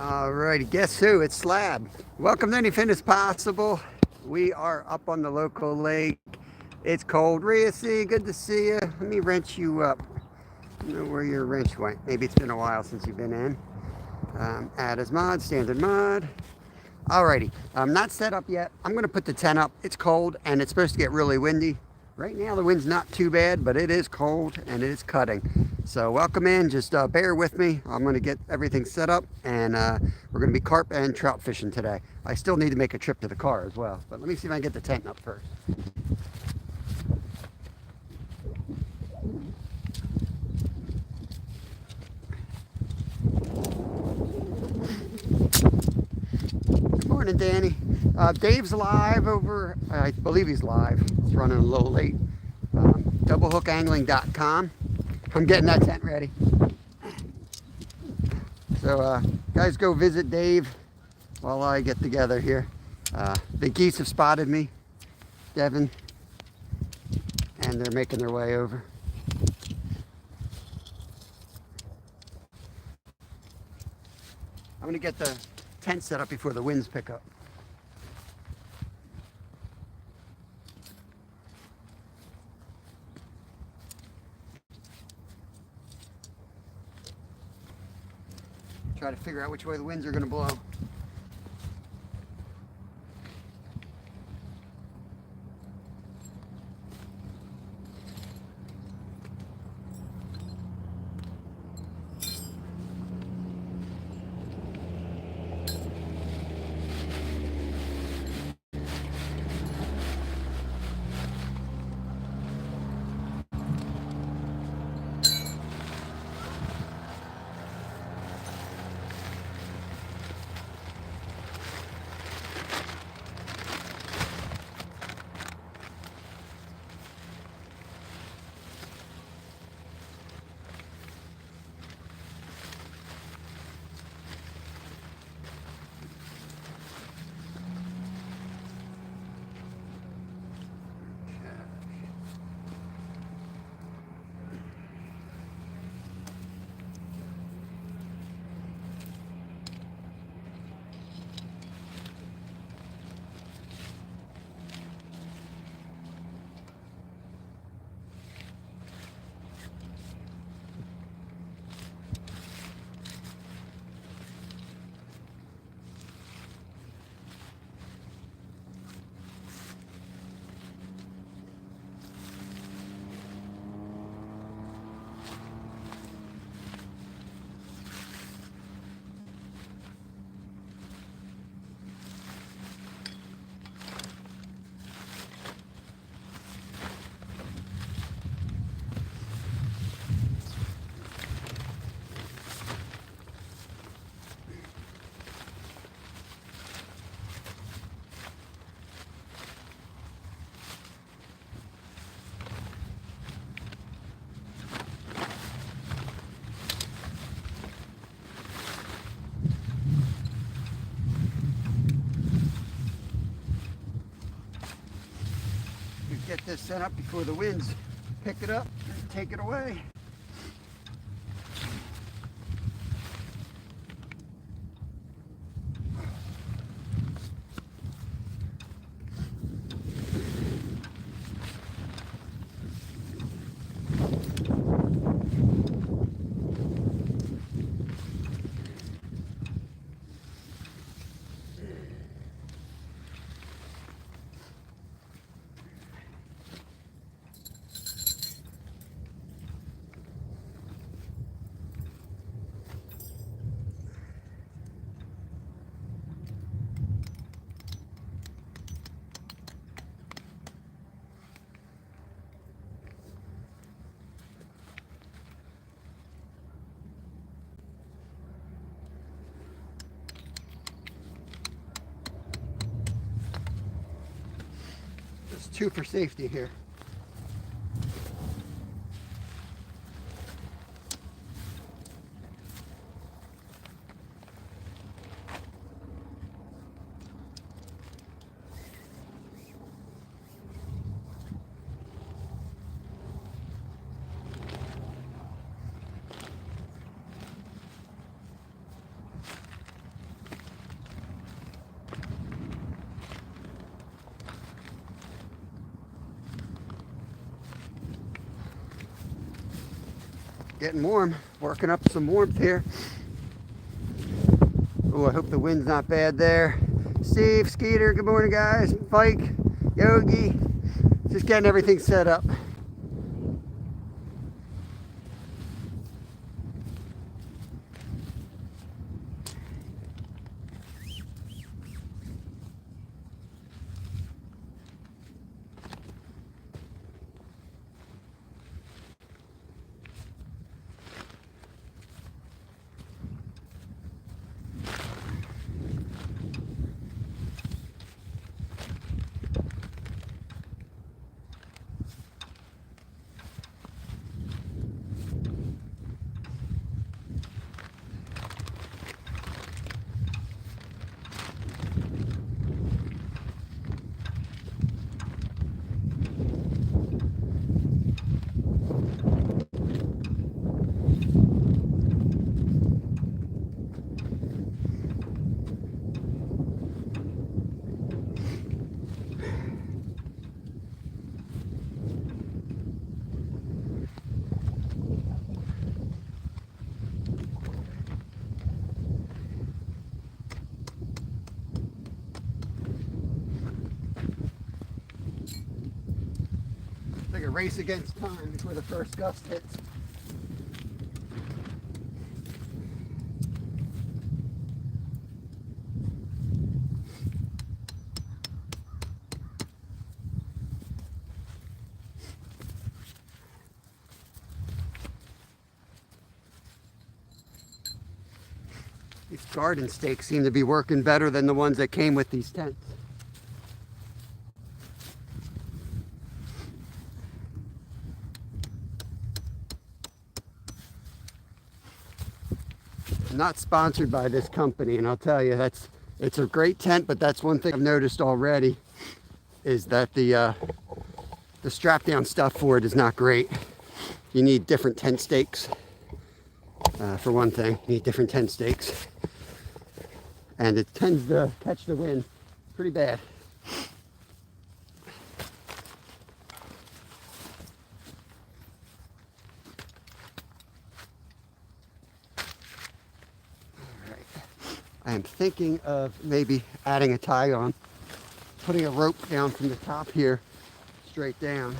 Alrighty, guess who? It's Slab. Welcome to Anything is Possible. We are up on the local lake. It's cold. Rhea, good to see you. Let me wrench you up. I don't know where your wrench went. Maybe it's been a while since you've been in. Add as mod, standard mod. Alrighty, I'm not set up yet. I'm going to put the tent up. It's cold and it's supposed to get really windy. Right now the wind's not too bad, but it is cold and it is cutting. So welcome in, just bear with me. I'm going to get everything set up and we're going to be carp and trout fishing today. I still need to make a trip to the car as well, but let me see if I can get the tent up first. Good morning, Danny. Dave's live over, I believe he's live. It's running a little late. Doublehooangling.com. I'm getting that tent ready. So, guys, go visit Dave while I get together here. The geese have spotted me, Devin, and they're making their way over. I'm going to get the tent set up before the winds pick up. Try to figure out which way the winds are going to blow. Get this set up before the winds pick it up and take it away. There's two for safety here. Getting warm, working up some warmth here. Oh, I hope the wind's not bad there. Steve, Skeeter, good morning guys. Pike, Yogi, just getting everything set up. Like a race against time before the first gust hits. These garden stakes seem to be working better than the ones that came with these tents. I'm not sponsored by this company, and I'll tell you, it's a great tent, but that's one thing I've noticed already is that the strap down stuff for it is not great. You need different tent stakes. For one thing, you need different tent stakes. And it tends to catch the wind pretty bad. All right. I am thinking of maybe adding a tie on, putting a rope down from the top here, straight down.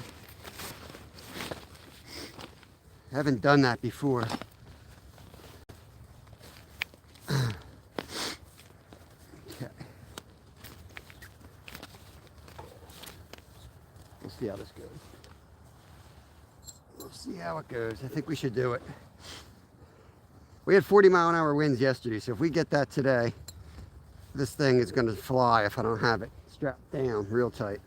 I haven't done that before. See how this goes. We'll see how it goes. I think we should do it. We had 40-mile-an-hour winds yesterday, so if we get that today, this thing is going to fly if I don't have it strapped down real tight.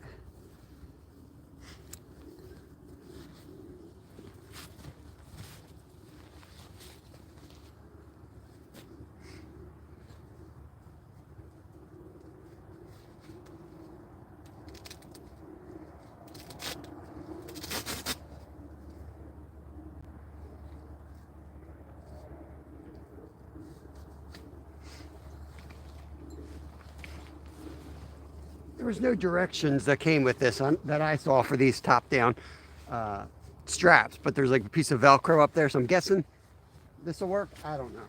There was no directions that came with this that I saw for these top-down straps, but there's like a piece of Velcro up there, so I'm guessing this will work. I don't know.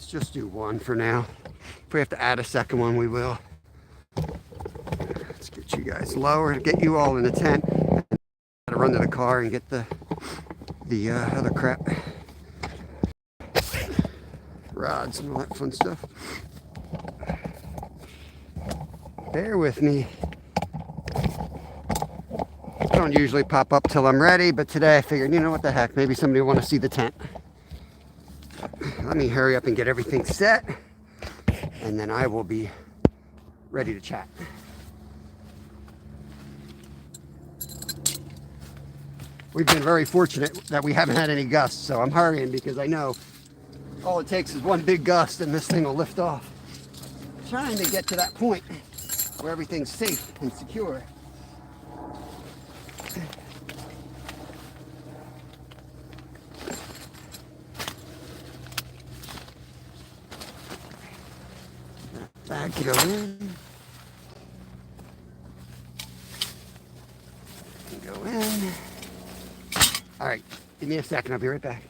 Just do one for now. If we have to add a second one, we will. Let's get you guys lower to get you all in the tent. Gotta run to the car and get the other crap, rods and all that fun stuff. Bear with me. I don't usually pop up till I'm ready, but today I figured, you know what the heck, maybe somebody will want to see the tent. Let me hurry up and get everything set, and then I will be ready to chat. we've been very fortunate that we haven't had any gusts. So I'm hurrying because I know all it takes is one big gust and this thing will lift off. Trying to get to that point where everything's safe and secure. Back go in. Go in. All right, give me a second. I'll be right back.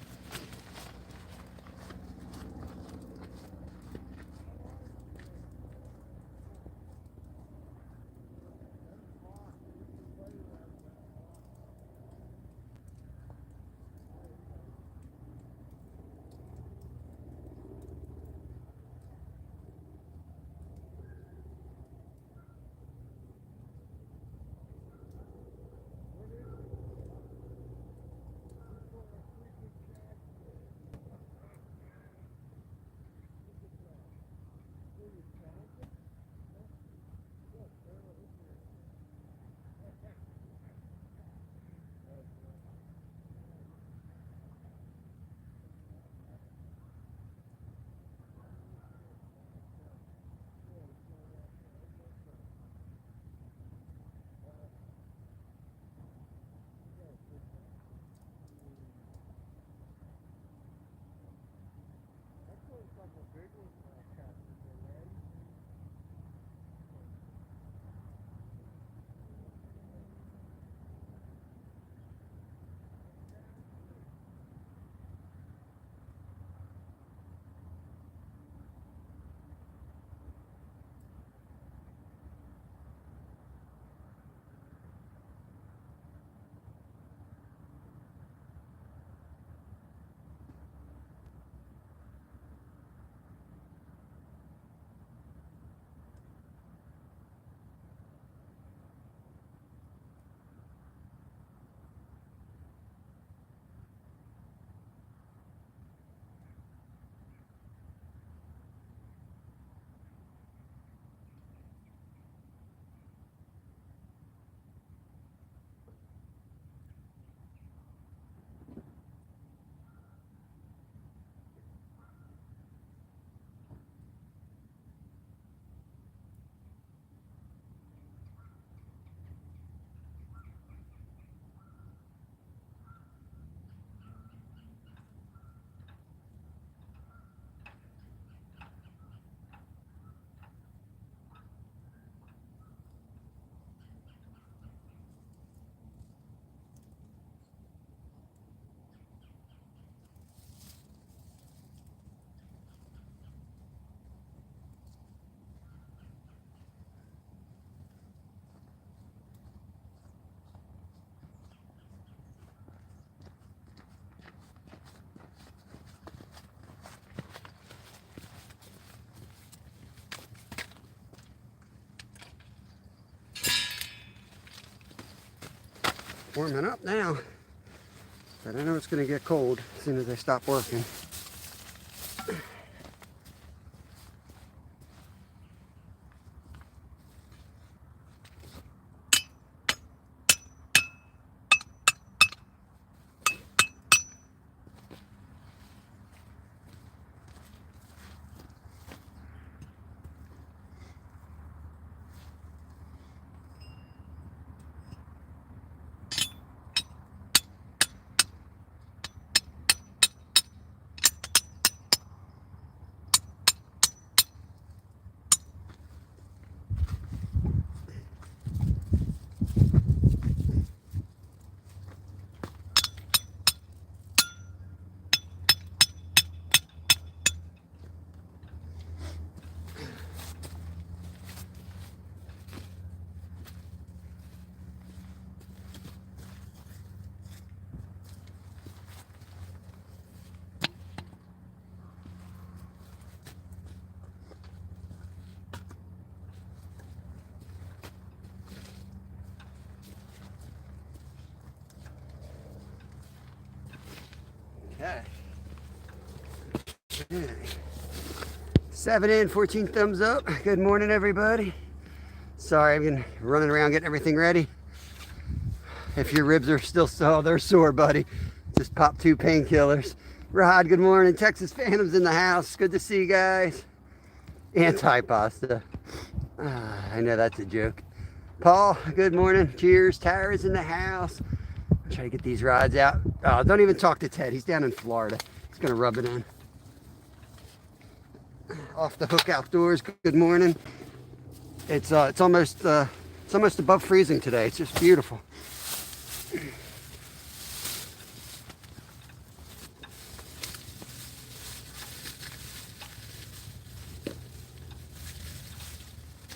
Warming up now, but I know it's going to get cold as soon as I stop working. Okay. 7 in, 14 thumbs up. Good morning, everybody. Sorry, I've been running around getting everything ready. If your ribs are still sore, they're sore, buddy, just pop 2 painkillers. Rod, good morning. Texas Phantom's in the house. Good to see you guys. Anti-pasta. I know that's a joke. Paul, good morning. Cheers. Tara's in the house. Try to get these rods out. Oh, don't even talk to Ted. He's down in Florida. He's gonna rub it in. Off the Hook Outdoors. Good morning. It's almost above freezing today. It's just beautiful.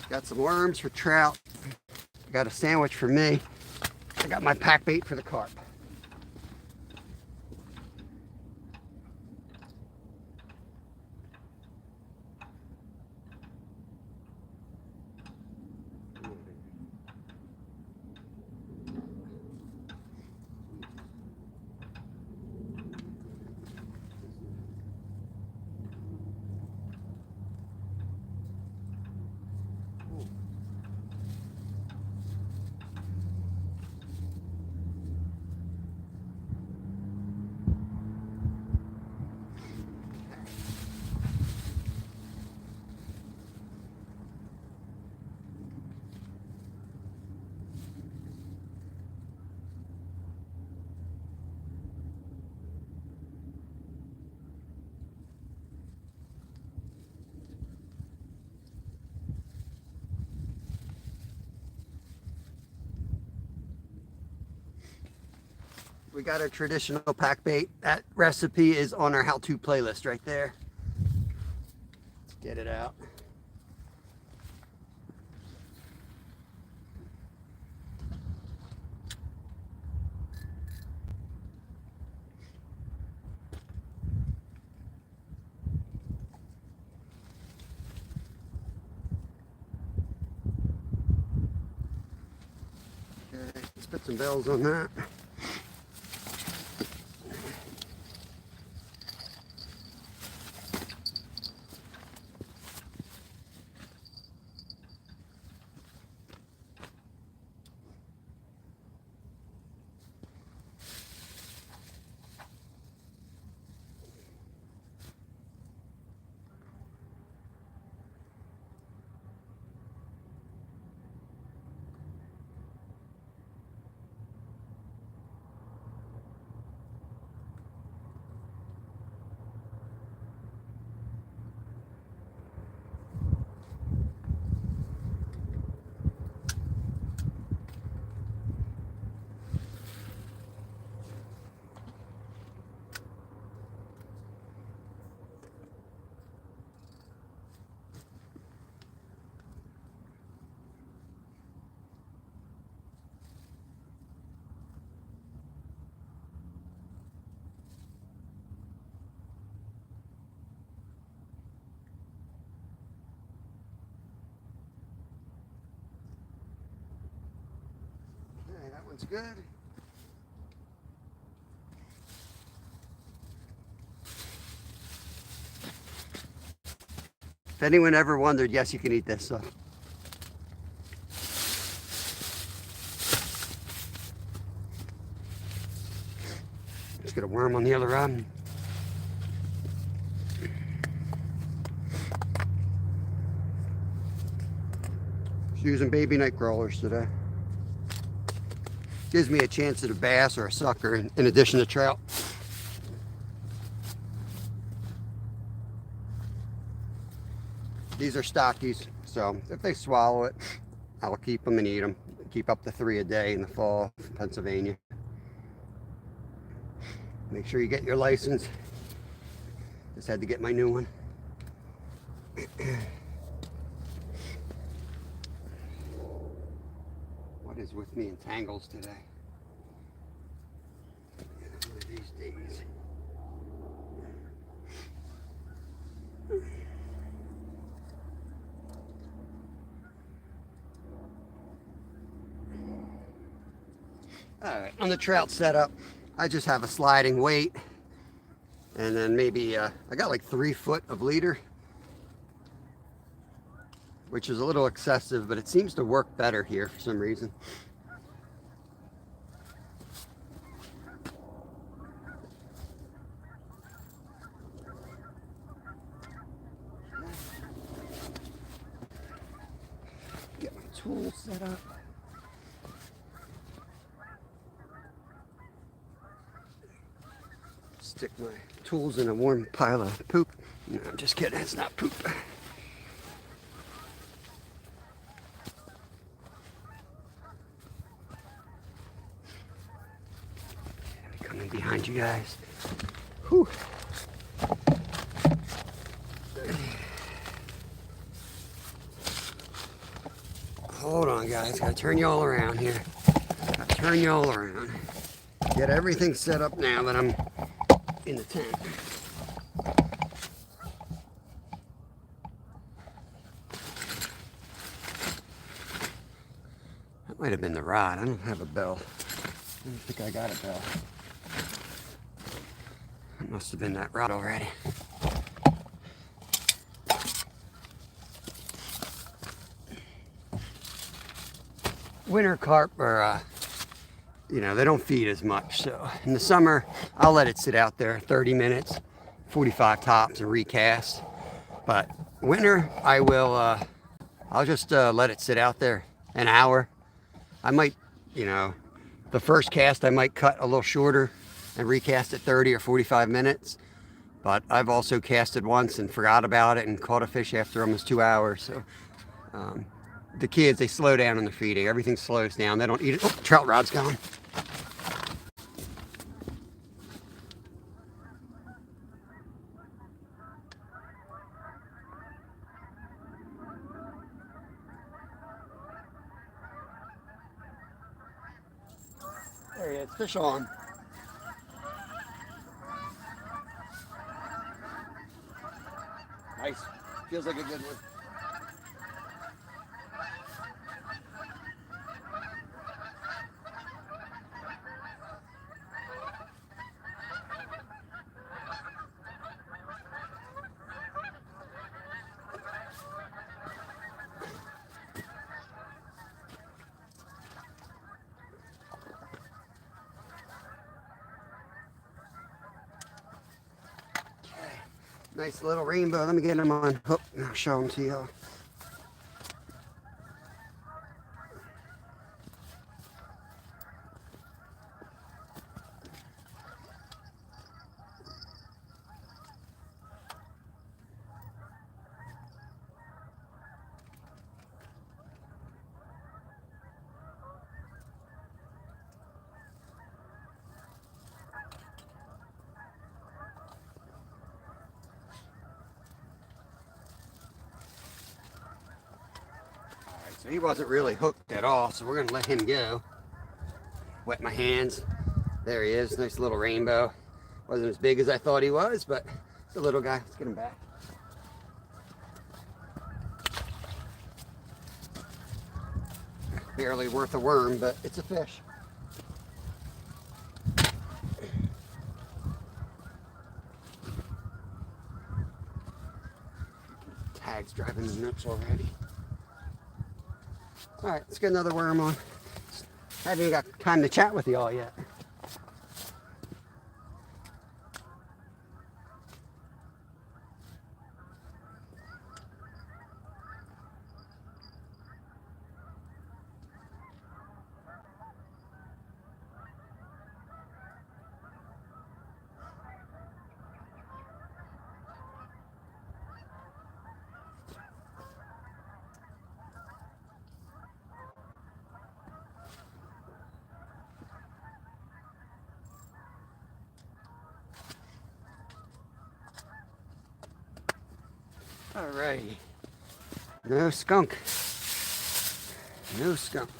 Got some worms for trout. Got a sandwich for me. I got my pack bait for the carp. We got our traditional pack bait. That recipe is on our how-to playlist right there. Let's get it out. Okay, let's put some bells on that. That one's good. If anyone ever wondered, yes, you can eat this stuff. Just get a worm on the other rod. Just using baby night crawlers today. Gives me a chance at a bass or a sucker in addition to trout. These are stockies, so if they swallow it, I'll keep them and eat them. Keep up to 3 a day in the fall in Pennsylvania. Make sure you get your license. Just had to get my new one. What is with me in tangles today? One of these days. All right, on the trout setup, I just have a sliding weight, and then maybe I got like 3 foot of leader, which is a little excessive, but it seems to work better here for some reason. tools set up. Stick my tools in a warm pile of poop. No, I'm just kidding, it's not poop. I'm coming behind you guys. Whew. Hold on, guys. Gotta turn y'all around here. Gotta turn y'all around. Get everything set up now that I'm in the tent. That might have been the rod. I don't have a bell. I don't think I got a bell. It must have been that rod already. Winter carp are, you know, they don't feed as much. So in the summer, I'll let it sit out there 30 minutes, 45 tops, and recast. But winter, I will, I'll just let it sit out there an hour. I might, you know, the first cast I might cut a little shorter and recast it 30 or 45 minutes. But I've also casted once and forgot about it and caught a fish after almost 2 hours. So the kids, they slow down in the feeding. Everything slows down. They don't eat it. Oh, trout rod's gone. There he is. Fish on. Nice. Feels like a good one. Nice little rainbow. Let me get him on hook and I'll show him to you. So he wasn't really hooked at all, so we're gonna let him go. Wet my hands. There he is, nice little rainbow. Wasn't as big as I thought he was, but it's a little guy. Let's get him back. Barely worth a worm, but it's a fish. Tag's driving me nuts already. All right, let's get another worm on. I haven't even got time to chat with y'all yet. Alrighty. No skunk. No skunk.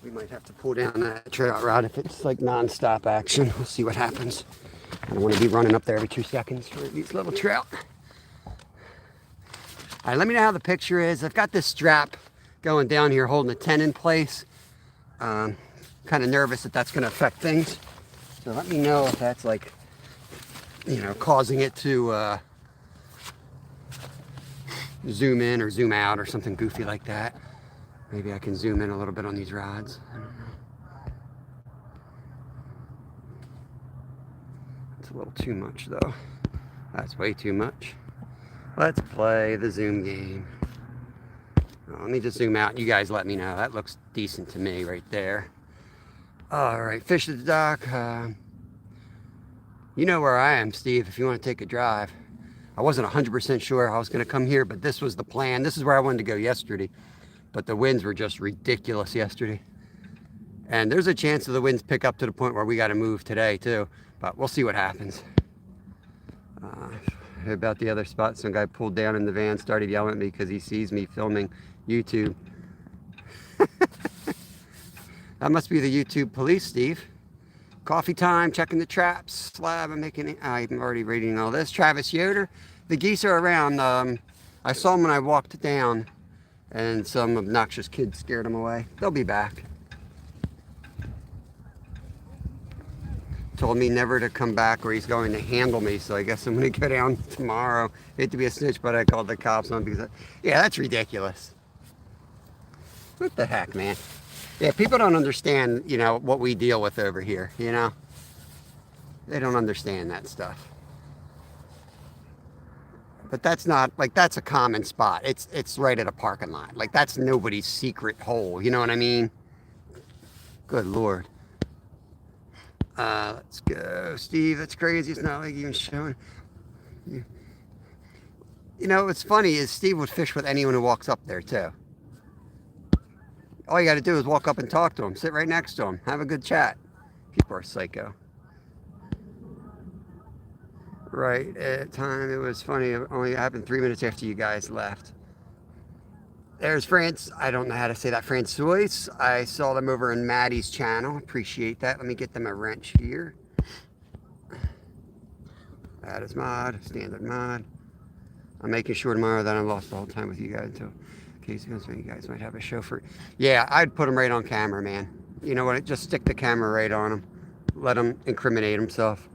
We might have to pull down that trout rod if it's like non-stop action. We'll see what happens. I don't want to be running up there every 2 seconds for these little trout. All right, let me know how the picture is. I've got this strap going down here holding the tent in place. Kind of nervous that that's going to affect things. So let me know if that's like, you know, causing it to zoom in or zoom out or something goofy like that. Maybe I can zoom in a little bit on these rods. I don't know. It's a little too much though. That's way too much. Let's play the zoom game. Let me just zoom out. You guys let me know. That looks decent to me right there. All right, fish at the dock. You know where I am, Steve, if you want to take a drive. I wasn't 100% sure I was going to come here, but this was the plan. This is where I wanted to go yesterday. But the winds were just ridiculous yesterday. And there's a chance of the winds pick up to the point where we got to move today, too. But we'll see what happens. About the other spot, some guy pulled down in the van, started yelling at me because he sees me filming YouTube. That must be the YouTube police, Steve. Coffee time, checking the traps, slab, I'm already reading all this. Travis Yoder. The geese are around. I saw them when I walked down, and some obnoxious kids scared them away. They'll be back. Told me never to come back or he's going to handle me, so I guess I'm going to go down tomorrow. Hate to be a snitch, but I called the cops on because, yeah, that's ridiculous. What the heck, man? Yeah, people don't understand, you know, what we deal with over here, you know? They don't understand that stuff. But that's not, like, that's a common spot. It's right at a parking lot. Like, that's nobody's secret hole, you know what I mean? Good Lord. Let's go. Steve, that's crazy. It's not like even showing. You know, what's funny is Steve would fish with anyone who walks up there, too. All you got to do is walk up and talk to him. Sit right next to him. Have a good chat. People are psycho. Right at time, it was funny. It only happened 3 minutes after you guys left. There's France. I don't know how to say that. Francois. I saw them over in Maddie's channel. Appreciate that. Let me get them a wrench here. That is mod. Standard mod. I'm making sure tomorrow that I lost the whole time with you guys until Casey goes, you guys might have a show for. Yeah, I'd put him right on camera, man. You know what? Just stick the camera right on him. Let him incriminate himself.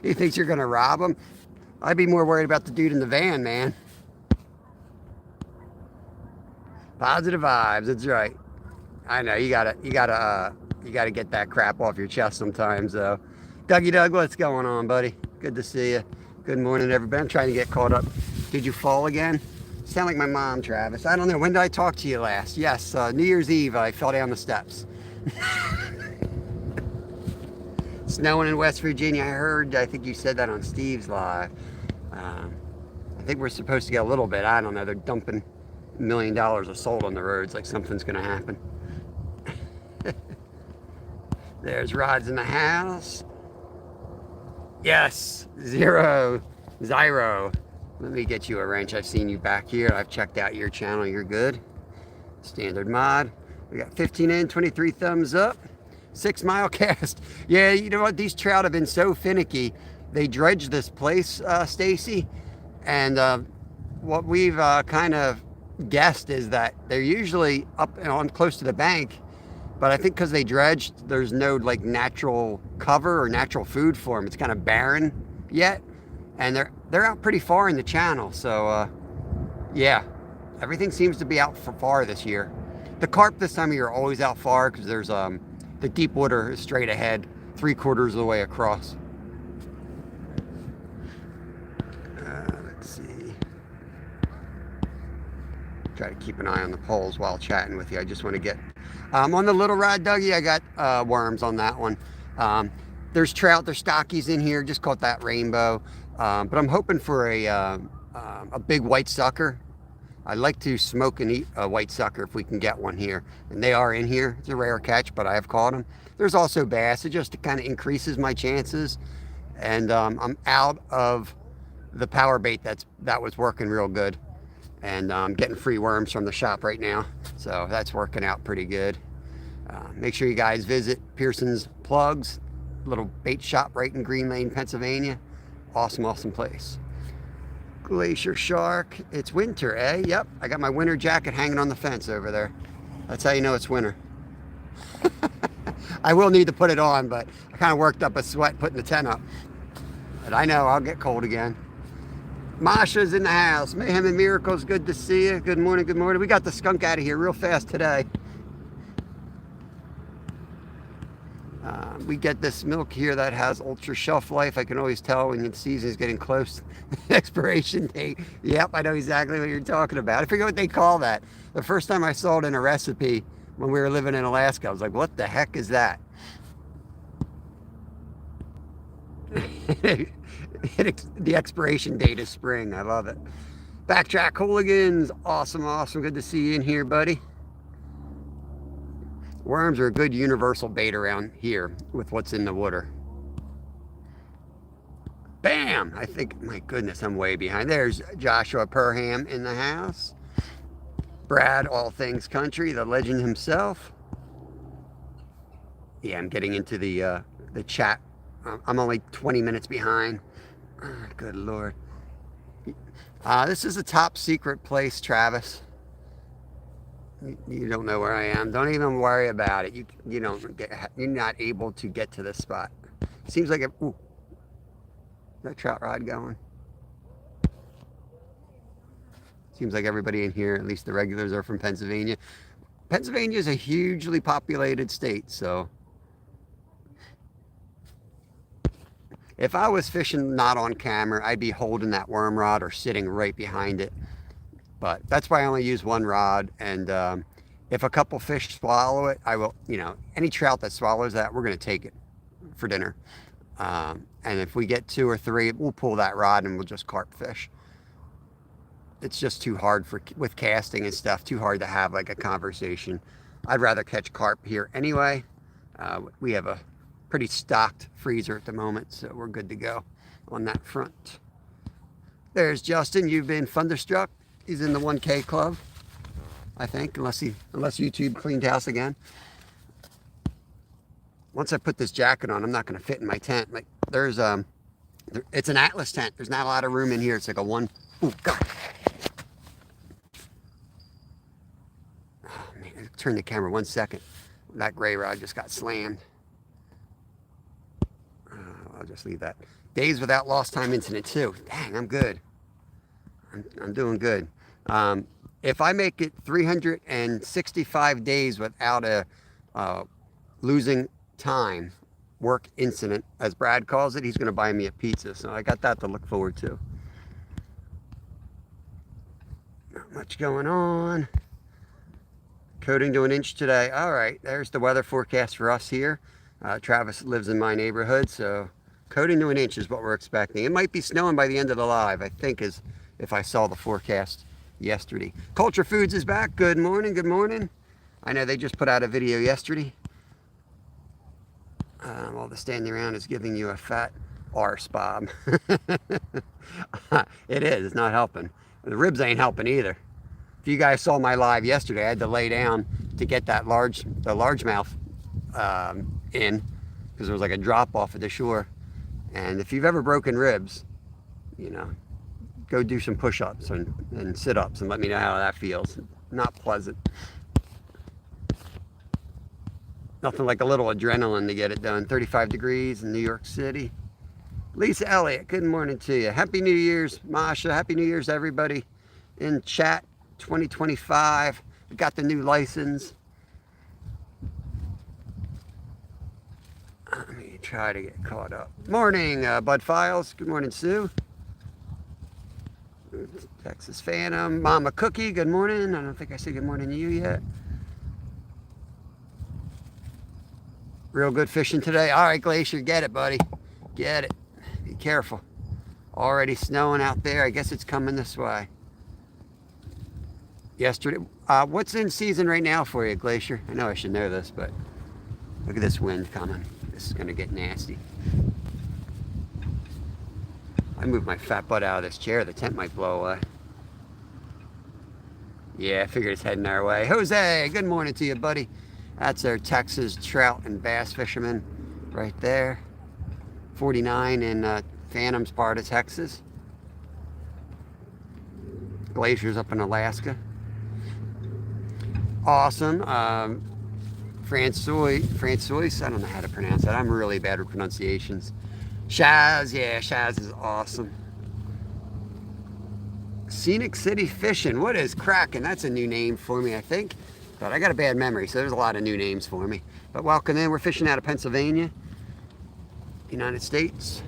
He thinks you're gonna rob him? I'd be more worried about the dude in the van, man. Positive vibes, that's right. I know you gotta get that crap off your chest sometimes, though. Dougie Doug, what's going on, buddy? Good to see you. Good morning, everybody. I'm trying to get caught up. Did you fall again? Sound like my mom, Travis. I don't know. When did I talk to you last? Yes, New Year's Eve. I fell down the steps. Snowing in West Virginia, I heard. I think you said that on Steve's live. I think we're supposed to get a little bit. I don't know. They're dumping $1 million of salt on the roads like something's going to happen. There's rods in the house. Yes, Zyro. Let me get you a wrench. I've seen you back here. I've checked out your channel. You're good. Standard mod. We got 15 in, 23 thumbs up. 6 mile cast. Yeah, you know what? These trout have been so finicky. They dredged this place, Stacy, and what we've kind of guessed is that they're usually up and on close to the bank, but I think because they dredged, there's no like natural cover or natural food for them. It's kind of barren yet, and they're out pretty far in the channel. So yeah, everything seems to be out far this year. The carp this time of year are always out far because there's the deep water is straight ahead, 3/4 of the way across. Let's see. Try to keep an eye on the poles while chatting with you. I just want to get on the little rod, Dougie. I got worms on that one. There's trout, there's stockies in here. Just caught that rainbow, but I'm hoping for a big white sucker. I like to smoke and eat a white sucker if we can get one here. And they are in here. It's a rare catch, but I have caught them. There's also bass. It just kind of increases my chances. And I'm out of the power bait that was working real good. And I'm getting free worms from the shop right now. So that's working out pretty good. Make sure you guys visit Pearson's Plugs, little bait shop right in Green Lane, Pennsylvania. Awesome, awesome place. Glacier shark. It's winter, eh? Yep. I got my winter jacket hanging on the fence over there. That's how you know it's winter. I will need to put it on, but I kind of worked up a sweat putting the tent up. But I know I'll get cold again. Masha's in the house. Mayhem and Miracles, good to see you. Good morning, good morning. We got the skunk out of here real fast today. We get this milk here that has ultra shelf life. I can always tell when the season is getting close to the expiration date. Yep, I know exactly what you're talking about. I forget what they call that. The first time I saw it in a recipe when we were living in Alaska, I was like, what the heck is that? The expiration date is spring. I love it. Backtrack hooligans. Awesome, awesome. Good to see you in here, buddy. Worms are a good universal bait around here with what's in the water. Bam! I think, my goodness, I'm way behind. There's Joshua Perham in the house. Brad, All Things Country, the legend himself. Yeah, I'm getting into the chat. I'm only 20 minutes behind. Oh, good Lord. This is a top secret place, Travis. You don't know where I am. Don't even worry about it. You're not able to get to this spot. Seems like ooh, that trout rod going. Seems like everybody in here, at least the regulars, are from Pennsylvania. Pennsylvania is a hugely populated state, so if I was fishing not on camera, I'd be holding that worm rod or sitting right behind it. But that's why I only use one rod, and if a couple fish swallow it, I will, any trout that swallows that, we're going to take it for dinner. And if we get 2 or 3, we'll pull that rod and we'll just carp fish. It's just too hard with casting and stuff, too hard to have like a conversation. I'd rather catch carp here anyway. We have a pretty stocked freezer at the moment, so we're good to go on that front. There's Justin. You've been thunderstruck. He's in the 1K club, I think, unless YouTube cleaned house again. Once I put this jacket on, I'm not going to fit in my tent. Like it's an Atlas tent. There's not a lot of room in here. It's like a one. Oh God! Oh man! Turn the camera 1 second. That gray rod just got slammed. I'll just leave that. Days without lost time incident too. Dang, I'm good. I'm doing good. If I make it 365 days without a losing time work incident, as Brad calls it, he's going to buy me a pizza. So I got that to look forward to. Not much going on. Coating to 1 inch today. All right, there's the weather forecast for us here. Travis lives in my neighborhood, so coating to 1 inch is what we're expecting. It might be snowing by the end of the live, I think, is if I saw the forecast yesterday. Culture Foods is back. Good morning, good morning. I know they just put out a video yesterday. All the standing around is giving you a fat arse, Bob. It is, it's not helping. The ribs ain't helping either. If you guys saw my live yesterday, I had to lay down to get that largemouth in, because there was like a drop off at the shore. And if you've ever broken ribs, go do some push-ups and sit-ups and let me know how that feels. Not pleasant. Nothing like a little adrenaline to get it done. 35 degrees in New York City. Lisa Elliott, good morning to you. Happy New Year's, Masha. Happy New Year's, everybody in chat. 2025. We got the new license. Let me try to get caught up. Morning, Bud Files. Good morning, Sue. Texas Phantom. Mama Cookie, good morning. I don't think I said good morning to you yet. Real good fishing today. All right, Glacier, get it, buddy. Get it. Be careful. Already snowing out there. I guess it's coming this way. Yesterday. What's in season right now for you, Glacier? I know I should know this, but look at this wind coming. This is going to get nasty. I moved my fat butt out of this chair. The tent might blow away. Yeah, I figured it's heading our way. Jose, good morning to you, buddy. That's our Texas trout and bass fisherman right there. 49 in Phantom's part of Texas. Glacier's up in Alaska. Awesome. Francois, I don't know how to pronounce that. I'm really bad with pronunciations. Shaz, yeah, Shaz is awesome. Scenic City Fishing, what is cracking? That's a new name for me, I think. But I got a bad memory, so there's a lot of new names for me. But welcome in, we're fishing out of Pennsylvania, United States.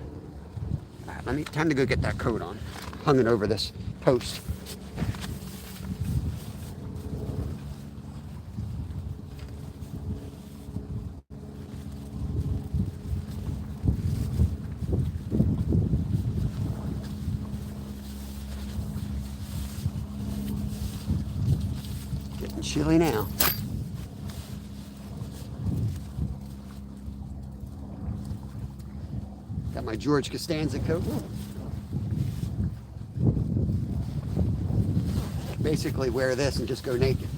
All right, time to go get that coat on. Hung it over this post. Getting chilly now. Got my George Costanza coat. Basically wear this and just go naked.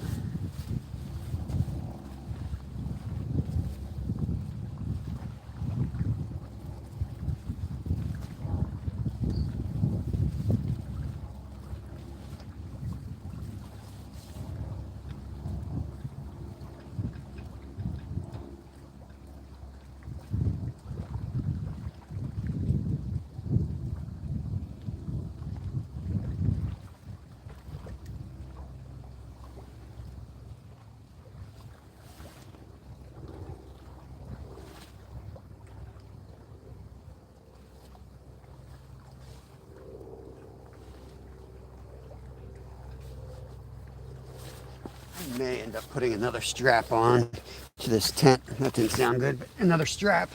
I may end up putting another strap on to this tent. That didn't sound good, but another strap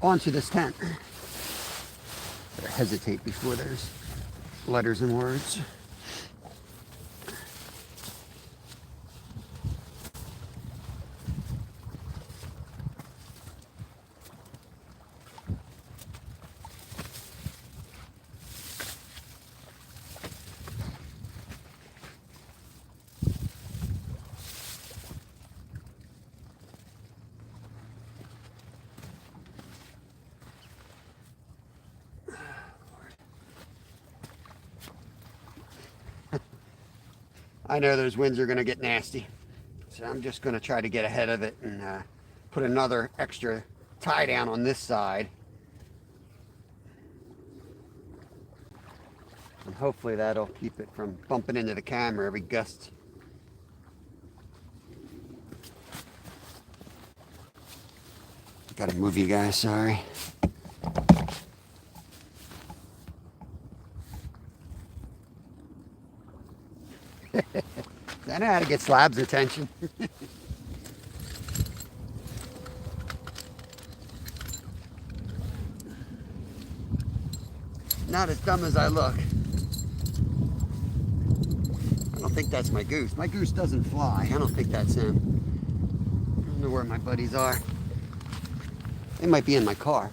onto this tent. Better hesitate before there's letters and words. I know those winds are going to get nasty, so I'm just going to try to get ahead of it and put another extra tie down on this side. And hopefully that'll keep it from bumping into the camera every gust. Gotta move you guys, sorry. I know how to get Slab's attention. Not as dumb as I look. I don't think that's my goose. My goose doesn't fly. I don't think that's him. I don't know where my buddies are. They might be in my car.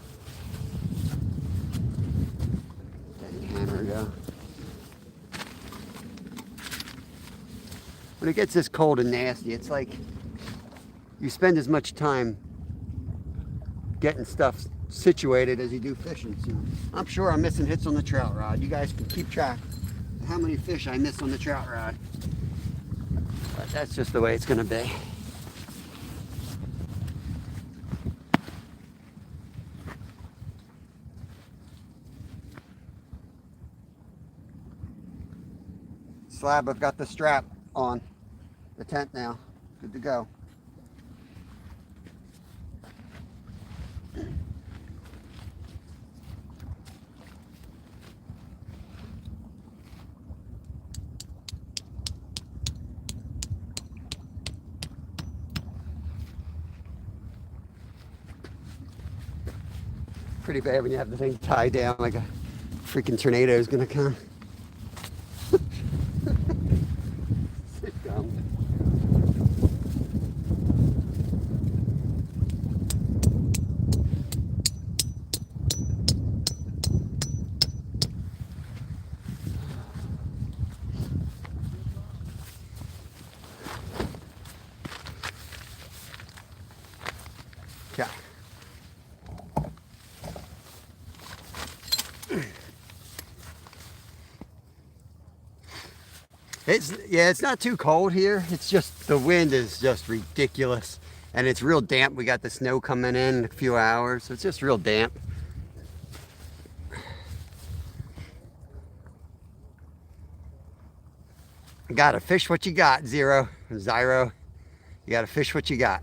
Dang hammer go. When it gets this cold and nasty, it's like you spend as much time getting stuff situated as you do fishing. So I'm sure I'm missing hits on the trout rod. You guys can keep track of how many fish I miss on the trout rod. But that's just the way it's going to be. Slab, I've got the strap on the tent now. Good to go. Pretty bad when you have the thing tied down like a freaking tornado is gonna come. It's not too cold here. It's just the wind is just ridiculous. And it's real damp. We got the snow coming in a few hours, so it's just real damp. Gotta fish what you got, Zyro. You gotta fish what you got.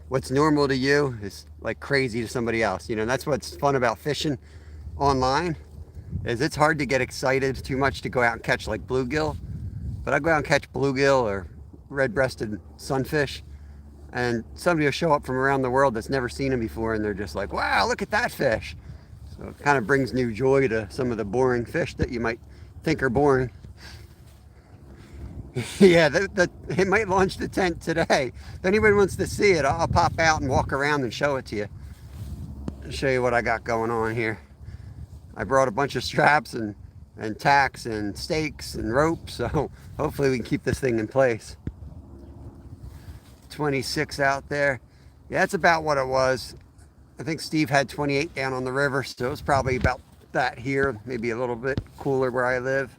What's normal to you is like crazy to somebody else. You know, that's what's fun about fishing online, is it's hard to get excited too much to go out and catch like bluegill. But I go out and catch bluegill or red-breasted sunfish, and somebody will show up from around the world that's never seen them before, and they're just like, wow, look at that fish. So it kind of brings new joy to some of the boring fish that you might think are boring. Yeah, it might launch the tent today. If anybody wants to see it, I'll pop out and walk around and show it to you. I'll show you what I got going on here. I brought a bunch of straps and tacks and stakes and ropes, so hopefully we can keep this thing in place. 26 out there. Yeah, that's about what it was. I think Steve had 28 down on the river, so it was probably about that here, maybe a little bit cooler where I live.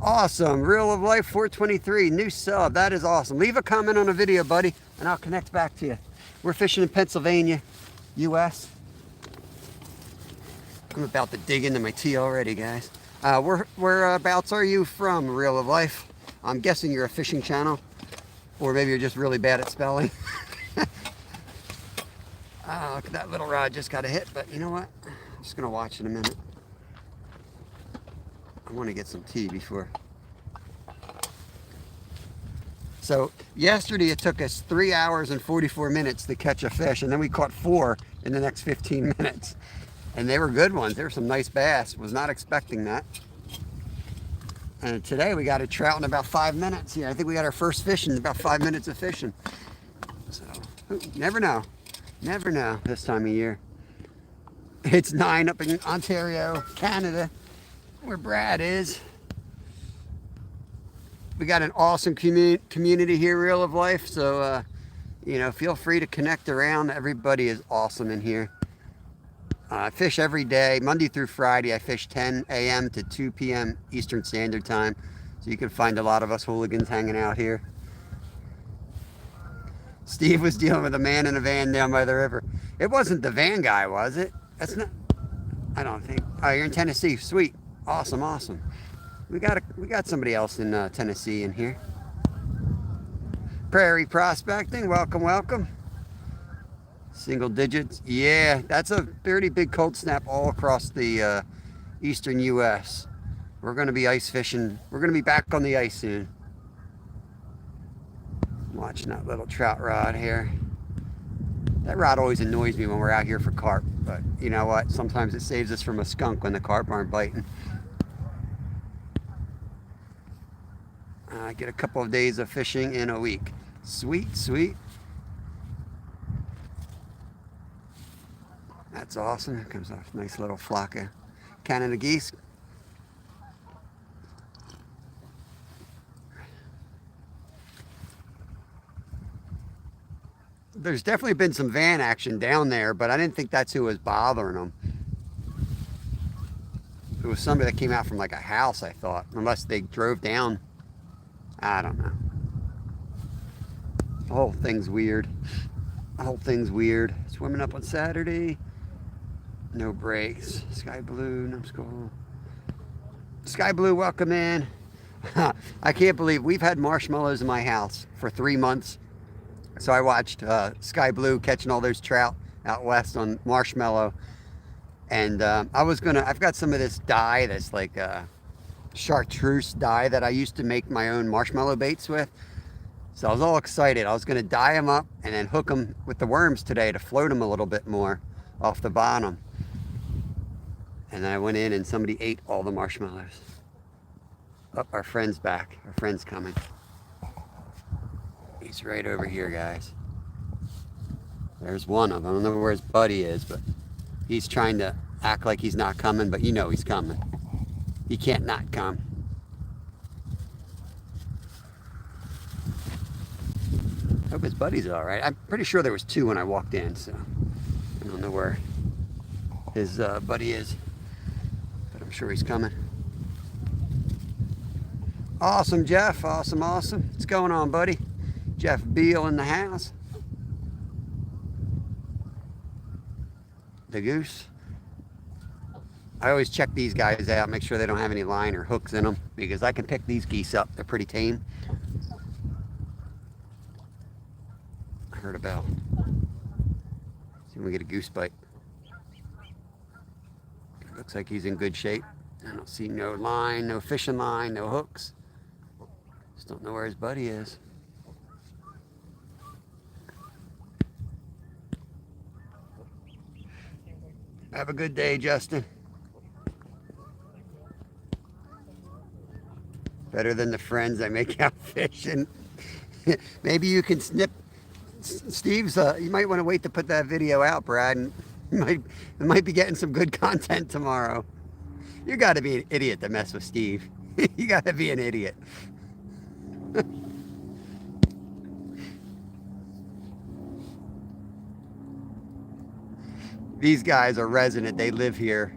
Awesome. Real of Life 423, new sub. That is awesome. Leave a comment on the video, buddy, and I'll connect back to you. We're fishing in Pennsylvania, US. I'm about to dig into my tea already, guys. Whereabouts are you from, Real of Life? I'm guessing you're a fishing channel, or maybe you're just really bad at spelling. Look at that little rod just got a hit, but you know what? I'm just gonna watch in a minute. I want to get some tea before. So yesterday it took us 3 hours and 44 minutes to catch a fish, and then we caught 4 in the next 15 minutes. And they were good ones. There were some nice bass. Was not expecting that. And today we got a trout in about 5 minutes. Yeah, I think we got our first fish in about 5 minutes of fishing. So, never know. Never know this time of year. It's 9 up in Ontario, Canada, where Brad is. We got an awesome community here, Real of Life. So, you know, feel free to connect around. Everybody is awesome in here. I fish every day, Monday through Friday. I fish 10 a.m. to 2 p.m. Eastern Standard Time. So you can find a lot of us hooligans hanging out here. Steve was dealing with a man in a van down by the river. It wasn't the van guy, was it? That's not, I don't think. Oh, you're in Tennessee. Sweet. Awesome, awesome. We got somebody else in Tennessee in here. Prairie Prospecting. Welcome, welcome. Single digits. Yeah, that's a pretty big cold snap all across the eastern U.S. We're going to be ice fishing. We're going to be back on the ice soon. Watching that little trout rod here. That rod always annoys me when we're out here for carp, but you know what? Sometimes it saves us from a skunk when the carp aren't biting. I get a couple of days of fishing in a week. Sweet, sweet. That's awesome. Here comes a nice little flock of Canada geese. There's definitely been some van action down there, but I didn't think that's who was bothering them. It was somebody that came out from like a house, I thought, unless they drove down. I don't know. The whole thing's weird. The whole thing's weird. Swimming up on Saturday. No breaks. Sky Blue, numbskull. Sky Blue, welcome in. I can't believe we've had marshmallows in my house for 3 months. So I watched Sky Blue catching all those trout out west on marshmallow. And I've got some of this dye that's like chartreuse dye that I used to make my own marshmallow baits with. So I was all excited. I was going to dye them up and then hook them with the worms today to float them a little bit more off the bottom. And then I went in and somebody ate all the marshmallows. Oh, our friend's back. Our friend's coming. He's right over here, guys. There's one of them. I don't know where his buddy is, but he's trying to act like he's not coming, but you know he's coming. He can't not come. Hope his buddy's all right. I'm pretty sure there was 2 when I walked in, so I don't know where his buddy is. Put him I'm sure he's coming. Awesome, Jeff. Awesome, awesome. What's going on, buddy? Jeff Beal in the house. The Goose. I always check these guys out, make sure they don't have any line or hooks in them, because I can pick these geese up. They're pretty tame. I heard a bell. See if we get a goose bite. Looks like he's in good shape. I don't see no line, no fishing line, no hooks. Just don't know where his buddy is. Have a good day, Justin. Better than the friends I make out fishing. Maybe you can snip Steve's. You might want to wait to put that video out, Brad, and you might be getting some good content tomorrow. You got to be an idiot to mess with Steve. You got to be an idiot. These guys are resident. They live here.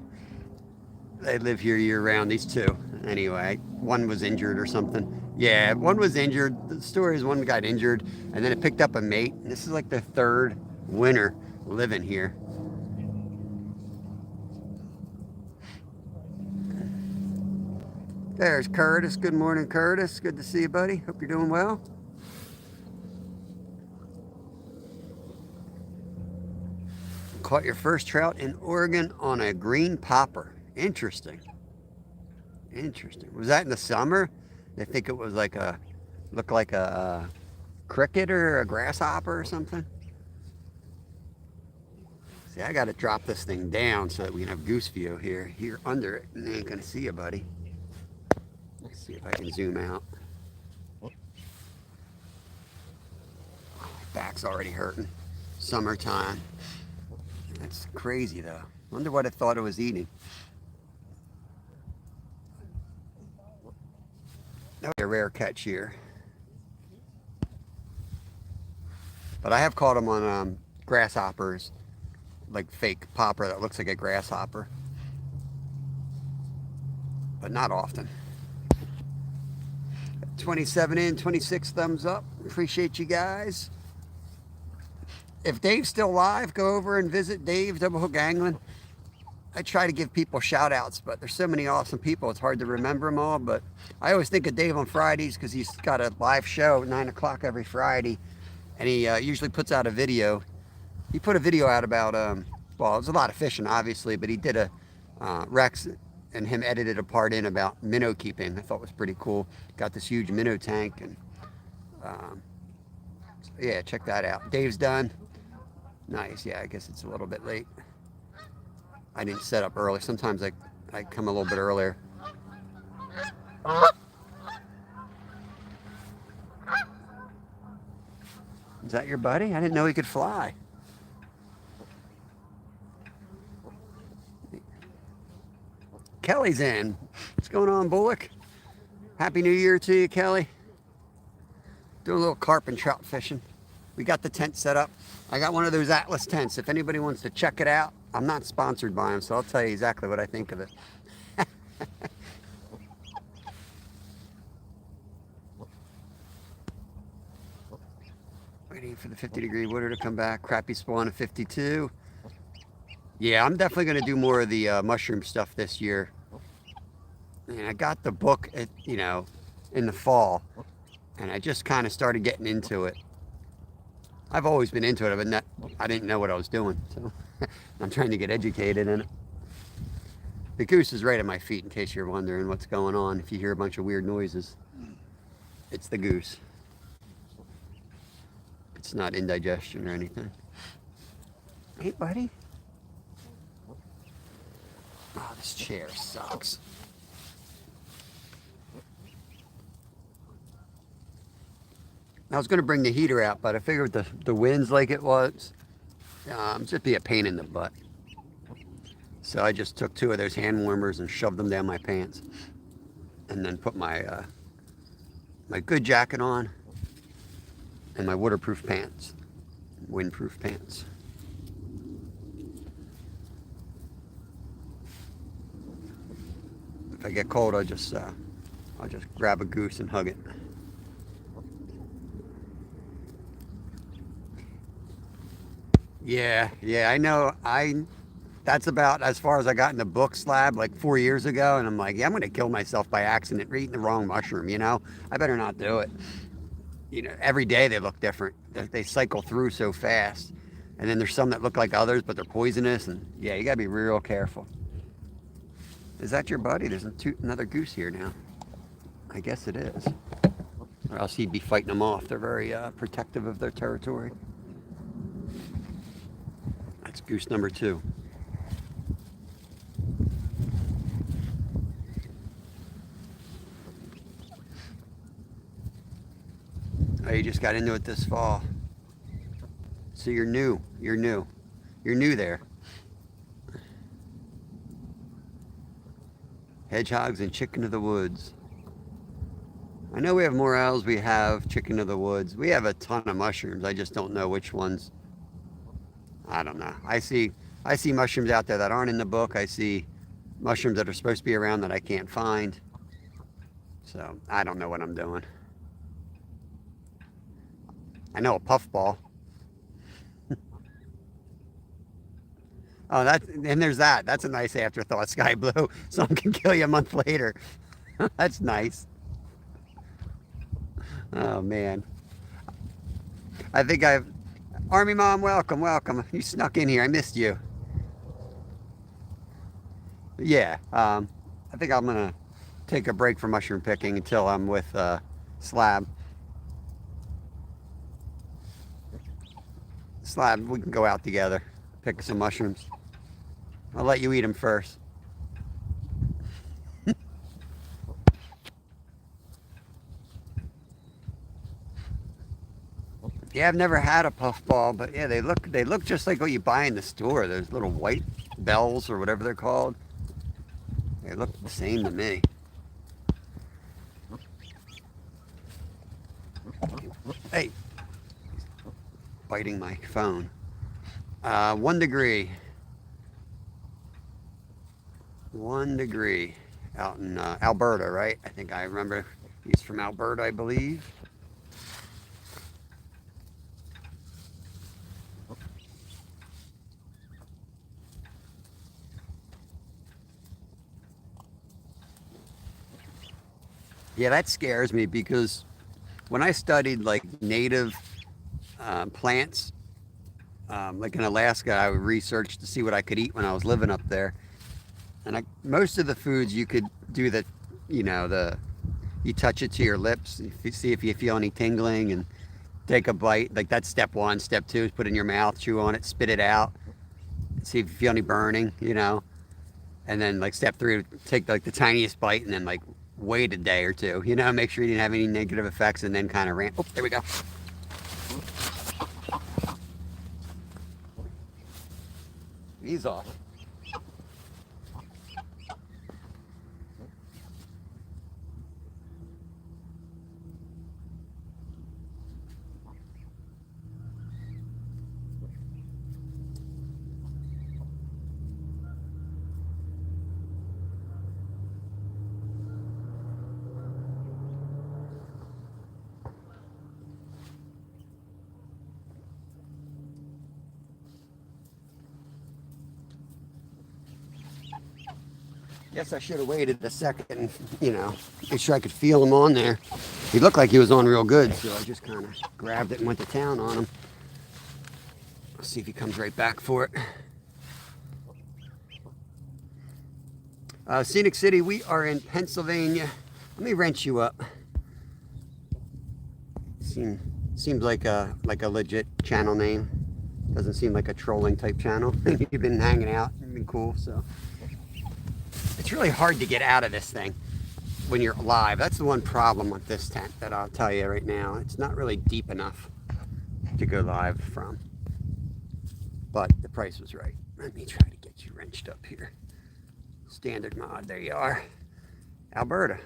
They live here year round. These two. Anyway, one was injured or something. Yeah, one was injured. The story is one got injured, and then it picked up a mate. This is like the third winter living here. There's Curtis. Good morning, Curtis. Good to see you, buddy. Hope you're doing well. Caught your first trout in Oregon on a green popper. Interesting. Interesting. Was that in the summer? I think it was like looked like a cricket or a grasshopper or something. See, I got to drop this thing down so that we can have goose view here. Here under it, and they ain't gonna see you, buddy. Let's see if I can zoom out. Oh, my back's already hurting. Summertime. That's crazy though. Wonder what it thought it was eating. That was a rare catch here. But I have caught them on grasshoppers, like fake popper that looks like a grasshopper. But not often. 27 in, 26 thumbs up. Appreciate you guys. If Dave's still live, go over and visit Dave Double Hook Angling. I try to give people shout outs, but there's so many awesome people, it's hard to remember them all. But I always think of Dave on Fridays because he's got a live show at 9 o'clock every Friday. And he usually puts out a video. He put a video out about, well, it was a lot of fishing, obviously, but he did a Rex and him edited a part in about minnow keeping. I thought it was pretty cool. Got this huge minnow tank. And so yeah, check that out. Dave's done. Nice. Yeah, I guess it's a little bit late. I didn't set up early. Sometimes I come a little bit earlier. Is that your buddy? I didn't know he could fly. Kelly's in. What's going on, Bullock? Happy New Year to you, Kelly. Doing a little carp and trout fishing. We got the tent set up. I got one of those Atlas tents. If anybody wants to check it out, I'm not sponsored by them, so I'll tell you exactly what I think of it. Waiting for the 50-degree water to come back. Crappie spawn at 52. Yeah, I'm definitely going to do more of the mushroom stuff this year. And I got the book, in the fall, and I just kind of started getting into it. I've always been into it, but I didn't know what I was doing, so I'm trying to get educated in it. The goose is right at my feet, in case you're wondering what's going on. If you hear a bunch of weird noises, it's the goose. It's not indigestion or anything. Hey, buddy. Oh, this chair sucks. I was going to bring the heater out, but I figured the wind's like it was, just be a pain in the butt. So I just took 2 of those hand warmers and shoved them down my pants, and then put my my good jacket on and my waterproof pants, windproof pants. I get cold, I'll just grab a goose and hug it. Yeah, yeah, I know. That's about as far as I got in the book slab like 4 years ago, and I'm like, yeah, I'm gonna kill myself by accident eating the wrong mushroom. I better not do it. Every day they look different. They cycle through so fast, and then there's some that look like others, but they're poisonous. And yeah, you gotta be real careful. Is that your buddy? There's another goose here now. I guess it is. Or else he'd be fighting them off. They're very protective of their territory. That's goose number 2. Oh, you just got into it this fall. So you're new. You're new. You're new there. Hedgehogs and chicken of the woods. I know we have morels, we have chicken of the woods. We have a ton of mushrooms. I just don't know which ones. I don't know. I see mushrooms out there that aren't in the book. I see mushrooms that are supposed to be around that I can't find. So I don't know what I'm doing. I know a puffball. Oh, there's that. That's a nice afterthought. Sky blue. Some can kill you a month later. That's nice. Oh man. I think Army Mom, welcome, welcome. You snuck in here. I missed you. Yeah. I think I'm gonna take a break from mushroom picking until I'm with Slab. Slab, we can go out together, pick some mushrooms. I'll let you eat them first. Yeah, I've never had a puffball, but yeah, they look just like what you buy in the store. Those little white bells or whatever they're called. They look the same to me. Hey, biting my phone. 1 degree. 1 degree out in Alberta, right? I think I remember he's from Alberta, I believe. Yeah, that scares me because when I studied like native plants, like in Alaska, I would research to see what I could eat when I was living up there. And most of the foods you could do that, you touch it to your lips, see if you feel any tingling, and take a bite. Like that's step 1. Step 2 is put it in your mouth, chew on it, spit it out, see if you feel any burning. And then like step 3, take like the tiniest bite, and then like wait a day or 2. Make sure you didn't have any negative effects, and then kind of ran. Oh, there we go. He's off. Guess I should have waited a second, make sure I could feel him on there. He looked like he was on real good, so I just kind of grabbed it and went to town on him. Let's see if he comes right back for it. Scenic City, we are in Pennsylvania. Let me wrench you up. Seems like a legit channel name. Doesn't seem like a trolling type channel. You've been hanging out, you've been cool, so. It's really hard to get out of this thing when you're live. That's the one problem with this tent that I'll tell you right now. It's not really deep enough to go live from. But the price was right. Let me try to get you wrenched up here. Standard mod, there you are. Alberta.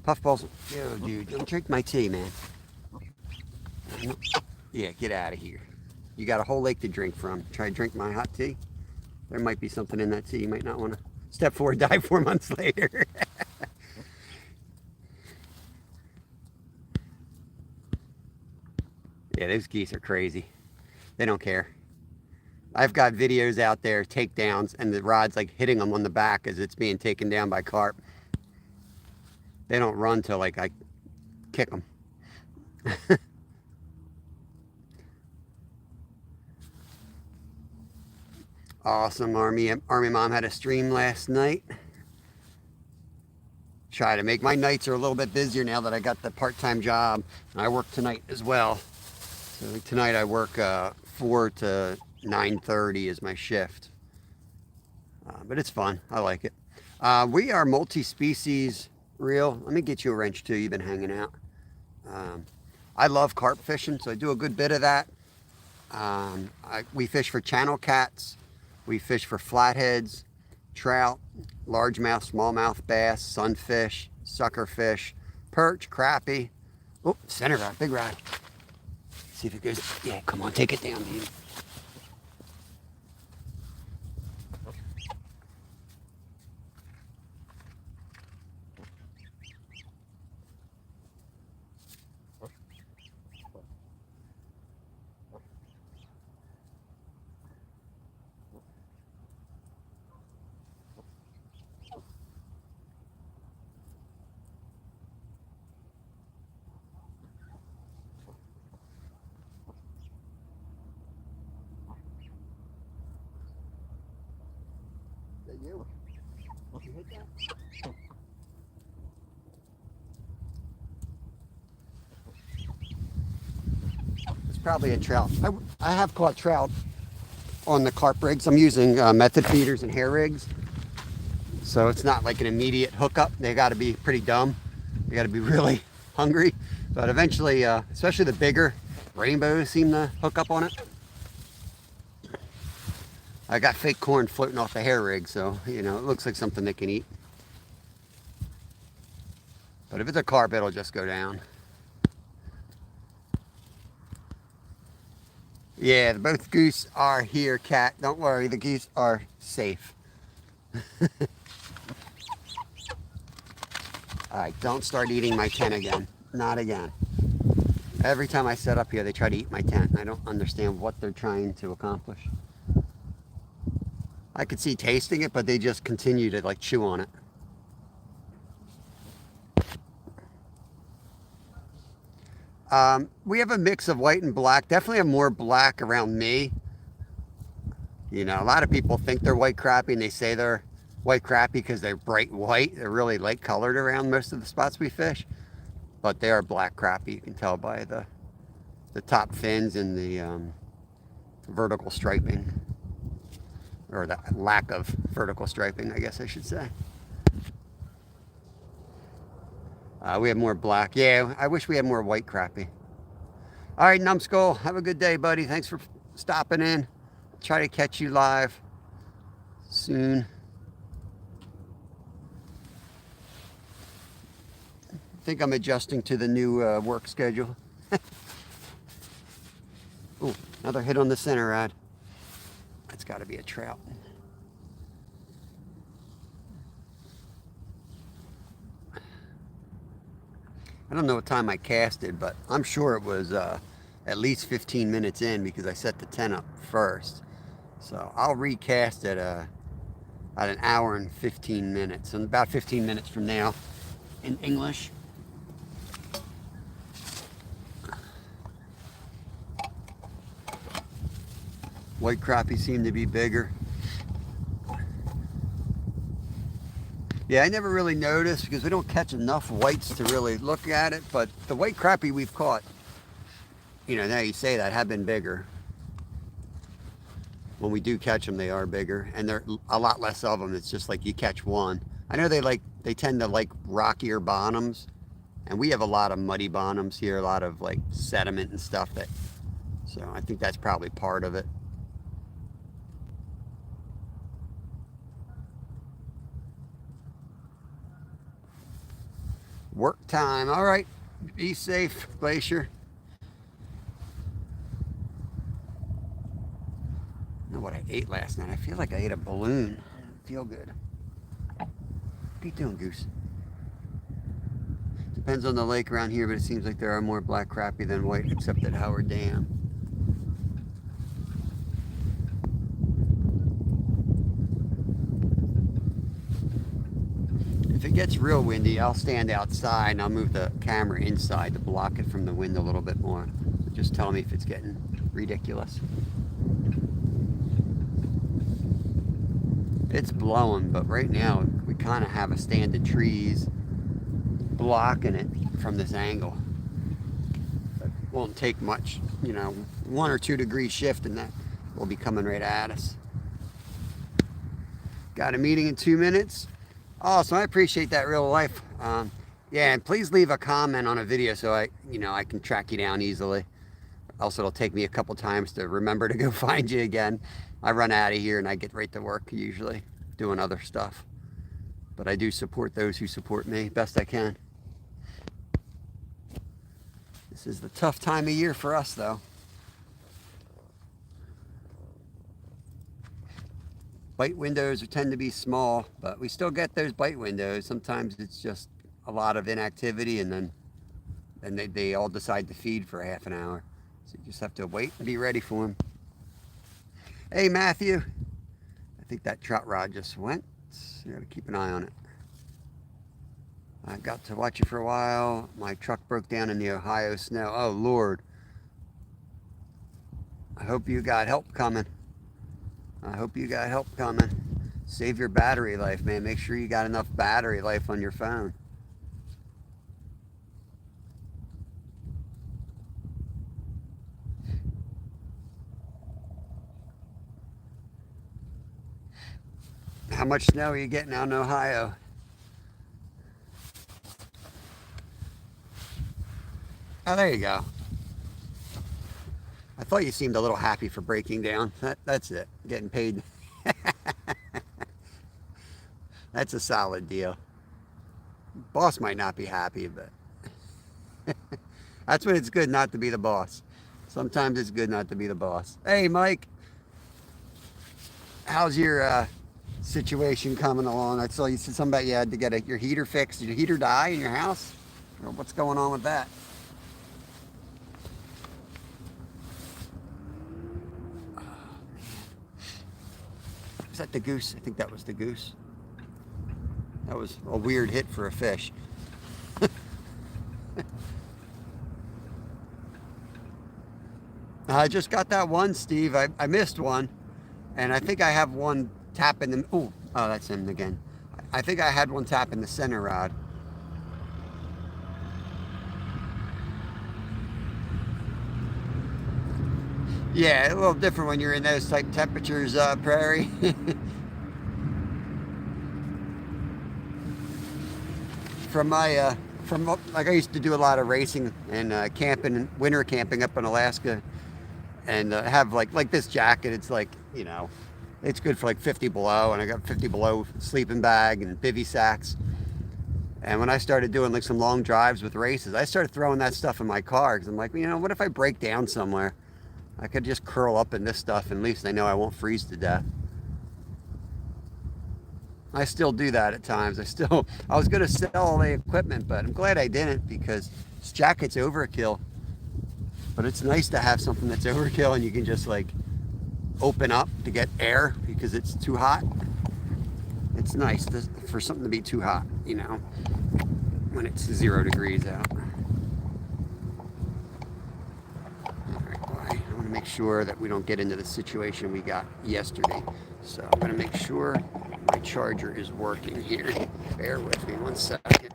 Puffballs. Yo, dude, don't drink my tea, man. Yeah, get out of here. You got a whole lake to drink from. Try to drink my hot tea. There might be something in that tea you might not want to Step 4, die 4 months later. Yeah, those geese are crazy. They don't care. I've got videos out there, takedowns, and the rod's like hitting them on the back as it's being taken down by carp. They don't run till like I kick them. Awesome. Army Mom had a stream last night. Try to make my nights are a little bit busier now that I got the part-time job. I work tonight as well. So tonight I work 4 to 9:30 is my shift. But it's fun. I like it. We are multi-species reel. Let me get you a wrench too. You've been hanging out. I love carp fishing, so I do a good bit of that. We fish for channel cats. We fish for flatheads, trout, largemouth, smallmouth bass, sunfish, suckerfish, perch, crappie. Oh, center rod, big rod. See if it goes. Yeah, come on, take it down, baby. Is that you? Did you hit that? It's probably a trout. I have caught trout on the carp rigs. I'm using method feeders and hair rigs. So it's not like an immediate hookup. They got to be pretty dumb. They got to be really hungry. But eventually, especially the bigger rainbows seem to hook up on it. I got fake corn floating off the hair rig, so, you know, it looks like something they can eat. But if it's a carp, it'll just go down. Yeah, both goose are here, Cat. Don't worry, the geese are safe. All right, don't start eating my tent again. Not again. Every time I set up here, they try to eat my tent. I don't understand what they're trying to accomplish. I could see tasting it, but they just continue to like chew on it. We have a mix of white and black. Definitely have more black around me. You know, a lot of people think they're white crappie and they say they're white crappie because they're bright white. They're really light colored around most of the spots we fish. But they are black crappie. You can tell by the top fins and the vertical striping. Or the lack of vertical striping, I guess I should say. We have more black. Yeah, I wish we had more white crappie. All right, Numbskull, have a good day, buddy. Thanks for stopping in. Try to catch you live soon. I think I'm adjusting to the new work schedule. Oh, another hit on the center rod. That's got to be a trout. I don't know what time I casted, but I'm sure it was at least 15 minutes in because I set the tent up first. So I'll recast it at an hour and 15 minutes, and about 15 minutes from now in English. White crappie seem to be bigger. Yeah, I never really noticed because we don't catch enough whites to really look at it, but the white crappie we've caught, you know, now you say that, have been bigger. When we do catch them, they are bigger, and they're a lot less of them. It's just like you catch one. I know they tend to like rockier bottoms, and we have a lot of muddy bottoms here, a lot of like sediment and stuff so I think that's probably part of it. Work time. All right. Be safe, Glacier. I know what I ate last night. I feel like I ate a balloon. I feel good. you doing, Goose? Depends on the lake around here, but it seems like there are more black crappie than white, except at Howard Dam. If it gets real windy, I'll stand outside and I'll move the camera inside to block it from the wind a little bit more. Just tell me if it's getting ridiculous. It's blowing, but right now we kind of have a stand of trees blocking it from this angle. It won't take much, you know, 1 or 2 degree shift and that will be coming right at us. Got a meeting in 2 minutes. Awesome, I appreciate that, real life. Yeah, and please leave a comment on a video so I can track you down easily. Also, it'll take me a couple times to remember to go find you again. I run out of here and I get right to work usually, doing other stuff. But I do support those who support me best I can. This is the tough time of year for us, though. Bite windows tend to be small, but we still get those bite windows. Sometimes it's just a lot of inactivity, and then they all decide to feed for half an hour. So you just have to wait and be ready for them. Hey, Matthew. I think that trout rod just went. You gotta keep an eye on it. I got to watch it for a while. My truck broke down in the Ohio snow. Oh, Lord. I hope you got help coming. Save your battery life, man. Make sure you got enough battery life on your phone. How much snow are you getting out in Ohio? Oh, there you go. I thought you seemed a little happy for breaking down. That's it. Getting paid. That's a solid deal. Boss might not be happy, but that's when it's good not to be the boss. Sometimes it's good not to be the boss. Hey, Mike. How's your situation coming along? I saw you said something about you had to get your heater fixed. Did your heater die in your house? Or what's going on with that? Was that the goose? I think that was the goose. That was a weird hit for a fish. I just got that one, Steve. I missed one. And I think I have one tapping the... Oh, that's him again. I think I had one tapping the center rod. Yeah, a little different when you're in those type temperatures, Prairie. Like I used to do a lot of racing and camping, winter camping up in Alaska, and have like this jacket. It's like, you know, it's good for like 50 below, and I got 50 below sleeping bag and bivy sacks. And when I started doing like some long drives with races, I started throwing that stuff in my car because I'm like, you know, what if I break down somewhere? I could just curl up in this stuff, and at least I know I won't freeze to death. I still do that at times. I was going to sell all the equipment, but I'm glad I didn't, because this jacket's overkill. But it's nice to have something that's overkill and you can just like open up to get air because it's too hot. It's nice for something to be too hot, you know, when it's 0 degrees out. I want to make sure that we don't get into the situation we got yesterday. So I'm going to make sure my charger is working here. Bear with me 1 second.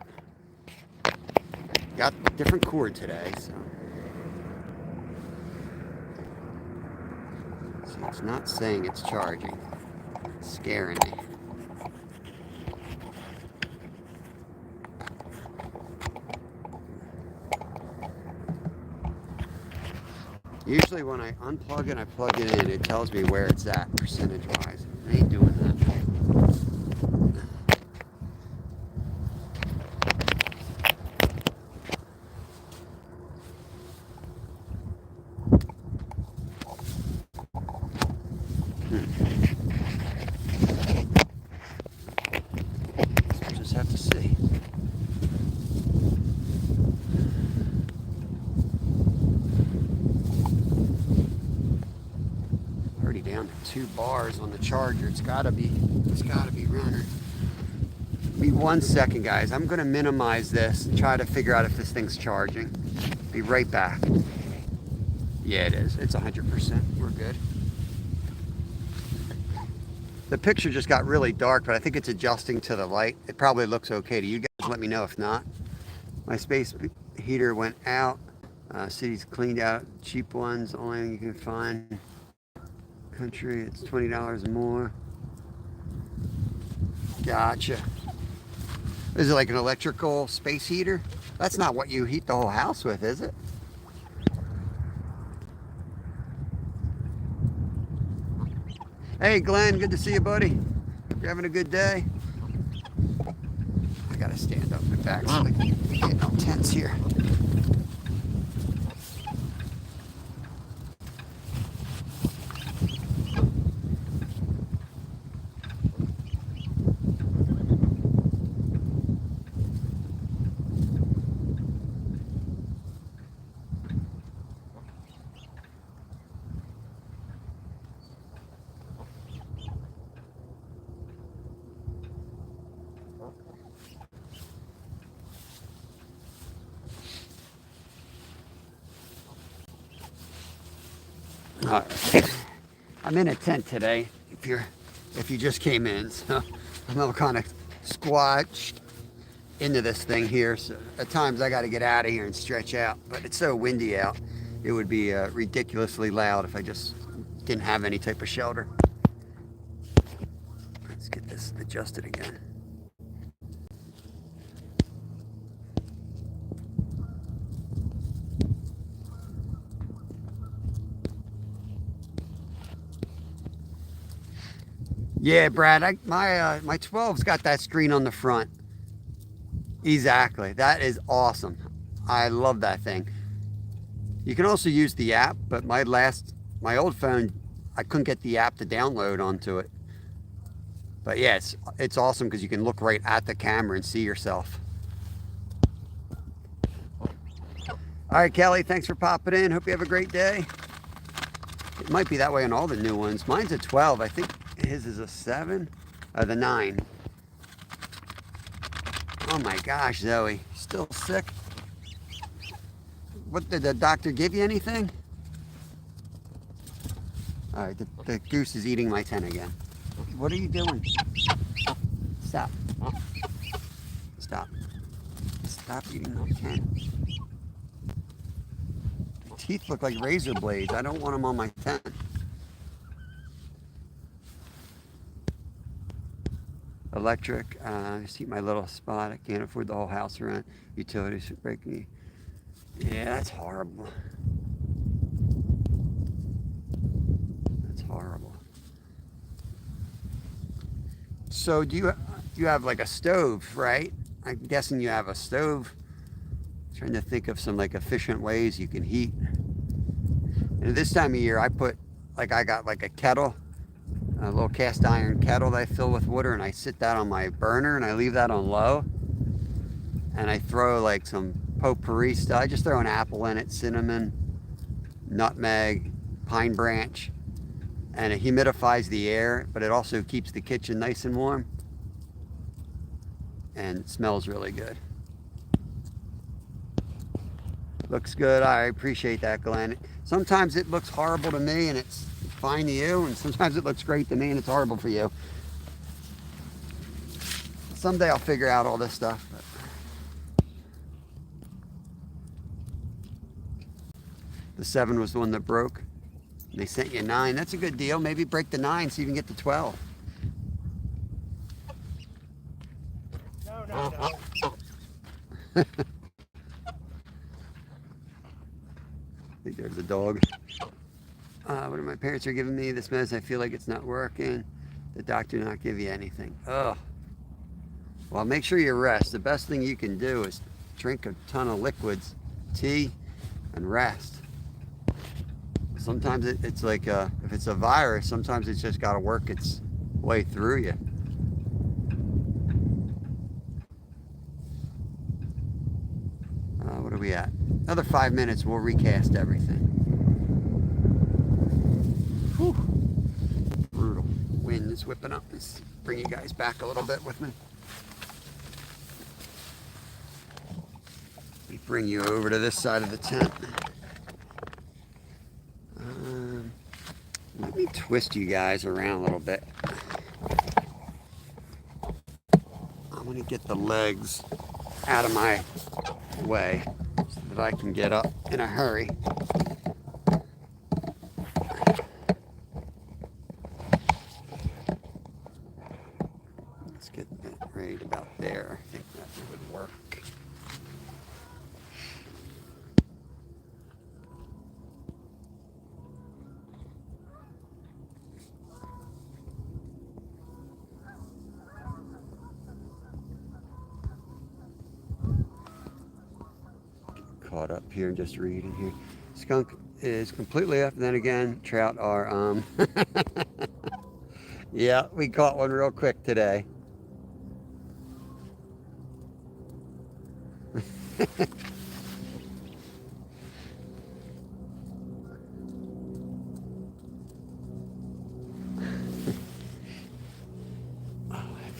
Got a different cord today, so. See, it's not saying it's charging. It's scaring me. Usually when I unplug it, I plug it in, it tells me where it's at percentage-wise. I ain't doing that. Just have 2 bars on the charger. It's gotta be running. Give me 1 second, guys. I'm gonna minimize this and try to figure out if this thing's charging. Be right back. Yeah, it is. It's 100%. We're good. The picture just got really dark, but I think it's adjusting to the light. It probably looks okay to you guys. Let me know if not. My space heater went out. City's cleaned out. Cheap ones, only you can find. Country, it's $20 more. Gotcha. Is it like an electrical space heater? That's not what you heat the whole house with, is it? Hey Glenn, good to see you, buddy. Hope you're having a good day. I gotta stand up my back so I can get no tense here. All right. I'm in a tent today. If you just came in, so I'm all kind of squashed into this thing here. So at times I got to get out of here and stretch out. But it's so windy out, it would be ridiculously loud if I just didn't have any type of shelter. Let's get this adjusted again. Yeah, Brad, my 12's got that screen on the front. Exactly. That is awesome. I love that thing. You can also use the app, but my old phone, I couldn't get the app to download onto it. But yeah, it's awesome because you can look right at the camera and see yourself. All right, Kelly, thanks for popping in. Hope you have a great day. It might be that way on all the new ones. Mine's a 12. I think his is a 7. The 9. Oh my gosh, Zoe. Still sick? What, did the doctor give you anything? All right, the goose is eating my tent again. What are you doing? Stop. Stop. Stop eating my tent. The teeth look like razor blades. I don't want them on my tent. Electric, just heat my little spot. I can't afford the whole house rent. Utilities should break me. Yeah, that's horrible. That's horrible. So do you have like a stove, right? I'm guessing you have a stove. I'm trying to think of some like efficient ways you can heat. And this time of year, I got like a kettle, a little cast iron kettle that I fill with water, and I sit that on my burner and I leave that on low. And I throw like some potpourri stuff. I just throw an apple in it, cinnamon, nutmeg, pine branch, and it humidifies the air, but it also keeps the kitchen nice and warm. And it smells really good. Looks good. I appreciate that, Glenn. Sometimes it looks horrible to me and it's fine to you, and sometimes it looks great to me and it's horrible for you. Someday I'll figure out all this stuff. The 7 was the one that broke. They sent you a 9. That's a good deal. Maybe break the 9 so you can get the 12. No. I think there's a dog. What are my parents are giving me this medicine? I feel like it's not working. The doctor did not give you anything. Oh. Well, make sure you rest. The best thing you can do is drink a ton of liquids, tea, and rest. Sometimes it's like if it's a virus, sometimes it's just got to work its way through you. What are we at? Another 5 minutes, we'll recast everything. Whew. is whipping up. Let's bring you guys back a little bit with me. Let me bring you over to this side of the tent. Let me twist you guys around a little bit. I'm going to get the legs out of my way so that I can get up in a hurry. Let's get that right about there. I think that would work. Caught up here and just reading here. Skunk is completely up. And then again, trout are yeah, we caught one real quick today. If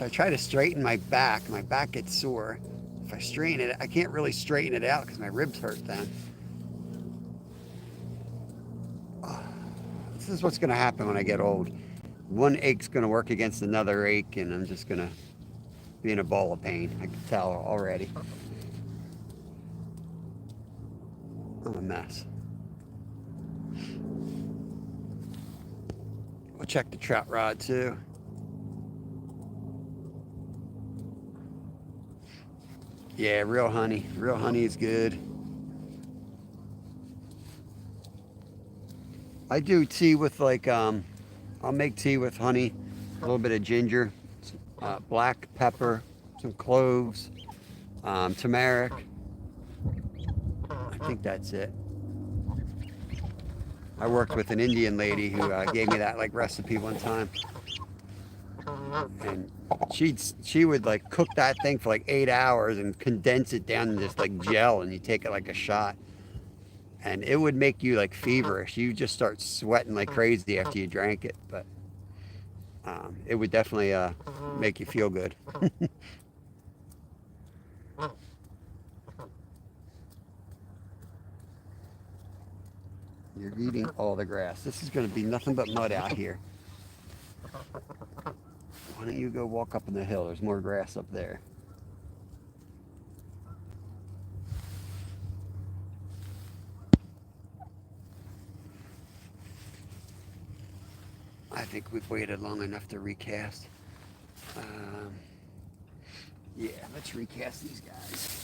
I try to straighten my back gets sore. If I straighten it, I can't really straighten it out because my ribs hurt then. This is what's going to happen when I get old. One ache's going to work against another ache, and I'm just going to be in a ball of pain. I can tell already. I'm a mess. We'll check the trout rod too. Yeah, real honey. Real honey is good. I do tea with like, I'll make tea with honey, a little bit of ginger, black pepper, some cloves, turmeric. I think that's it. I worked with an Indian lady who gave me that like recipe one time. And she would like cook that thing for like 8 hours and condense it down in this like gel, and you take it like a shot. And it would make you like feverish. You just start sweating like crazy after you drank it. But it would definitely make you feel good. You're eating all the grass. This is going to be nothing but mud out here. Why don't you go walk up on the hill? There's more grass up there. I think we've waited long enough to recast. Yeah, let's recast these guys.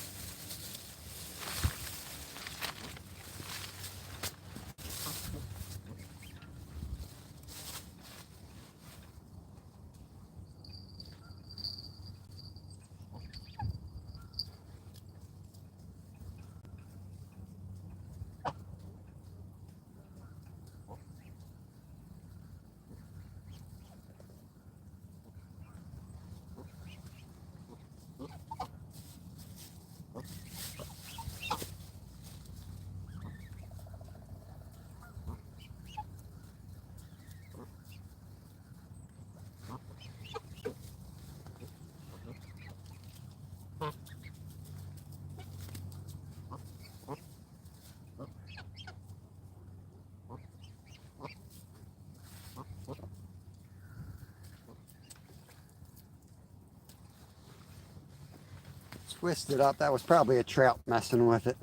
Twist it up. That was probably a trout messing with it.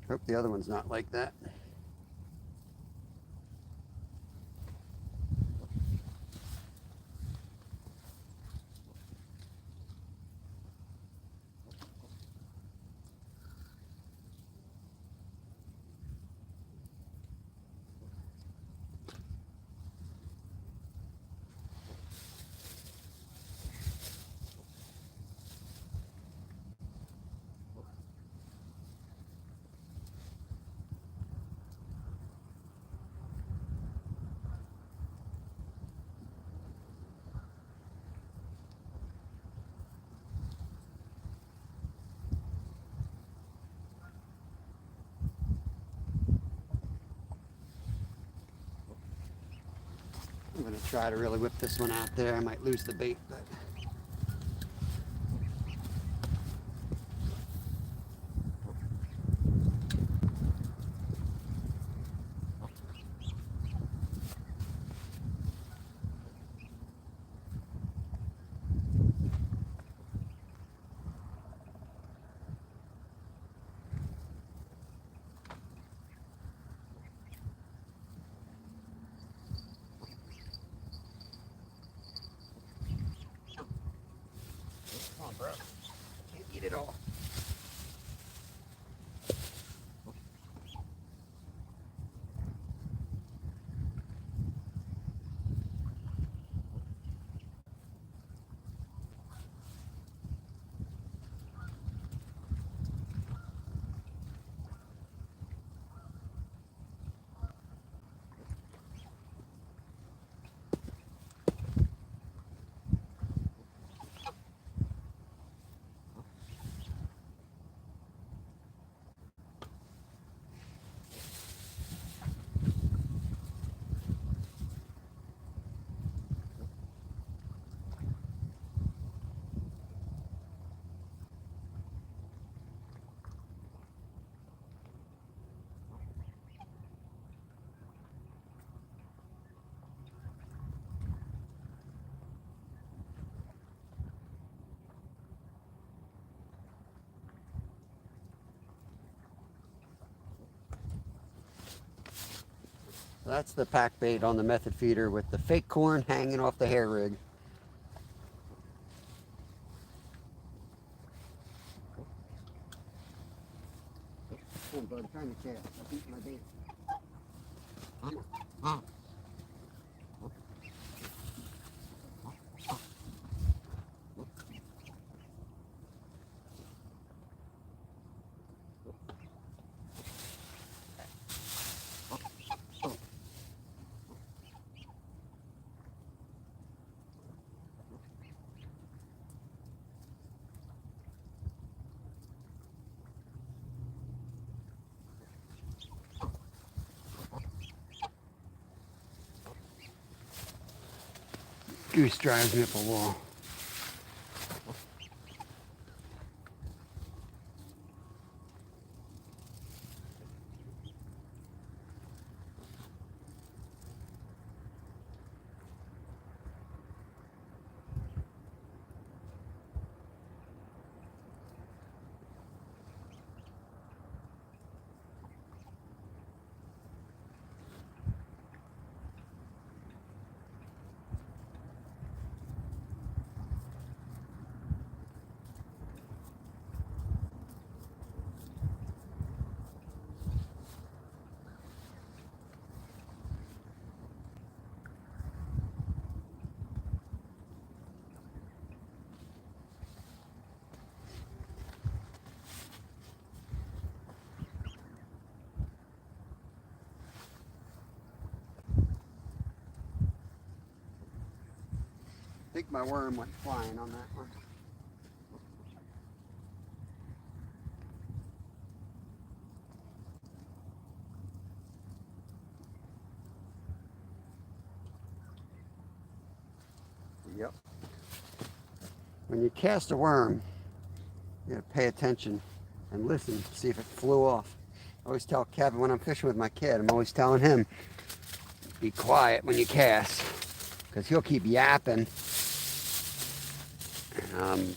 Hope the other one's not like that. gonna try to really whip this one out there. I might lose the bait, but come on, bro. Can't eat it all. That's the pack bait on the method feeder with the fake corn hanging off the hair rig. Come on, bud, trying to cast. I beat my bait. Goose drives me up a wall. I think my worm went flying on that one. Yep. When you cast a worm, you gotta pay attention and listen, see if it flew off. I always tell Kevin when I'm fishing with my kid, I'm always telling him, be quiet when you cast, because he'll keep yapping. And I'm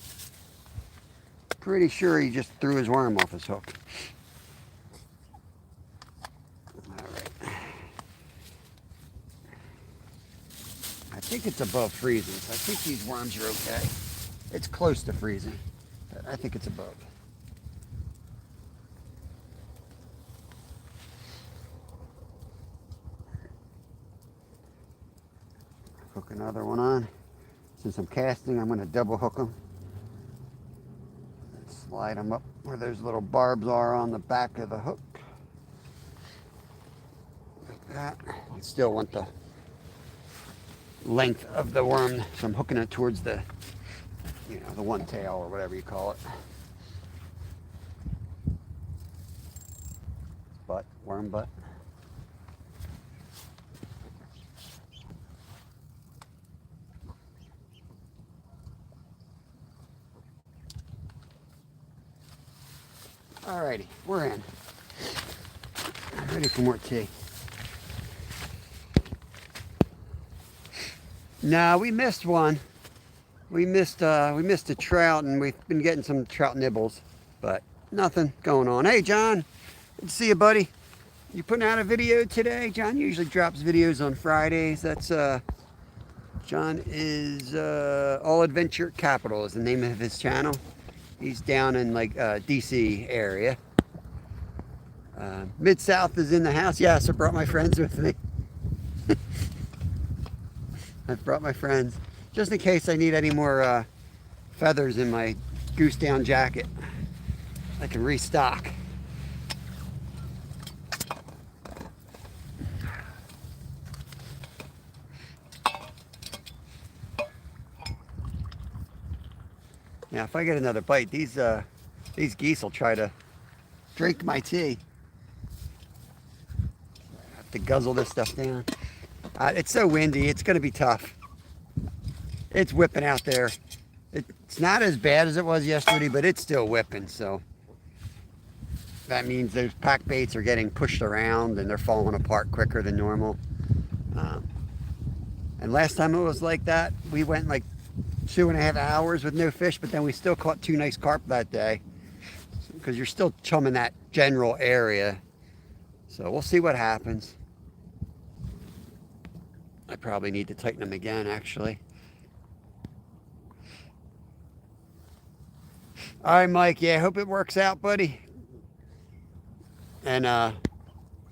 pretty sure he just threw his worm off his hook. All right. I think it's above freezing, so I think these worms are okay. It's close to freezing, but I think it's above. Hook another one on. Since I'm casting, I'm going to double hook them. And slide them up where those little barbs are on the back of the hook. Like that. I still want the length of the worm, so I'm hooking it towards the, the one tail or whatever you call it. Butt, worm butt. Alrighty, we're in. I'm ready for more tea. No, we missed one. We missed a trout, and we've been getting some trout nibbles, but nothing going on. Hey, John, good to see you, buddy. You putting out a video today? John usually drops videos on Fridays. That's John is All Adventure Capital is the name of his channel. He's down in like DC area. Mid-South is in the house. Yes, I brought my friends with me. I've brought my friends just in case I need any more feathers in my goose down jacket. I can restock. Now, if I get another bite, these geese will try to drink my tea. I have to guzzle this stuff down. It's so windy, it's going to be tough. It's whipping out there. It's not as bad as it was yesterday, but it's still whipping, so that means those pack baits are getting pushed around and they're falling apart quicker than normal. And last time it was like that, we went like 2.5 hours with no fish, but then we still caught 2 nice carp that day because you're still chumming that general area. So we'll see what happens. I probably need to tighten them again, actually. All right, Mike. Yeah, I hope it works out, buddy. And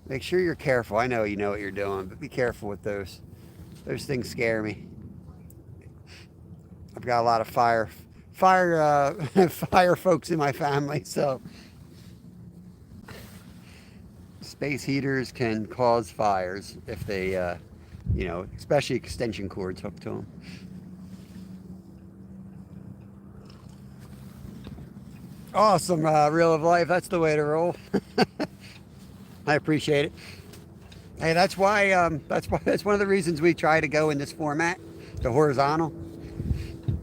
make sure you're careful. I know you know what you're doing, but be careful with those. Those things scare me. I've got a lot of fire folks in my family, so space heaters can cause fires if they, you know, especially extension cords hooked to them. Awesome, Real of Life. That's the way to roll. I appreciate it. Hey, that's why. That's one of the reasons we try to go in this format, the horizontal.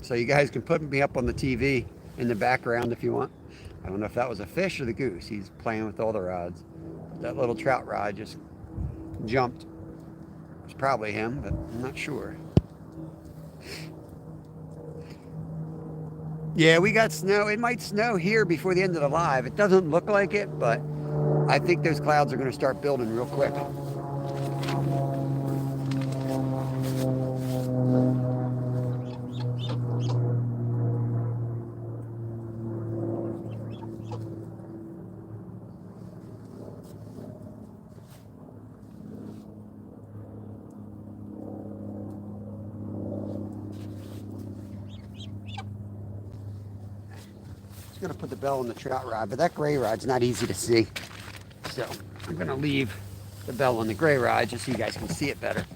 So you guys can put me up on the TV in the background if you want. I don't know if that was a fish or the goose. He's playing with all the rods. That little trout rod just jumped. It's probably him, but I'm not sure. Yeah, we got snow. It might snow here before the end of the live. It doesn't look like it, but I think those clouds are going to start building real quick. I'm going to put the bell on the trout rod, but that gray rod's not easy to see. So I'm going to leave the bell on the gray rod just so you guys can see it better.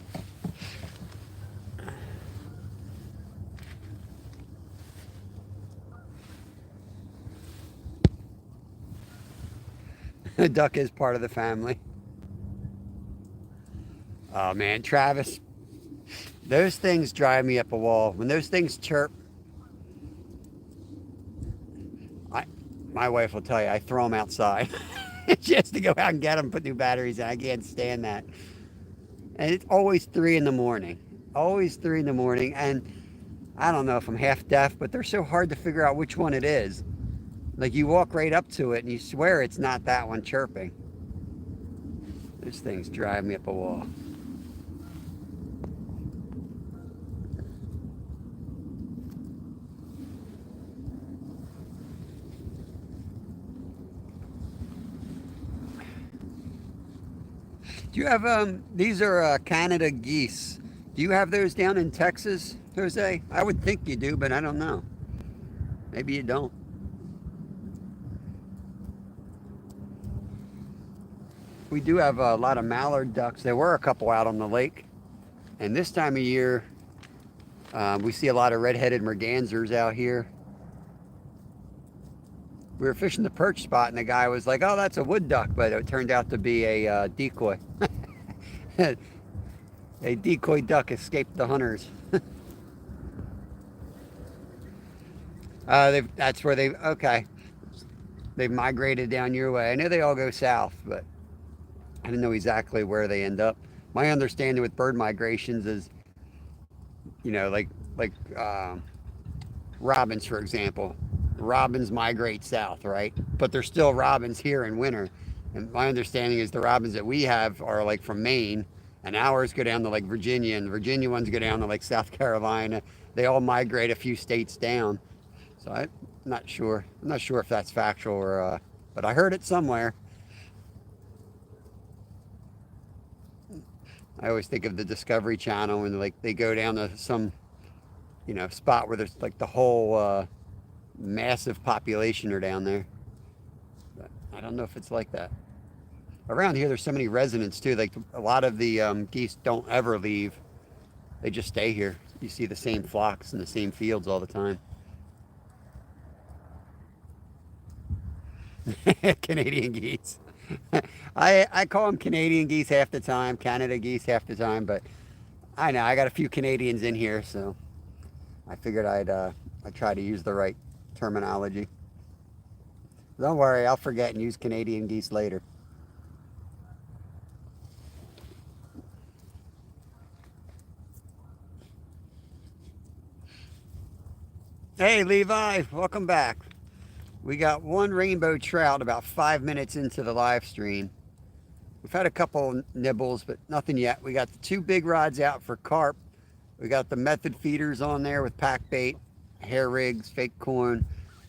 The duck is part of the family. Oh man, Travis, those things drive me up a wall. When those things chirp, my wife will tell you, I throw them outside. Just to go out and get them, put new batteries in. I can't stand that. And it's always 3 in the morning. Always 3 in the morning. And I don't know if I'm half deaf, but they're so hard to figure out which one it is. Like you walk right up to it and you swear it's not that one chirping. Those things drive me up a wall. Do you have, these are Canada geese. Do you have those down in Texas, Jose? I would think you do, but I don't know. Maybe you don't. We do have a lot of mallard ducks. There were a couple out on the lake. And this time of year, we see a lot of red-headed mergansers out here. We were fishing the perch spot and the guy was like, oh, that's a wood duck, but it turned out to be a decoy. A decoy duck escaped the hunters. That's where they, okay. they've migrated down your way. I know they all go south, but I didn't know exactly where they end up. My understanding with bird migrations is, like robins, for example. Robins migrate south, right? But there's still robins here in winter. And my understanding is the robins that we have are like from Maine, and ours go down to like Virginia, and the Virginia ones go down to like South Carolina. They all migrate a few states down. So I'm not sure. I'm not sure if that's factual but I heard it somewhere. I always think of the Discovery Channel when like they go down to some spot where there's like the whole massive population are down there. But I don't know if it's like that. Around here, there's so many residents too. Like a lot of the geese don't ever leave; they just stay here. You see the same flocks in the same fields all the time. Canadian geese. I call them Canadian geese half the time, Canada geese half the time, but I know I got a few Canadians in here, so I figured I'd try to use the right terminology. Don't worry, I'll forget and use Canadian geese later. Hey Levi, welcome back. We got one rainbow trout about 5 minutes into the live stream. We've had a couple nibbles, but nothing yet. We got the two big rods out for carp. We got the method feeders on there with pack bait, hair rigs, fake corn,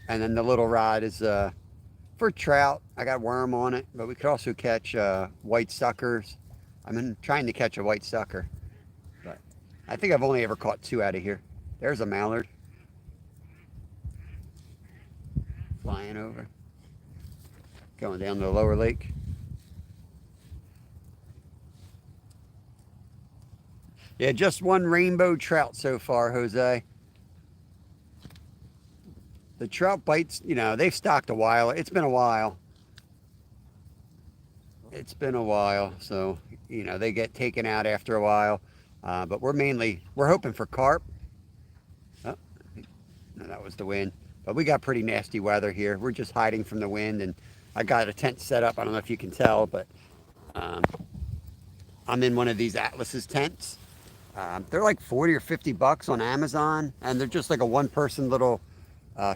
and then the little rod is for trout. I got worm on it, but we could also catch white suckers. I'm trying to catch a white sucker, but I think I've only ever caught two out of here. There's a mallard flying over, going down to the lower lake. Yeah, just one rainbow trout so far, Jose. The trout bites, they've stocked a while. It's been a while. It's been a while. So, they get taken out after a while. But we're hoping for carp. Oh, no, that was the wind. But we got pretty nasty weather here. We're just hiding from the wind, and I got a tent set up. I don't know if you can tell, but I'm in one of these Atlas's tents. They're like 40 or 50 bucks on Amazon, and they're just like a one-person little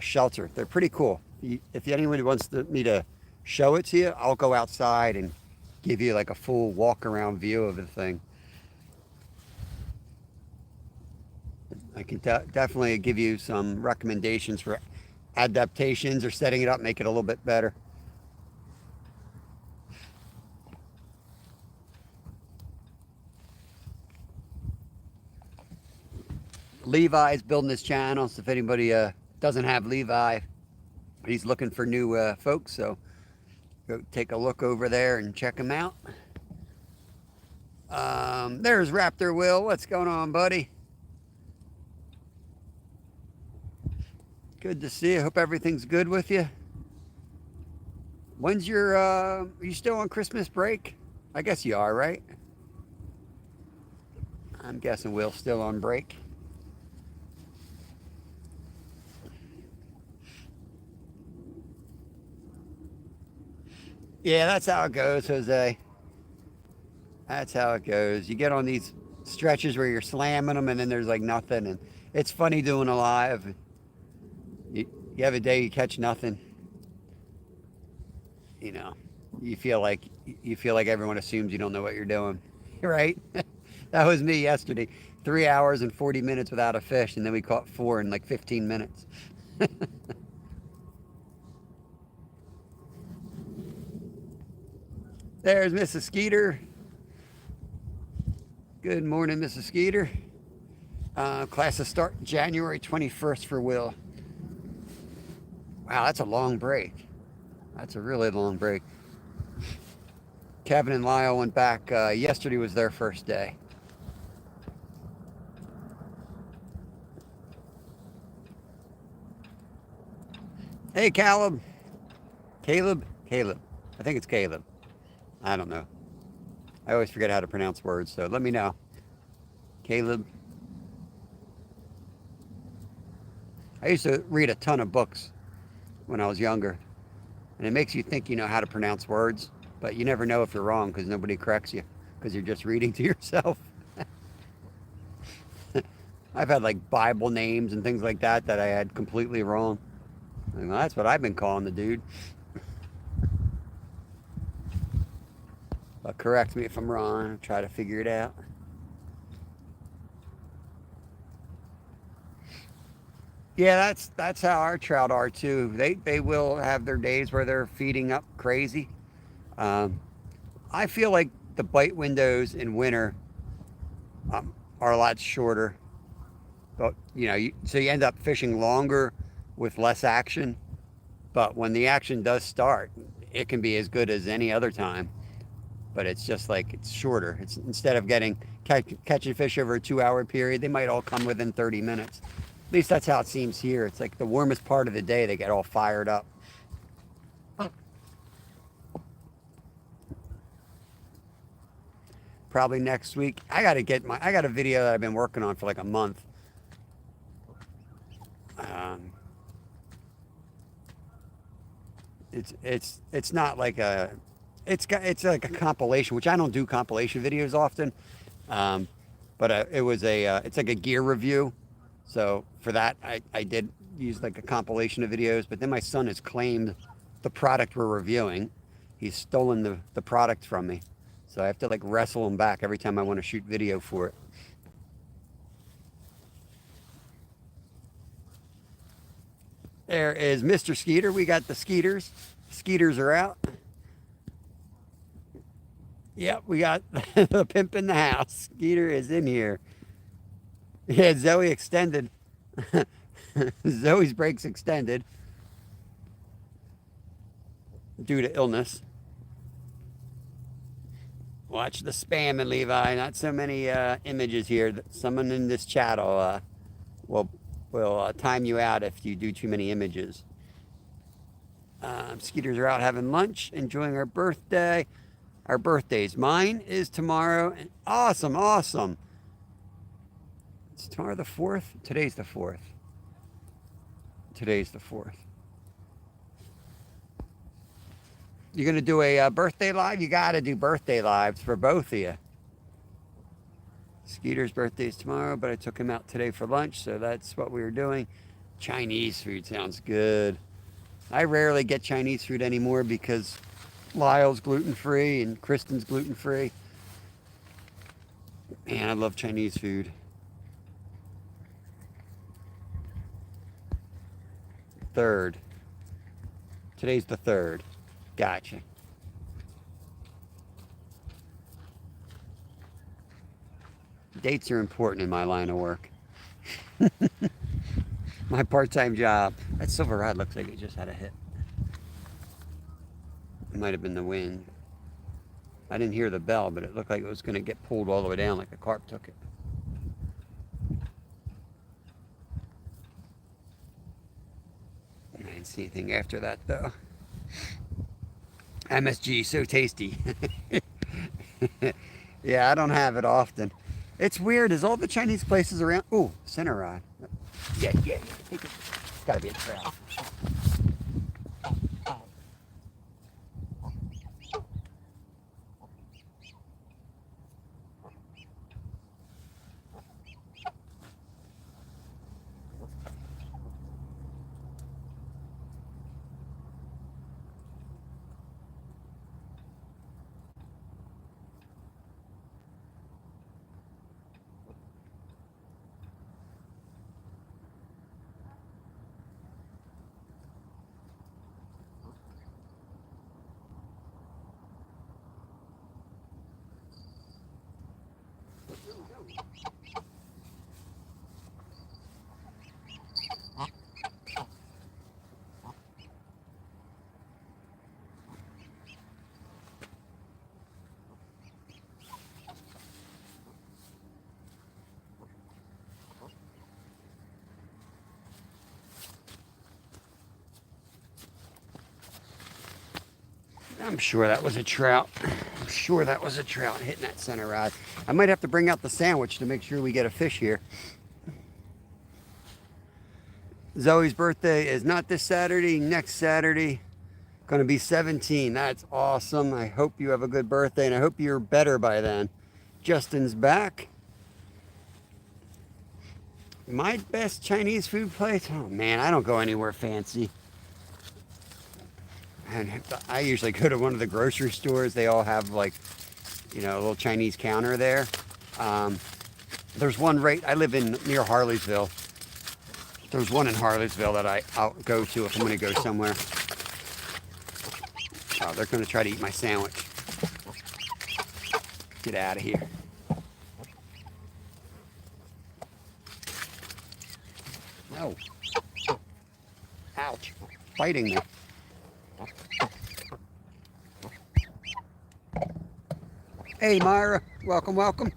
shelter. They're pretty cool. If anyone wants me to show it to you, I'll go outside and give you like a full walk-around view of the thing. I can definitely give you some recommendations for adaptations or setting it up, make it a little bit better. Levi's building this channel, so if anybody doesn't have Levi, he's looking for new folks, so go take a look over there and check him out. There's Raptor Will. What's going on, buddy? Good to see you. Hope everything's good with you. When's your, are you still on Christmas break? I guess you are, right? I'm guessing Will's still on break. Yeah, that's how it goes, Jose. That's how it goes. You get on these stretches where you're slamming them and then there's like nothing. And it's funny doing a live. You have a day you catch nothing. You know, you feel like everyone assumes you don't know what you're doing, right? That was me yesterday. 3 hours and 40 minutes without a fish, and then we caught 4 in like 15 minutes. There's Mrs. Skeeter. Good morning, Mrs. Skeeter. Classes start January 21st for Will. Wow, that's a long break. That's a really long break. Kevin and Lyle went back. Yesterday was their first day. Hey, Caleb. Caleb? Caleb. I think it's Caleb. I don't know. I always forget how to pronounce words, so let me know. Caleb. I used to read a ton of books when I was younger. And it makes you think you know how to pronounce words, but you never know if you're wrong because nobody corrects you because you're just reading to yourself. I've had like Bible names and things like that I had completely wrong. Like, well, that's what I've been calling the dude. But correct me if I'm wrong. I'll try to figure it out. Yeah, that's how our trout are too. They will have their days where they're feeding up crazy. Um, I feel like the bite windows in winter are a lot shorter. But so you end up fishing longer with less action. But when the action does start, it can be as good as any other time. But it's just like it's shorter. It's instead of catching fish over a 2 hour period, they might all come within 30 minutes. At least that's how it seems here. It's like the warmest part of the day, they get all fired up. Probably next week. I got a video that I've been working on for like a month. Um, it's not like a it's like a compilation, which I don't do compilation videos often. Um, but it's like a gear review. So for that, I did use like a compilation of videos. But then my son has claimed the product we're reviewing. He's stolen the product from me. So I have to like wrestle him back every time I want to shoot video for it. There is Mr. Skeeter. We got the Skeeters. Skeeters are out. Yep, we got the pimp in the house. Skeeter is in here. Yeah, Zoe extended. Zoe's brakes extended due to illness. Watch the spam and Levi. Not so many images here. Someone in this chat will time you out if you do too many images. Skeeters are out having lunch, enjoying our birthday. Our birthdays. Mine is tomorrow. Awesome, awesome. It's tomorrow the 4th? Today's the 4th. Today's the 4th. You're going to do a birthday live? You got to do birthday lives for both of you. Skeeter's birthday is tomorrow, but I took him out today for lunch, so that's what we were doing. Chinese food sounds good. I rarely get Chinese food anymore because Lyle's gluten-free and Kristen's gluten-free. Man, I love Chinese food. Third. Today's the 3rd. Gotcha. Dates are important in my line of work. My part-time job. That silver rod looks like it just had a hit. It might have been the wind. I didn't hear the bell, but it looked like it was going to get pulled all the way down like a carp took it. I didn't see anything after that, though. MSG, so tasty. Yeah, I don't have it often. It's weird. Is all the Chinese places around? Ooh, center rod. Yeah. Take it. It's got to be a trout. I'm sure that was a trout. I'm sure that was a trout hitting that center rod. I might have to bring out the sandwich to make sure we get a fish here. Zoe's birthday is not this Saturday, next Saturday. Gonna be 17. That's awesome. I hope you have a good birthday, and I hope you're better by then. Justin's back. My best Chinese food place? Oh man, I don't go anywhere fancy. And I usually go to one of the grocery stores. They all have like, you know, a little Chinese counter there. There's one I live in near Harleysville. There's one in Harleysville that I'll go to if I'm going to go somewhere. Oh, they're going to try to eat my sandwich. Get out of here. No. Ouch. Fighting me. Hey, Myra. Welcome, welcome.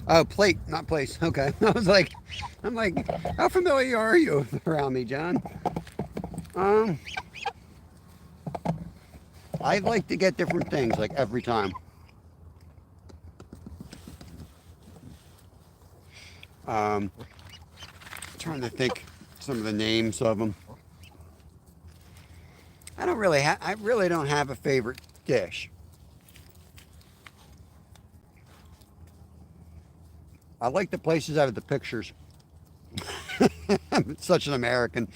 Oh, plate, not place. Okay. I'm like, how familiar are you around me, John? I like to get different things, like every time. Trying to think some of the names of them. I really don't have a favorite dish. I like the places out of the pictures. I'm such an American.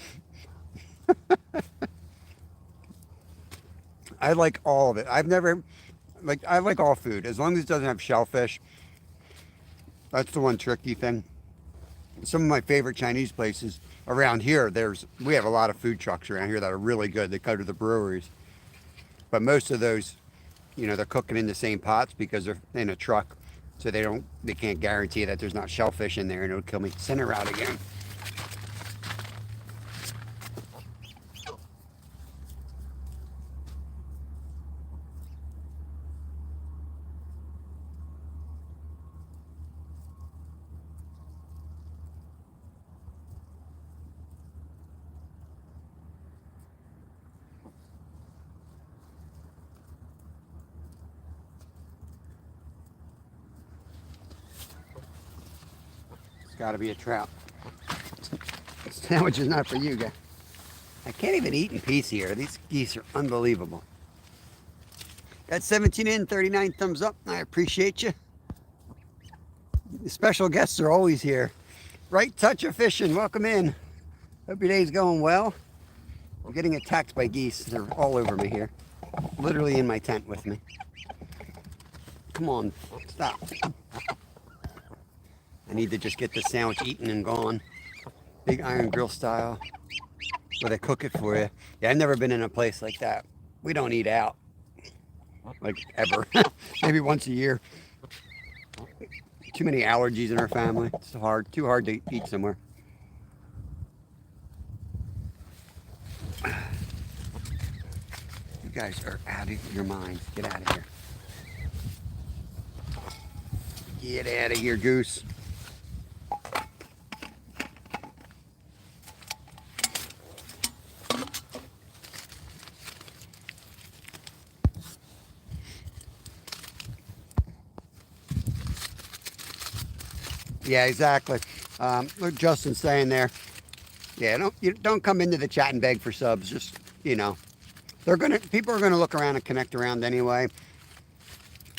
I like all of it. I like all food. As long as it doesn't have shellfish. That's the one tricky thing. Some of my favorite Chinese places around here, we have a lot of food trucks around here that are really good. They go to the breweries. But most of those, you know, they're cooking in the same pots because they're in a truck. So they can't guarantee that there's not shellfish in there and it'll kill me. Send her out again. It's got to be a trout. This sandwich is not for you, guys. I can't even eat in peace here. These geese are unbelievable. Got 17 in, 39 thumbs up. I appreciate you. The special guests are always here. Right Touch of Fishing, welcome in. Hope your day's going well. I'm getting attacked by geese. They're all over me here. Literally in my tent with me. Come on, stop. I need to just get the sandwich eaten and gone. Big iron grill style, where they cook it for you. Yeah, I've never been in a place like that. We don't eat out, like ever. Maybe once a year. Too many allergies in our family. It's too hard to eat somewhere. You guys are out of your minds. Get out of here. Get out of here, Goose. Yeah, exactly. Look, Justin's saying there. Yeah, don't come into the chat and beg for subs. Just, you know, people are gonna look around and connect around anyway.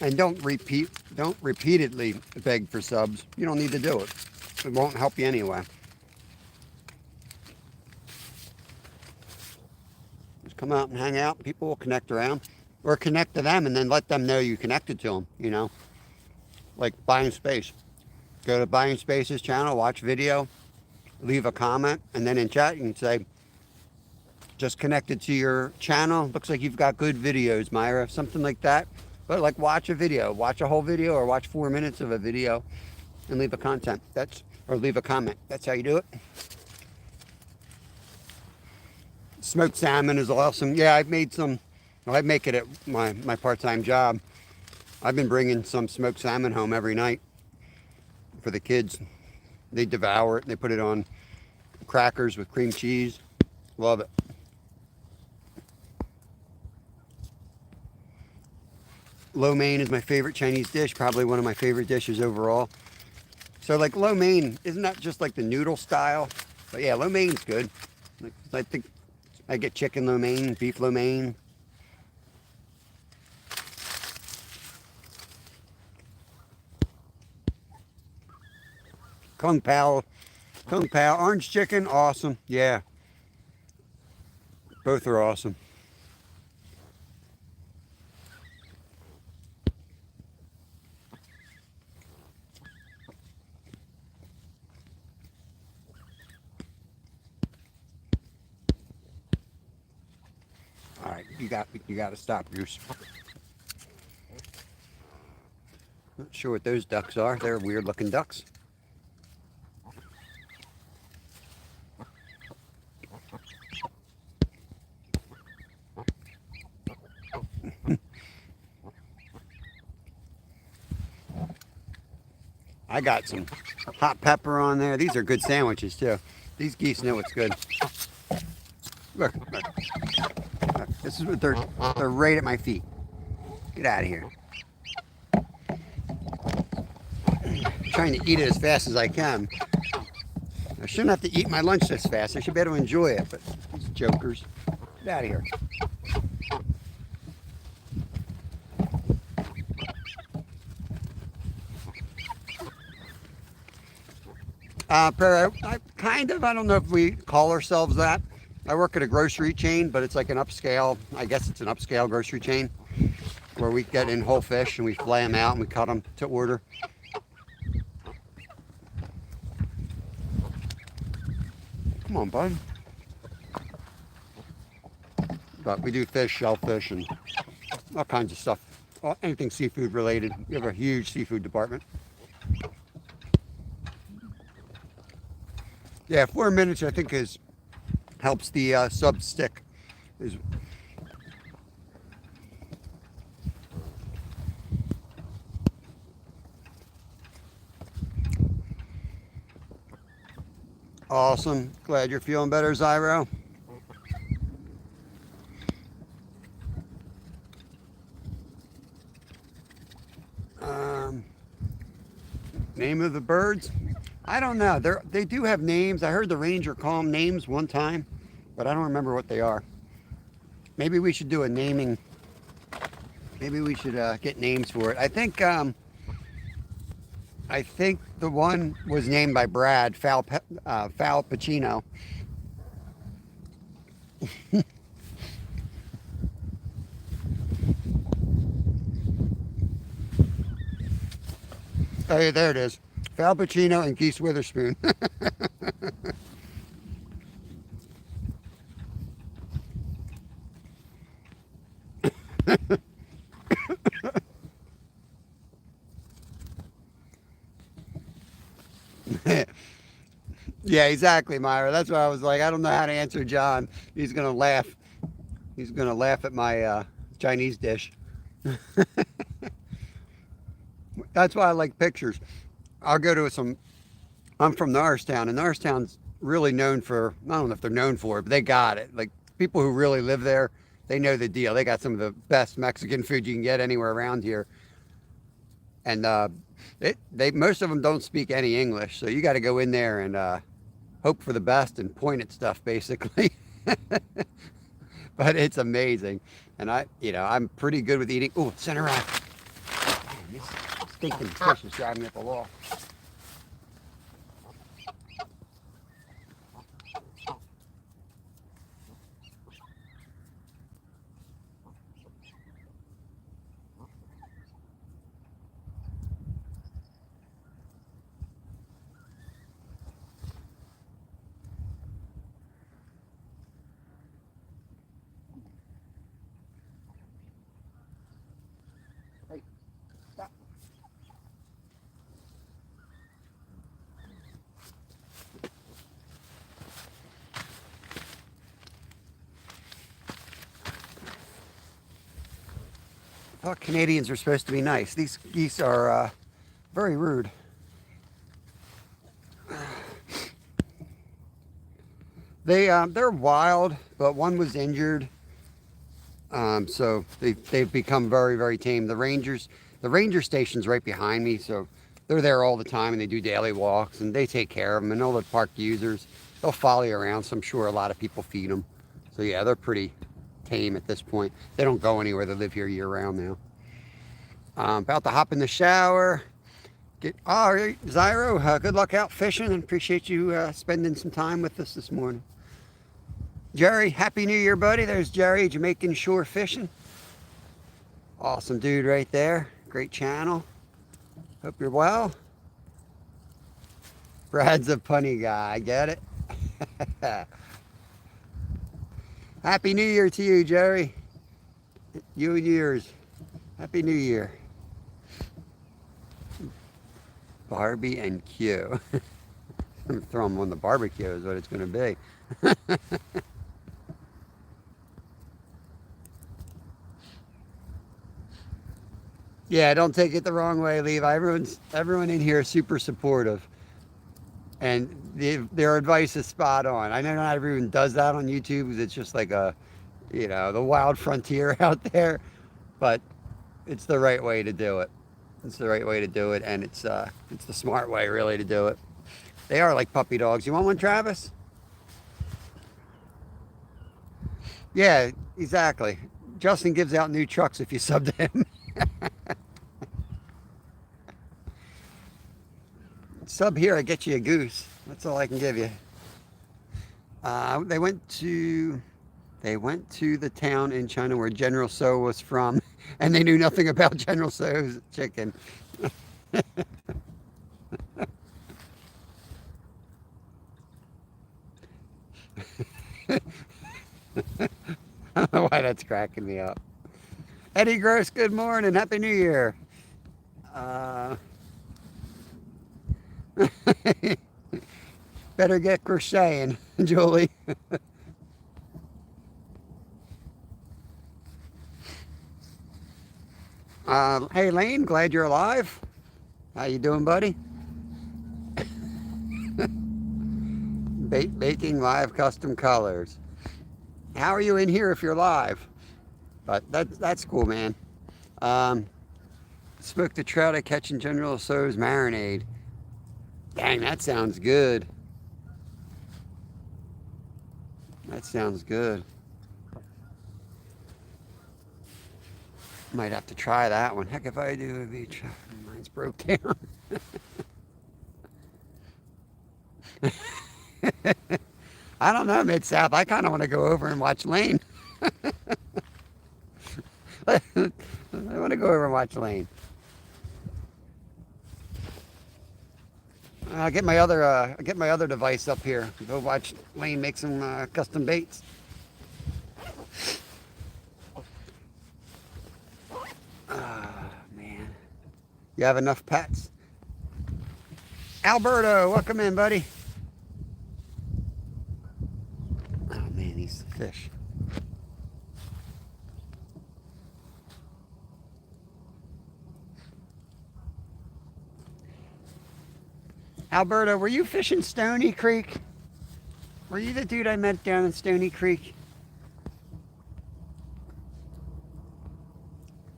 And don't repeatedly beg for subs. You don't need to do it. It won't help you anyway. Just come out and hang out. People will connect around, or connect to them, and then let them know you connected to them. You know, like Buying Space. Go to Buying Space's channel, watch video, leave a comment, and then in chat you can say, just connected to your channel. Looks like you've got good videos, Myra. Something like that. But like watch a video, watch a whole video, or watch 4 minutes of a video and leave a comment. That's how you do it. Smoked salmon is awesome. Yeah, I make it at my part-time job. I've been bringing some smoked salmon home every night for the kids. They devour it. They put it on crackers with cream cheese. Love it. Lo mein is my favorite Chinese dish, probably one of my favorite dishes overall. So like lo mein, isn't that just like the noodle style? But yeah, lo mein's good. I think I get chicken lo mein, beef lo mein. Kung Pao, Kung Pao, orange chicken, awesome. Yeah, both are awesome. All right, you got to stop, Goose. Not sure what those ducks are. They're weird looking ducks. I got some hot pepper on there. These are good sandwiches too. These geese know what's good. Look, look. This is what they're right at my feet. Get out of here. I'm trying to eat it as fast as I can. I shouldn't have to eat my lunch this fast. I should be able to enjoy it, but these jokers. Get out of here. I don't know if we call ourselves that. I work at a grocery chain, but it's like an upscale, I guess it's an upscale grocery chain where we get in whole fish and we flay them out and we cut them to order. Come on, bud. But we do fish, shellfish, and all kinds of stuff. Anything seafood related. We have a huge seafood department. Yeah, 4 minutes I think helps the sub stick. Is awesome. Glad you're feeling better, Zyro. Name of the birds? I don't know. They do have names. I heard the ranger call them names one time, but I don't remember what they are. Maybe we should do a naming. Maybe we should get names for it. I think the one was named by Brad, Foul Pacino. Oh, there it is. Foul Pacino and Geese Witherspoon. Yeah, exactly, Myra. That's why I was like, I don't know how to answer John. He's gonna laugh. He's gonna laugh at my Chinese dish. That's why I like pictures. I'll go to some. I'm from Norristown, and Norristown's really known for. I don't know if they're known for it, but they got it. Like people who really live there, they know the deal. They got some of the best Mexican food you can get anywhere around here, and they most of them don't speak any English, so you got to go in there and hope for the best and point at stuff, basically. But it's amazing, and I'm pretty good with eating. Oh, center rack. Man, this stinking fish is driving me up the wall. Hey, stop. I thought Canadians are supposed to be nice. These geese are very rude. They're wild, but one was injured, so they've become very very tame. The ranger station's right behind me, so they're there all the time and they do daily walks and they take care of them and all the park users. They'll follow you around, so I'm sure a lot of people feed them. So yeah, they're pretty tame at this point. They don't go anywhere. They live here year round now. About to hop in the shower. All right, Zyro, good luck out fishing, and appreciate you spending some time with us this morning. Jerry, Happy New Year, buddy. There's Jerry, Jamaican Shore Fishing. Awesome dude right there. Great channel. Hope you're well. Brad's a punny guy. I get it. Happy New Year to you, Jerry. You and yours. Happy New Year. Barbie and Q. I'm gonna throw them on the barbecue is what it's going to be. Yeah, don't take it the wrong way, Levi. Everyone in here is super supportive, and their advice is spot on. I know not everyone does that on YouTube because it's just like the wild frontier out there, but it's the right way to do it. It's the right way to do it, and it's the smart way really to do it. They are like puppy dogs. You want one, Travis? Yeah, exactly. Justin gives out new trucks if you sub to him. Sub here, I get you a goose. That's all I can give you. They went to the town in China where General Tso was from, and they knew nothing about General Tso's chicken. I don't know why that's cracking me up. Eddie Gross, good morning. Happy New Year. Better get crocheting, Julie. Hey, Lane, glad you're alive. How you doing, buddy? Baking live custom colors. How are you in here if you're live? But that's cool, man. Smoked the trout I catch in General Tso's marinade. Dang, that sounds good. That sounds good. Might have to try that one. Heck, if I do, it'd be mine's broke down. I don't know, Mid-South. I kind of want to go over and watch Lane. I want to go over and watch Lane. I'll get my other device up here. Go watch Lane make some custom baits. Man, you have enough pets? Alberto, welcome in, buddy. Oh man, these fish. Alberto, were you fishing Stony Creek? Were you the dude I met down in Stony Creek?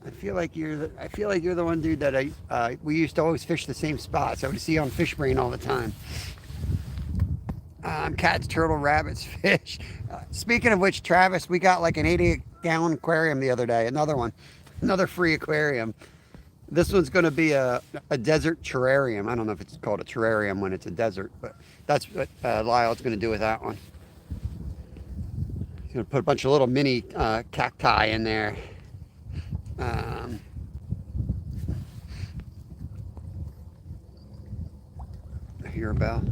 I feel like you're the one dude that we used to always fish the same spots. I would see you on Fish Brain all the time. Cats, turtle, rabbits, fish. Speaking of which, Travis, we got like an 80-gallon aquarium the other day. Another free aquarium. This one's going to be a desert terrarium. I don't know if it's called a terrarium when it's a desert, but that's what Lyle's going to do with that one. He's going to put a bunch of little mini cacti in there. I hear a bell.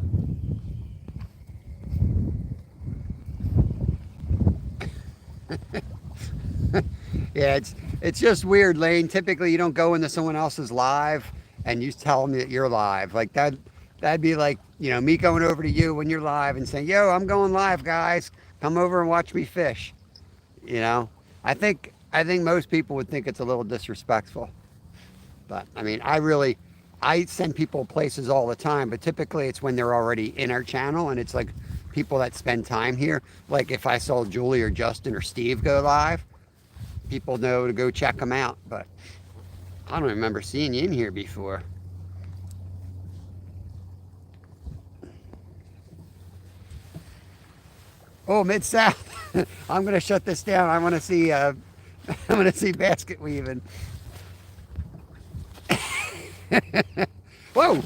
Yeah, it's just weird, Lane. Typically, you don't go into someone else's live and you tell them that you're live. Like that'd be like, me going over to you when you're live and saying, "Yo, I'm going live, guys. Come over and watch me fish." I think most people would think it's a little disrespectful. But I mean, I send people places all the time, but typically it's when they're already in our channel and it's like people that spend time here. Like if I saw Julie or Justin or Steve go live, people know to go check them out, but I don't remember seeing you in here before. Oh, Mid-South. I'm gonna shut this down. I want to see. I want to see basket weaving. Whoa!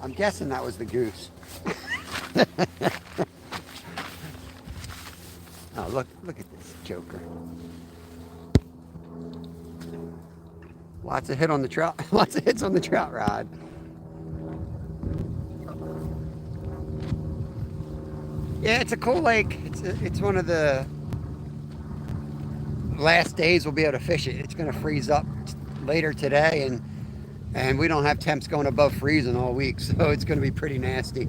I'm guessing that was the goose. Oh, look at this joker. Lots of hit on the trout. Lots of hits on the trout rod. Yeah, it's a cool lake. It's one of the last days we'll be able to fish it. It's going to freeze up later today, and we don't have temps going above freezing all week, so it's going to be pretty nasty.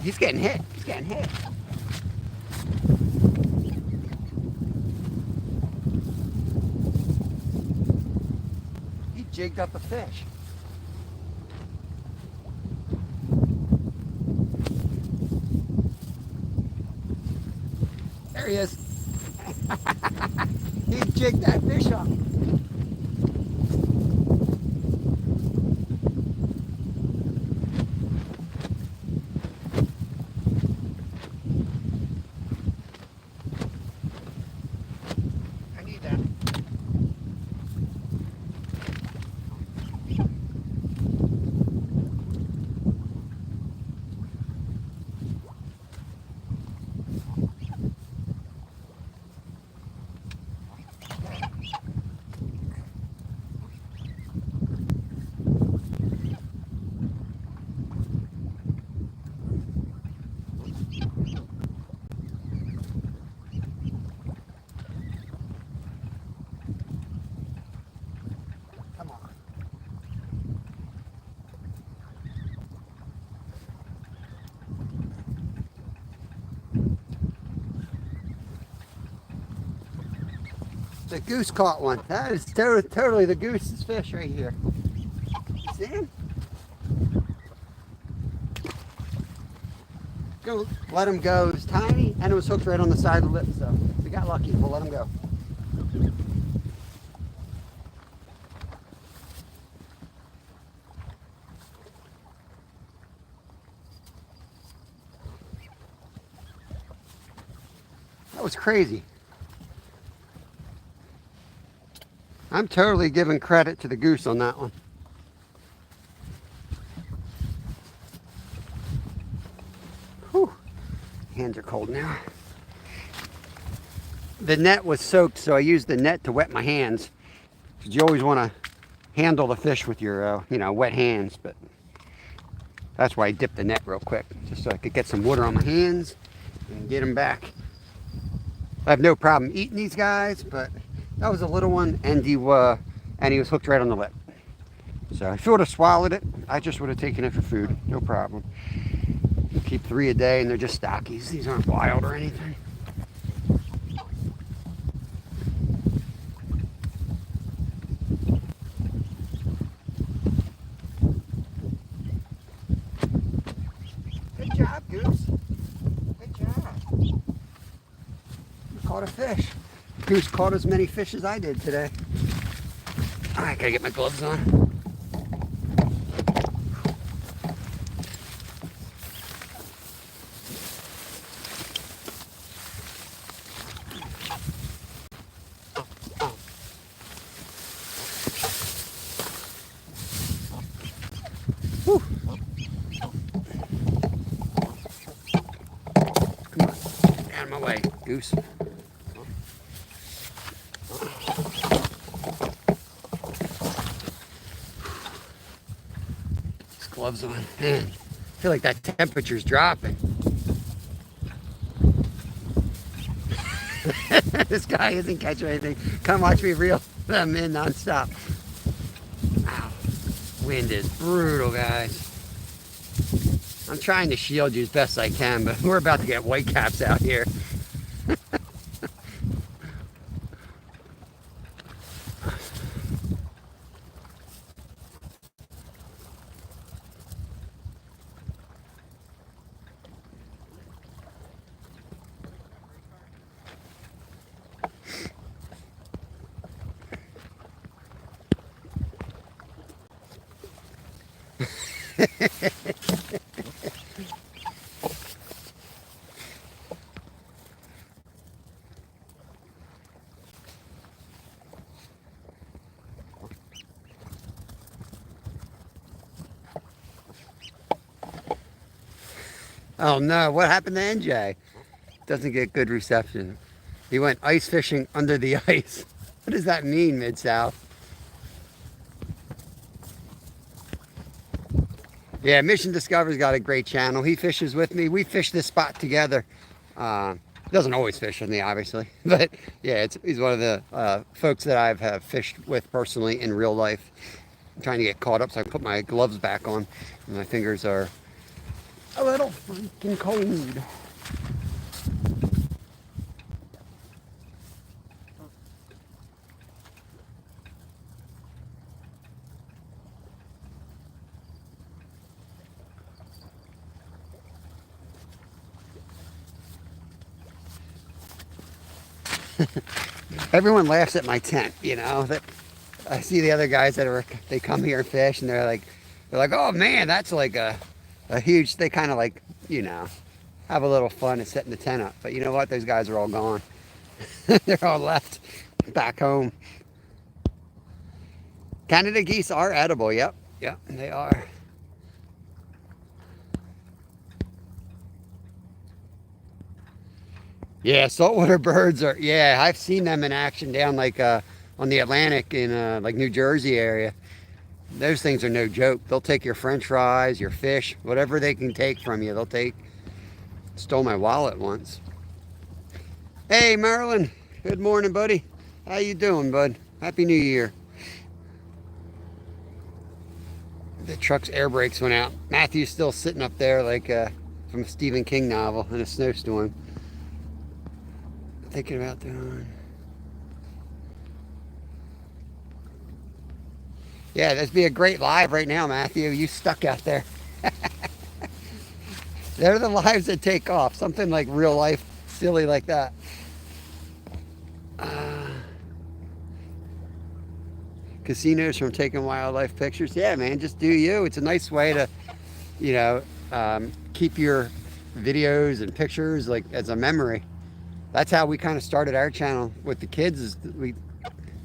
He's getting hit. He's getting hit. He jigged up a fish. There he is. He jigged that fish up. I need that. Come on. The goose caught one. That is totally the goose's fish right here. See him? Go, let him go. It was tiny, and it was hooked right on the side of the lip, so we got lucky. We'll let him go. That was crazy. I'm totally giving credit to the goose on that one. Whew. Hands are cold now. The net was soaked, so I used the net to wet my hands. Because you always want to handle the fish with your, wet hands. But that's why I dipped the net real quick, just so I could get some water on my hands and get them back. I have no problem eating these guys, but that was a little one, and he was hooked right on the lip. So if he would have swallowed it, I just would have taken it for food, no problem. You keep 3 a day, and they're just stockies. These aren't wild or anything. Good job, Goose. Good job. You caught a fish. Goose caught as many fish as I did today. All right, gotta get my gloves on. Whew. Come on, get out of my way, Goose. Gloves on. Man, I feel like that temperature's dropping. This guy isn't catching anything. Come watch me reel them in nonstop. Wow. Wind is brutal, guys. I'm trying to shield you as best I can, but we're about to get whitecaps out here. Oh no, what happened to NJ? Doesn't get good reception. He went ice fishing under the ice. What does that mean, Mid-South? Yeah, Mission Discovery's got a great channel. He fishes with me. We fish this spot together. Doesn't always fish with me, obviously. But yeah, he's one of the folks that I've have fished with personally in real life. I'm trying to get caught up, so I put my gloves back on. And my fingers are a little freaking cold. Everyone laughs at my tent, you know. That I see the other guys that they come here and fish, and they're like, oh man, that's like a huge. They kind of like, you know, have a little fun and setting the tent up. But you know what? Those guys are all gone. They're all left back home. Canada geese are edible. Yep, yep, they are. Yeah, saltwater birds are. Yeah, I've seen them in action down like on the Atlantic in like New Jersey area. Those things are no joke. They'll take your French fries, your fish, whatever they can take from you. They'll take. Stole my wallet once. Hey, Marilyn. Good morning, buddy. How you doing, bud? Happy New Year. The truck's air brakes went out. Matthew's still sitting up there like from a Stephen King novel in a snowstorm. Thinking about doing. Yeah, that'd be a great live right now, Matthew. You stuck out there. They're the lives that take off. Something like real life, silly like that. Casinos from taking wildlife pictures. Yeah, man, just do you. It's a nice way to, you know, keep your videos and pictures like as a memory. That's how we kind of started our channel with the kids. Is we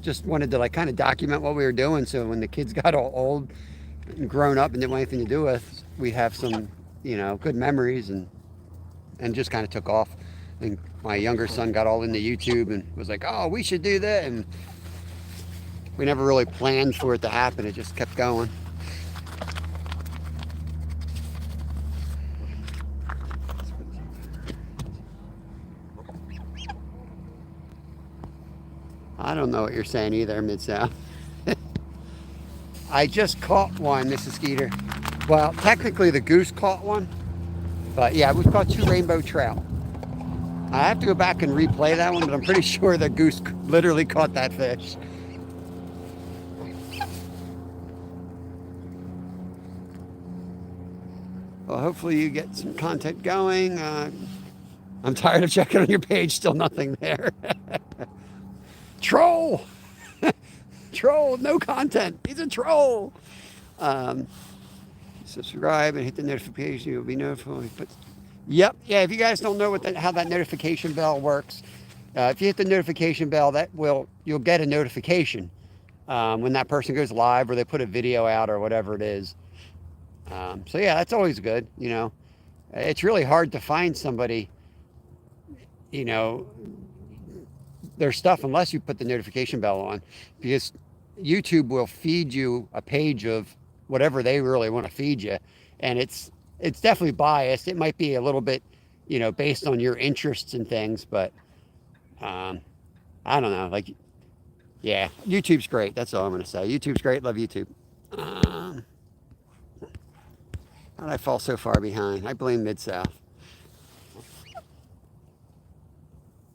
just wanted to like kind of document what we were doing. So when the kids got all old and grown up and didn't want anything to do with, we have some, you know, good memories and just kind of took off. And my younger son got all into YouTube and was like, oh, we should do that. And we never really planned for it to happen. It just kept going. I don't know what you're saying either, Mid-South. I just caught one, Mrs. Skeeter. Well, technically the Goose caught one. But yeah, we've caught 2 rainbow trout. I have to go back and replay that one, but I'm pretty sure the Goose literally caught that fish. Well, hopefully you get some content going. I'm tired of checking on your page, still nothing there. Troll! Troll, no content. He's a troll. Subscribe and hit the notification. You'll be notified. Yep, yeah. If you guys don't know how that notification bell works, if you hit the notification bell, you'll get a notification when that person goes live or they put a video out or whatever it is. So yeah, that's always good. You know, it's really hard to find somebody, you know, their stuff unless you put the notification bell on, because YouTube will feed you a page of whatever they really want to feed you, and it's definitely biased. It might be a little bit, you know, based on your interests and things, but I don't know. Like, yeah, YouTube's great. That's all I'm gonna say. YouTube's great. Love YouTube. How did I fall so far behind? I blame Mid-South.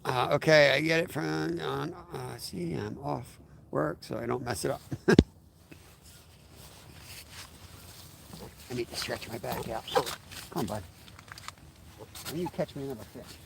Okay, I get it from see, I'm off work, so I don't mess it up. I need to stretch my back out. Come on, bud. When you catch me another fish.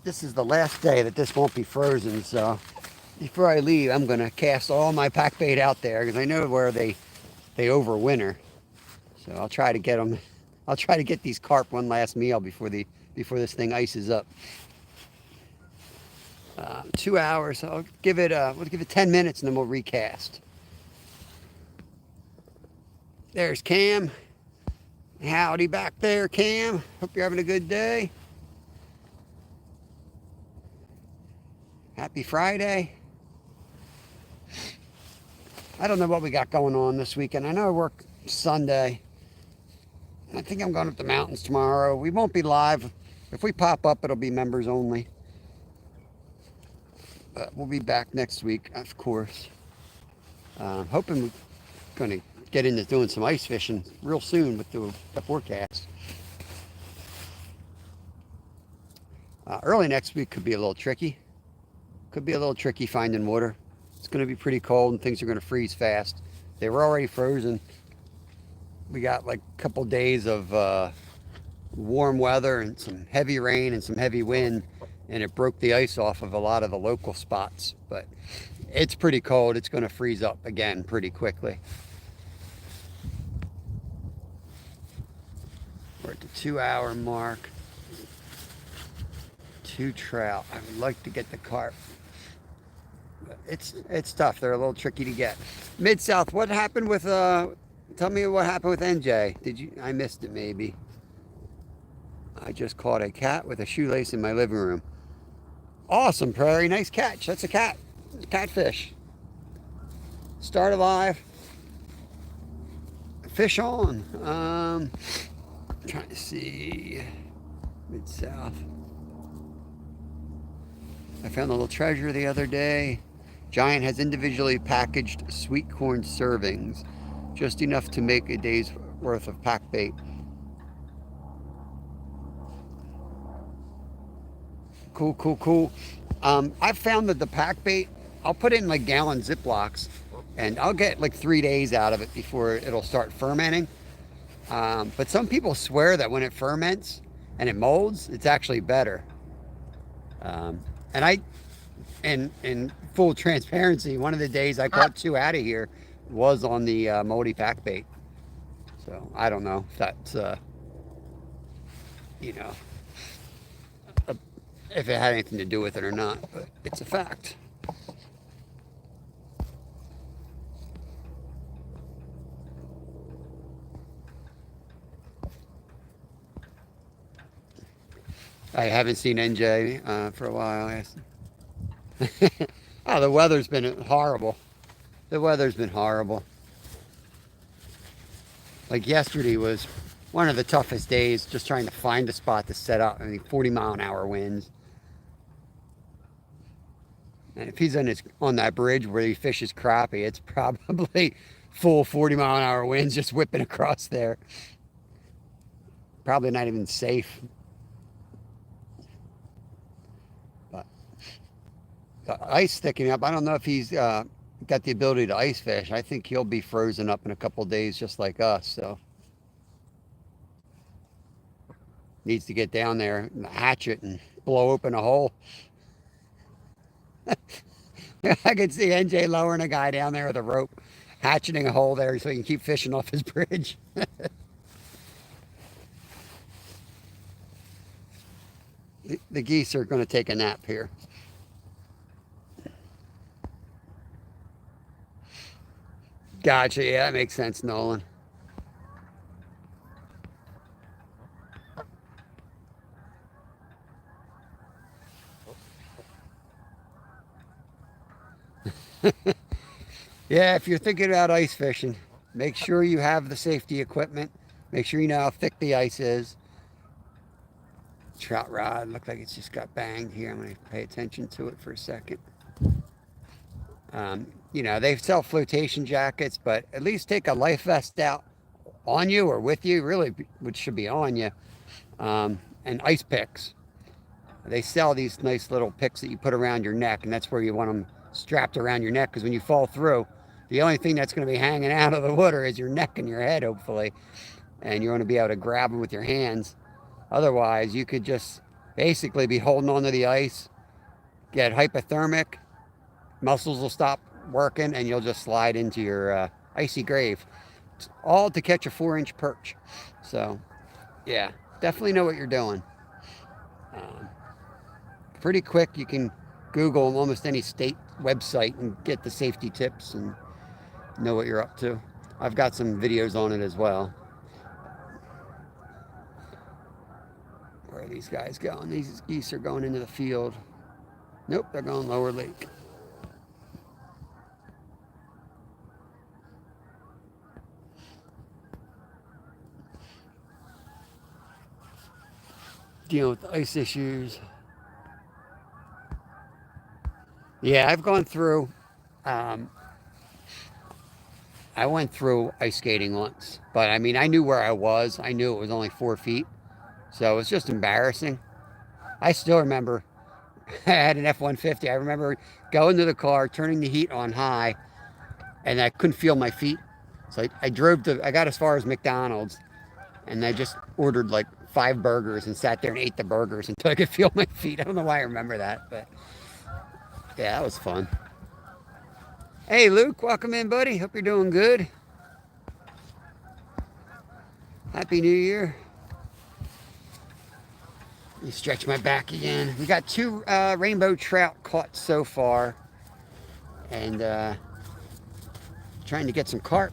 This is the last day that this won't be frozen, so before I leave, I'm going to cast all my pack bait out there because I know where they overwinter. So I'll try to get them. I'll try to get these carp one last meal before this thing ices up. 2 hours. I'll give it we'll give it 10 minutes and then we'll recast. There's Cam. Howdy back there, Cam. Hope you're having a good day. Happy Friday. I don't know what we got going on this weekend. I know I work Sunday. I think I'm going up the mountains tomorrow. We won't be live. If we pop up, it'll be members only. But we'll be back next week, of course. Hoping we're going to get into doing some ice fishing real soon with the forecast. Early next week could be a little tricky. Could be a little tricky finding water. It's going to be pretty cold and things are going to freeze fast. They were already frozen. We got like a couple days of warm weather and some heavy rain and some heavy wind, and it broke the ice off of a lot of the local spots. But it's pretty cold. It's going to freeze up again pretty quickly. We're at the 2 hour mark. 2 trout. I would like to get the carp. It's tough. They're a little tricky to get. Mid-South, what happened with tell me what happened with NJ. Did you I missed it maybe. I just caught a cat with a shoelace in my living room. Awesome, Prairie. Nice catch. That's a cat. Catfish. Start alive. Fish on. Trying to see. Mid-South. I found a little treasure the other day. Giant has individually packaged sweet corn servings, just enough to make a day's worth of pack bait. Cool, cool, cool. I've found that the pack bait, I'll put it in like gallon Ziplocs, and I'll get like 3 days out of it before it'll start fermenting. But some people swear that when it ferments and it molds, it's actually better. And in full transparency, one of the days I caught 2 out of here was on the moldy pack bait. So I don't know if that's, you know, if it had anything to do with it or not, but it's a fact. I haven't seen NJ for a while. Oh, the weather's been horrible. The weather's been horrible. Like yesterday was one of the toughest days, just trying to find a spot to set up. I mean, 40-mile-an-hour winds. And if he's on that bridge where he fishes crappie, it's probably full 40-mile-an-hour winds just whipping across there. Probably not even safe. Ice thickening up. I don't know if he's got the ability to ice fish. I think he'll be frozen up in a couple of days just like us, so needs to get down there and hatch it and blow open a hole. I could see NJ lowering a guy down there with a rope, hatcheting a hole there so he can keep fishing off his bridge. The geese are going to take a nap here. Gotcha. Yeah, that makes sense, Nolan. Yeah, if you're thinking about ice fishing, make sure you have the safety equipment. Make sure you know how thick the ice is. Trout rod, looked like it's just got banged here. I'm going to pay attention to it for a second. You know, they sell flotation jackets, but at least take a life vest out on you or with you, really, which should be on you, and ice picks. They sell these nice little picks that you put around your neck, and that's where you want them strapped around your neck, because when you fall through, the only thing that's going to be hanging out of the water is your neck and your head, hopefully, and you want to be able to grab them with your hands. Otherwise, you could just basically be holding onto the ice, get hypothermic, muscles will stop working, and you'll just slide into your icy grave. It's all to catch a 4-inch perch. So, yeah, definitely know what you're doing. Um, Pretty quick, you can Google almost any state website and get the safety tips and know what you're up to. I've got some videos on it as well. Where are these guys going? These geese are going into the field. Nope, they're going lower lake. Dealing with the ice issues. Yeah, I've gone through. Um, I went through ice skating once, but I mean, I knew where I was. I knew it was only 4 feet, so it was just embarrassing. I still remember I had an F-150. I remember going to the car, turning the heat on high, and I couldn't feel my feet. So I drove to. I got as far as McDonald's, and I just ordered like 5 burgers and sat there and ate the burgers until I could feel my feet. I don't know why I remember that, but yeah, that was fun. Hey, Luke, welcome in, buddy. Hope you're doing good. Happy New Year. Let me stretch my back again. We got 2 rainbow trout caught so far, and trying to get some carp.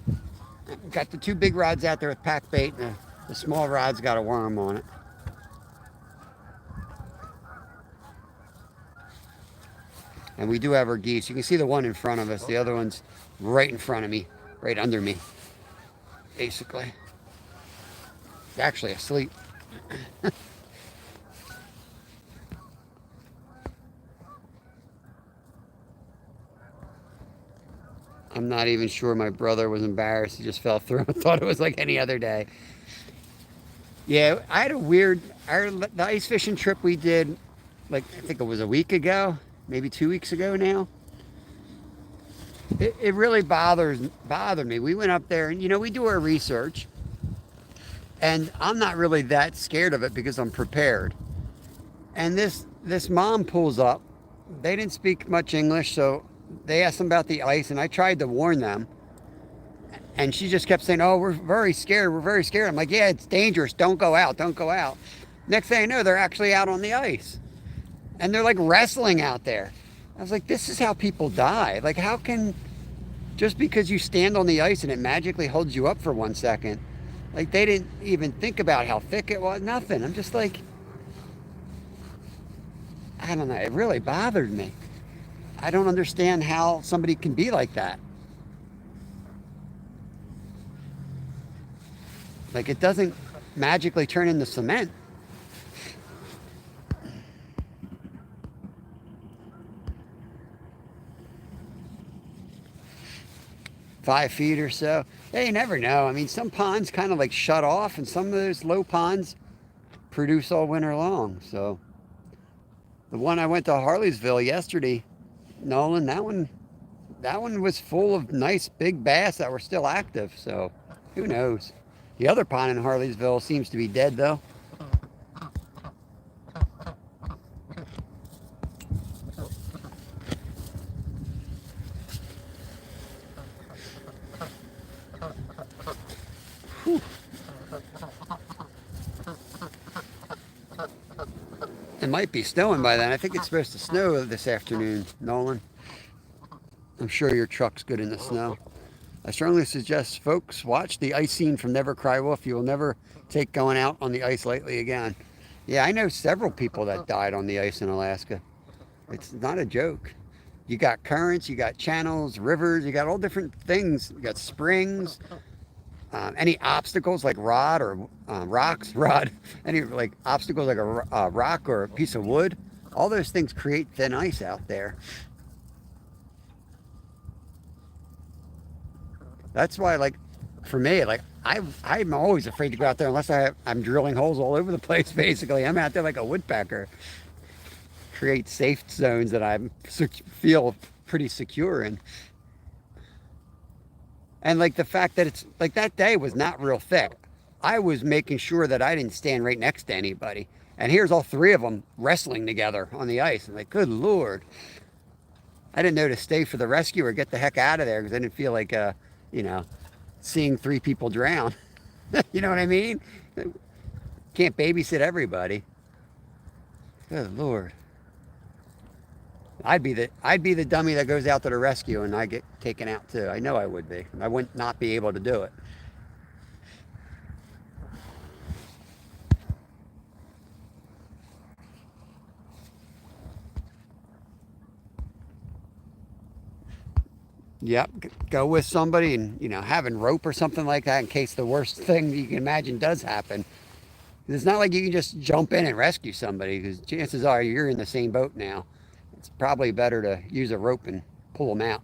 Got the 2 big rods out there with pack bait, and the small rod's got a worm on it. And we do have our geese. You can see the one in front of us. The other one's right in front of me, right under me, basically. It's actually asleep. I'm not even sure my brother was embarrassed. He just fell through and thought it was like any other day. Yeah, I had a weird, the ice fishing trip we did, like, I think it was a week ago, maybe 2 weeks ago now. It really bothered me. We went up there and, we do our research. And I'm not really that scared of it because I'm prepared. And this mom pulls up. They didn't speak much English, so they asked them about the ice, and I tried to warn them. And she just kept saying, "Oh, we're very scared. We're very scared." I'm like, "Yeah, it's dangerous. Don't go out. Don't go out." Next thing I know, they're actually out on the ice. And they're like wrestling out there. I was like, this is how people die. Like, how can, just because you stand on the ice and it magically holds you up for 1 second, like, they didn't even think about how thick it was, nothing. I'm just like, I don't know. It really bothered me. I don't understand how somebody can be like that. Like, it doesn't magically turn into cement. Five feet or so. Yeah, you never know. I mean, some ponds kind of like shut off, and some of those low ponds produce all winter long. So the one I went to Harleysville yesterday, Nolan, that one was full of nice big bass that were still active. So who knows? The other pond in Harleysville seems to be dead though. Whew. It might be snowing by then. I think it's supposed to snow this afternoon, Nolan. I'm sure your truck's good in the snow. I strongly suggest folks watch the ice scene from Never Cry Wolf. You will never take going out on the ice lightly again. Yeah, I know several people that died on the ice in Alaska. It's not a joke. You got currents, you got channels, rivers, you got all different things. You got springs, any obstacles like rod, any like obstacles like a rock or a piece of wood. All those things create thin ice out there. That's why, like, for me, like, I'm always afraid to go out there unless I'm drilling holes all over the place, basically. I'm out there like a woodpecker. Create safe zones that I feel pretty secure in. And, like, the fact that it's, like, that day was not real thick. I was making sure that I didn't stand right next to anybody. And here's all three of them wrestling together on the ice. I'm like, good Lord. I didn't know to stay for the rescue or get the heck out of there because I didn't feel like, you know, seeing three people drown. You know what I mean? Can't babysit everybody. Good Lord. I'd be the dummy that goes out to the rescue and I get taken out too. I know I would be. I wouldn't not be able to do it. Yep, go with somebody and having rope or something like that in case the worst thing that you can imagine does happen. It's not like you can just jump in and rescue somebody because chances are you're in the same boat now. It's probably better to use a rope and pull them out.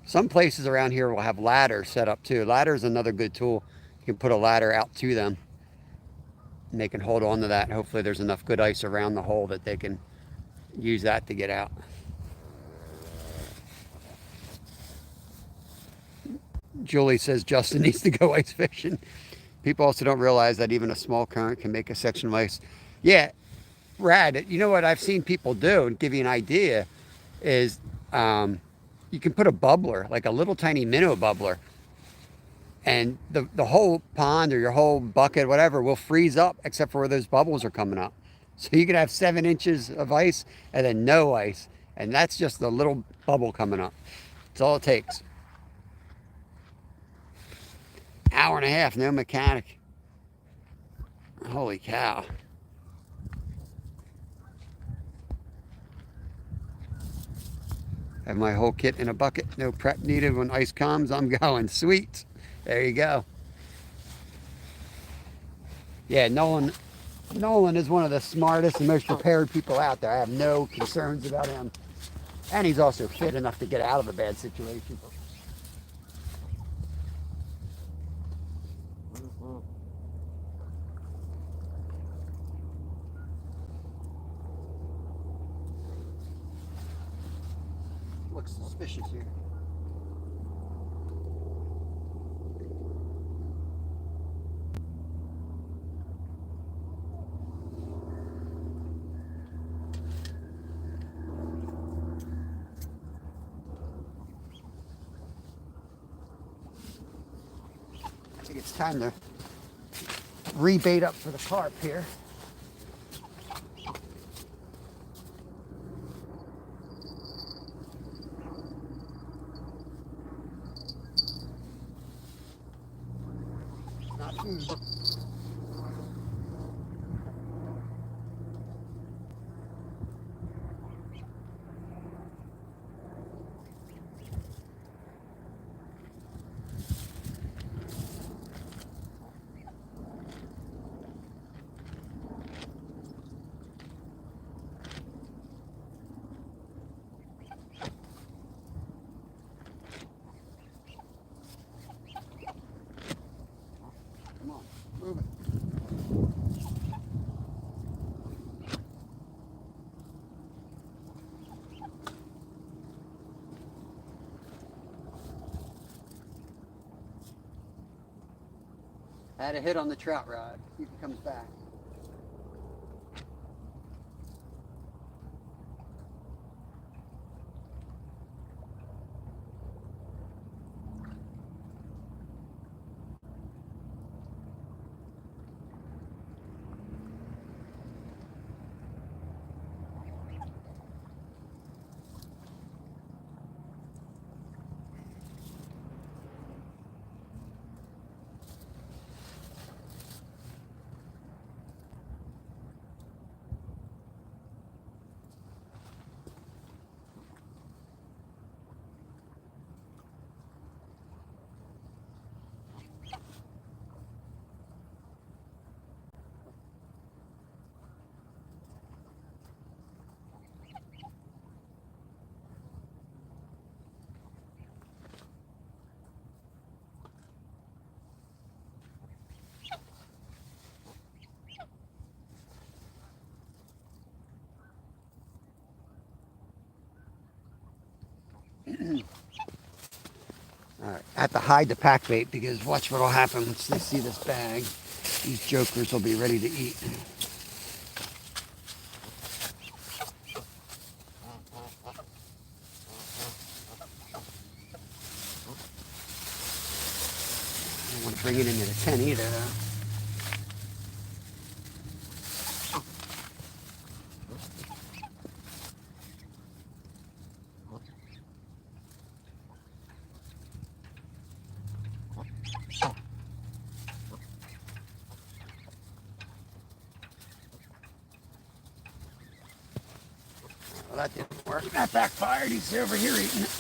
Some places around here will have ladders set up too. Ladder is another good tool. You can put a ladder out to them and they can hold on to that. And hopefully there's enough good ice around the hole that they can use that to get out. Julie says Justin needs to go ice fishing. People also don't realize that even a small current can make a section of ice. Yeah, Rad, you know what I've seen people do, and give you an idea, is you can put a bubbler, like a little tiny minnow bubbler, and the whole pond or your whole bucket, whatever, will freeze up except for where those bubbles are coming up. So you can have 7 inches of ice and then no ice, and that's just the little bubble coming up. That's all it takes. Hour and a half, no mechanic. Holy cow. Have my whole kit in a bucket. No prep needed. When ice comes, I'm going. Sweet. There you go. Yeah, Nolan is one of the smartest and most prepared people out there. I have no concerns about him. And he's also fit enough to get out of a bad situation. Looks suspicious here. I think it's time to rebait up for the carp here. Not huge. Come on, move it. Had a hit on the trout rod. See if he comes back. All right, I have to hide the pack bait because watch what'll happen once they see this bag. These jokers will be ready to eat. I don't want to bring it into the tent either, though. Well, that didn't work. That backfired. He's over here eating it.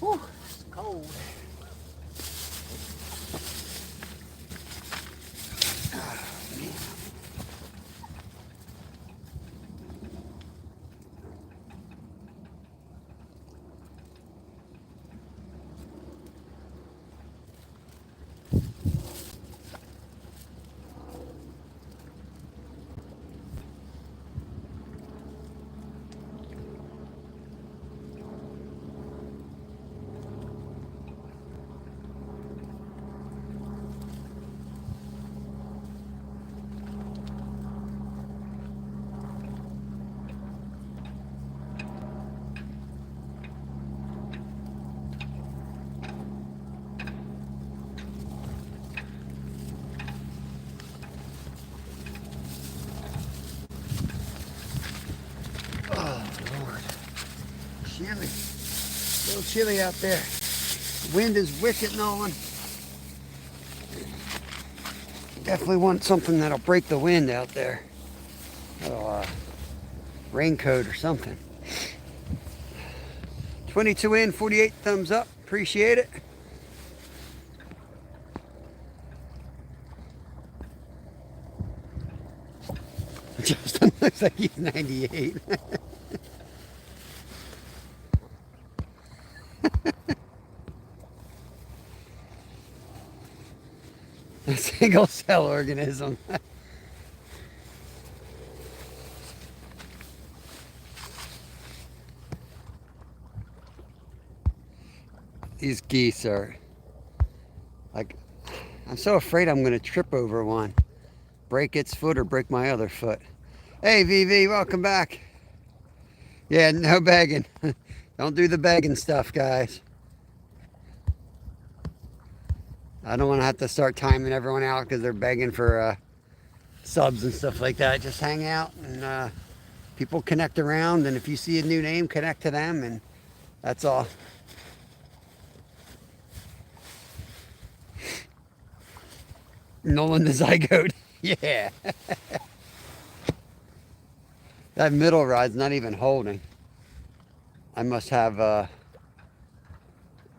Whew, it's cold. Oh, man. Oh, Lord. Chilly. A little chilly out there. The wind is wicked gnawing. Definitely want something that'll break the wind out there. A little raincoat or something. 22 in, 48 thumbs up. Appreciate it. Justin looks like he's 98. A single cell organism. These geese are like, I'm so afraid I'm going to trip over one. Break its foot or break my other foot. Hey, VV, welcome back. Yeah, no begging. Don't do the begging stuff, guys. I don't want to have to start timing everyone out because they're begging for subs and stuff like that. Just hang out and people connect around, and if you see a new name, connect to them, and that's all. Nolan the zygote. Yeah. That middle rod's not even holding. I must have,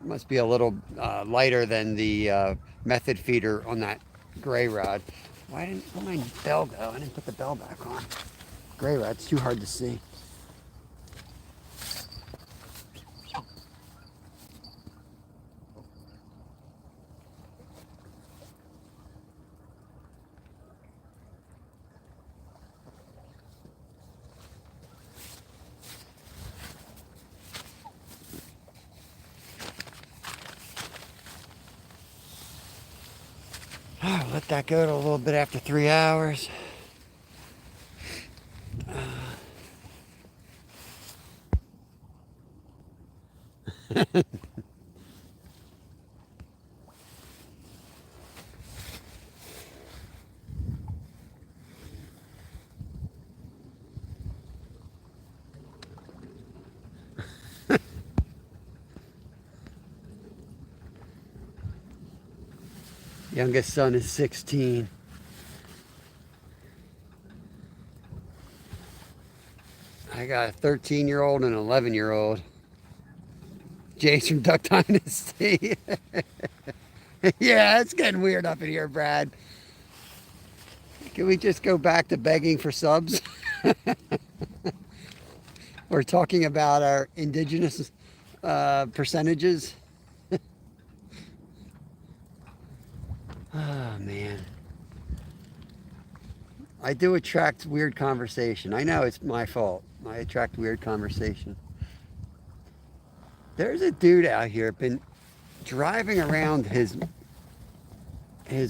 must be a little lighter than the method feeder on that gray rod. Where'd my bell go? I didn't put the bell back on. Gray rod's too hard to see. Oh, let that go to a little bit after 3 hours. Youngest son is 16. I got a 13-year-old and an 11-year-old. Jay's from Duck Dynasty. Yeah, it's getting weird up in here, Brad. Can we just go back to begging for subs? We're talking about our indigenous percentages. Oh, man. I do attract weird conversation. I know it's my fault. I attract weird conversation. There's a dude out here been driving around his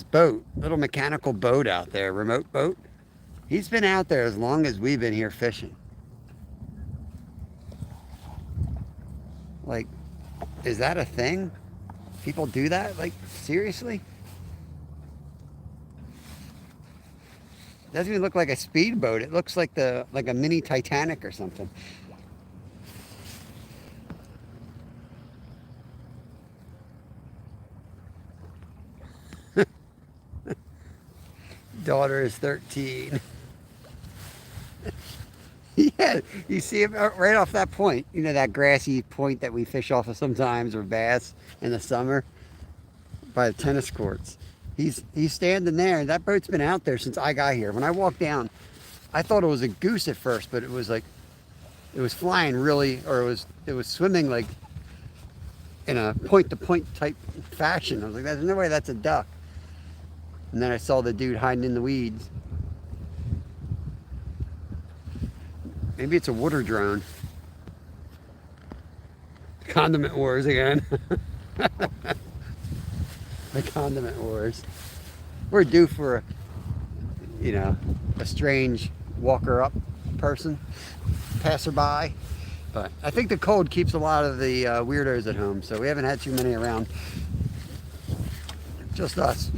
boat, little mechanical boat out there, remote boat. He's been out there as long as we've been here fishing. Like, is that a thing? People do that? Like, seriously? Doesn't even look like a speedboat. It looks like a mini Titanic or something. Daughter is 13. Yeah, you see him right off that point. You know, that grassy point that we fish off of sometimes, or bass in the summer by the tennis courts. He's standing there. That boat's been out there since I got here. When I walked down, I thought it was a goose at first, but it was like, it was flying really, or it was swimming like in a point-to-point type fashion. I was like, there's no way that's a duck. And then I saw the dude hiding in the weeds. Maybe it's a water drone. Condiment wars again. The condiment wars. We're due for, a strange walker up person, passerby. But I think the cold keeps a lot of the weirdos at home, so we haven't had too many around. Just us.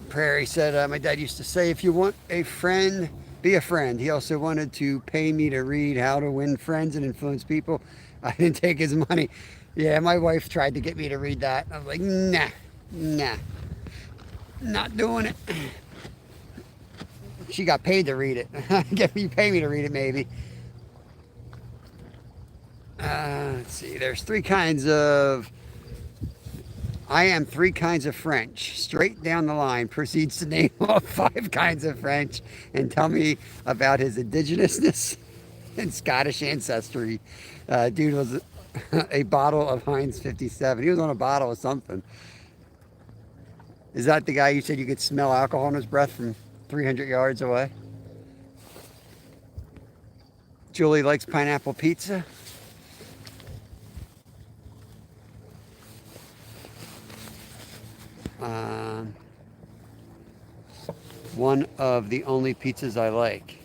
Prairie said, my dad used to say, if you want a friend, be a friend. He also wanted to pay me to read How to Win Friends and Influence People. I didn't take his money. Yeah, my wife tried to get me to read that. I was like, nah, not doing it. She got paid to read it. You pay me to read it, maybe. Let's see, there's I am 3 kinds of French. Straight down the line, proceeds to name off 5 kinds of French and tell me about his indigenousness and Scottish ancestry. Dude was a bottle of Heinz 57. He was on a bottle of something. Is that the guy you said you could smell alcohol in his breath from 300 yards away? Julie likes pineapple pizza. one of the only pizzas I like.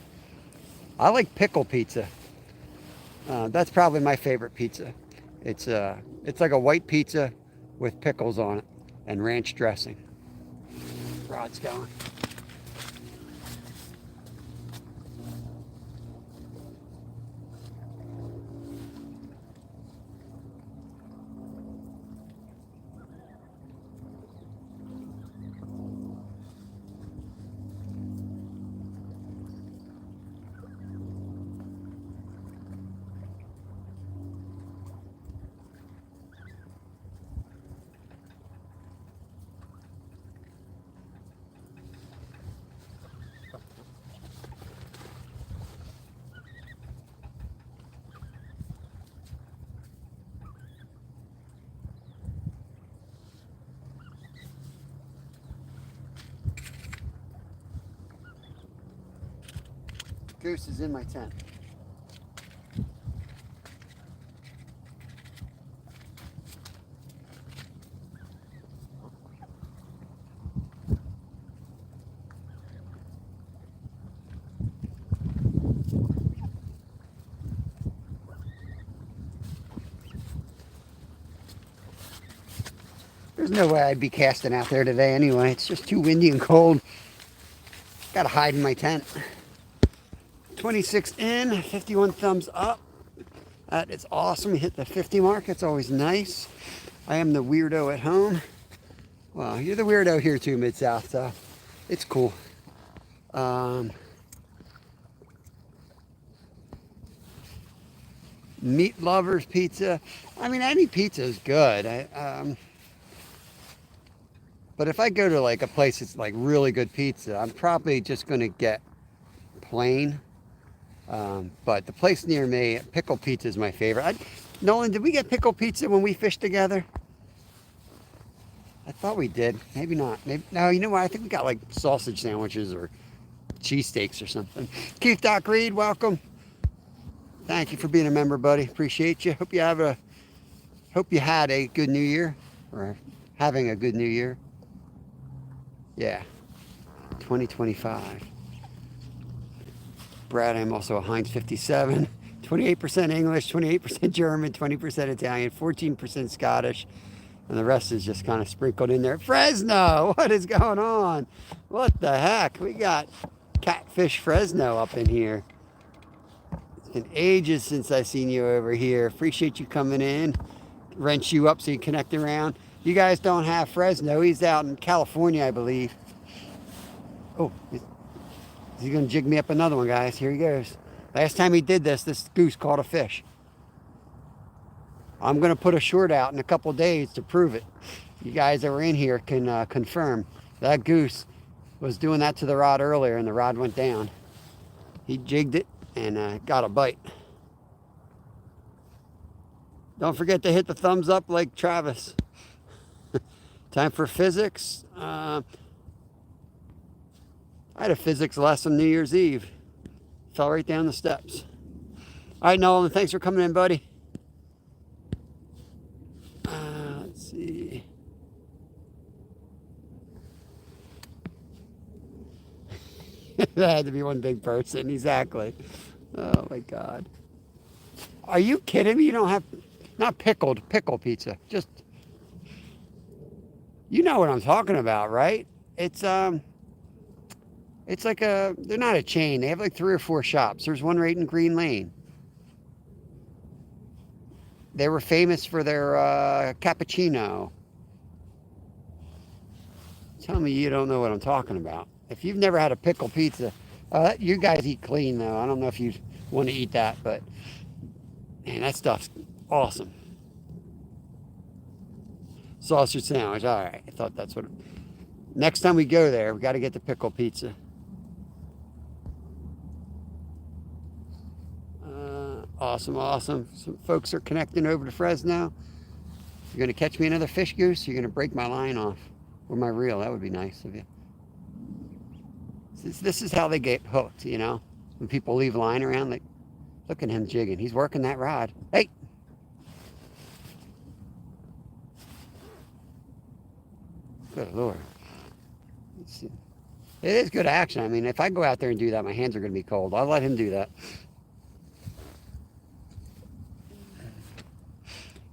I like pickle pizza. That's probably my favorite pizza. It's like a white pizza with pickles on it and ranch dressing. Rod's going. Goose is in my tent. There's no way I'd be casting out there today anyway. It's just too windy and cold. Gotta hide in my tent. 26 in, 51 thumbs up. That is awesome. We hit the 50 mark. It's always nice. I am the weirdo at home. Well, you're the weirdo here too, Mid-South, so it's cool. Meat lovers pizza. I mean, any pizza is good. But if I go to like a place that's like really good pizza, I'm probably just going to get plain. But the place near me, pickle pizza is my favorite. Nolan, did we get pickle pizza when we fished together? I thought we did. Maybe not. Maybe no. You know what? I think we got like sausage sandwiches or cheesesteaks or something. Keith Doc Reed, welcome. Thank you for being a member, buddy. Appreciate you. Hope you had a good New Year, or having a good New Year. Yeah, 2025. Brad, I'm also a Heinz 57. 28% English, 28% German, 20% Italian, 14% Scottish, and the rest is just kind of sprinkled in there. Fresno, what is going on? What the heck? We got Catfish Fresno up in here. It's been ages since I've seen you over here. Appreciate you coming in. Wrench you up so you connect around. You guys don't have Fresno. He's out in California, I believe. Oh, he's going to jig me up another one, guys. Here he goes. Last time he did this goose caught a fish. I'm going to put a short out in a couple days to prove it. You guys that were in here can confirm. That goose was doing that to the rod earlier, and the rod went down. He jigged it and got a bite. Don't forget to hit the thumbs up like Travis. Time for physics. I had a physics lesson New Year's Eve. Fell right down the steps. All right, Nolan, thanks for coming in, buddy. Let's see. That had to be one big person, exactly. Oh my God. Are you kidding me? You don't have, not pickled, pickle pizza. Just, you know what I'm talking about, right? It's like they're not a chain. They have like 3 or 4 shops. There's one right in Green Lane. They were famous for their cappuccino. Tell me you don't know what I'm talking about. If you've never had a pickle pizza, you guys eat clean though. I don't know if you want to eat that, but man, that stuff's awesome. Sausage sandwich. All right. I thought that's what. Next time we go there, we got to get the pickle pizza. Awesome, awesome. Some folks are connecting over to Fresno. You're going to catch me another fish, Goose? You're going to break my line off. Or my reel. That would be nice of you. This is how they get hooked, you know? When people leave line around, like, look at him jigging. He's working that rod. Hey! Good Lord. Let's see. It is good action. I mean, if I go out there and do that, my hands are going to be cold. I'll let him do that.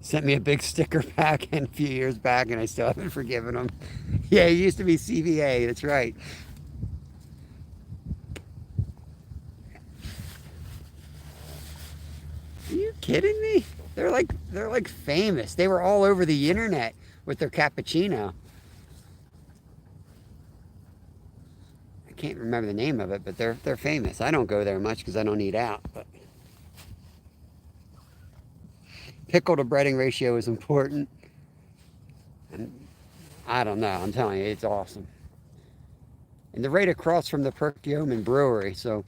Sent me a big sticker pack a few years back, and I still haven't forgiven him. Yeah, he used to be CVA. That's right. Are you kidding me? They're like famous. They were all over the internet with their cappuccino. I can't remember the name of it, but they're famous. I don't go there much because I don't eat out. But pickle to breading ratio is important. And I don't know. I'm telling you, it's awesome. And they're right across from the Perkiomen Brewery. So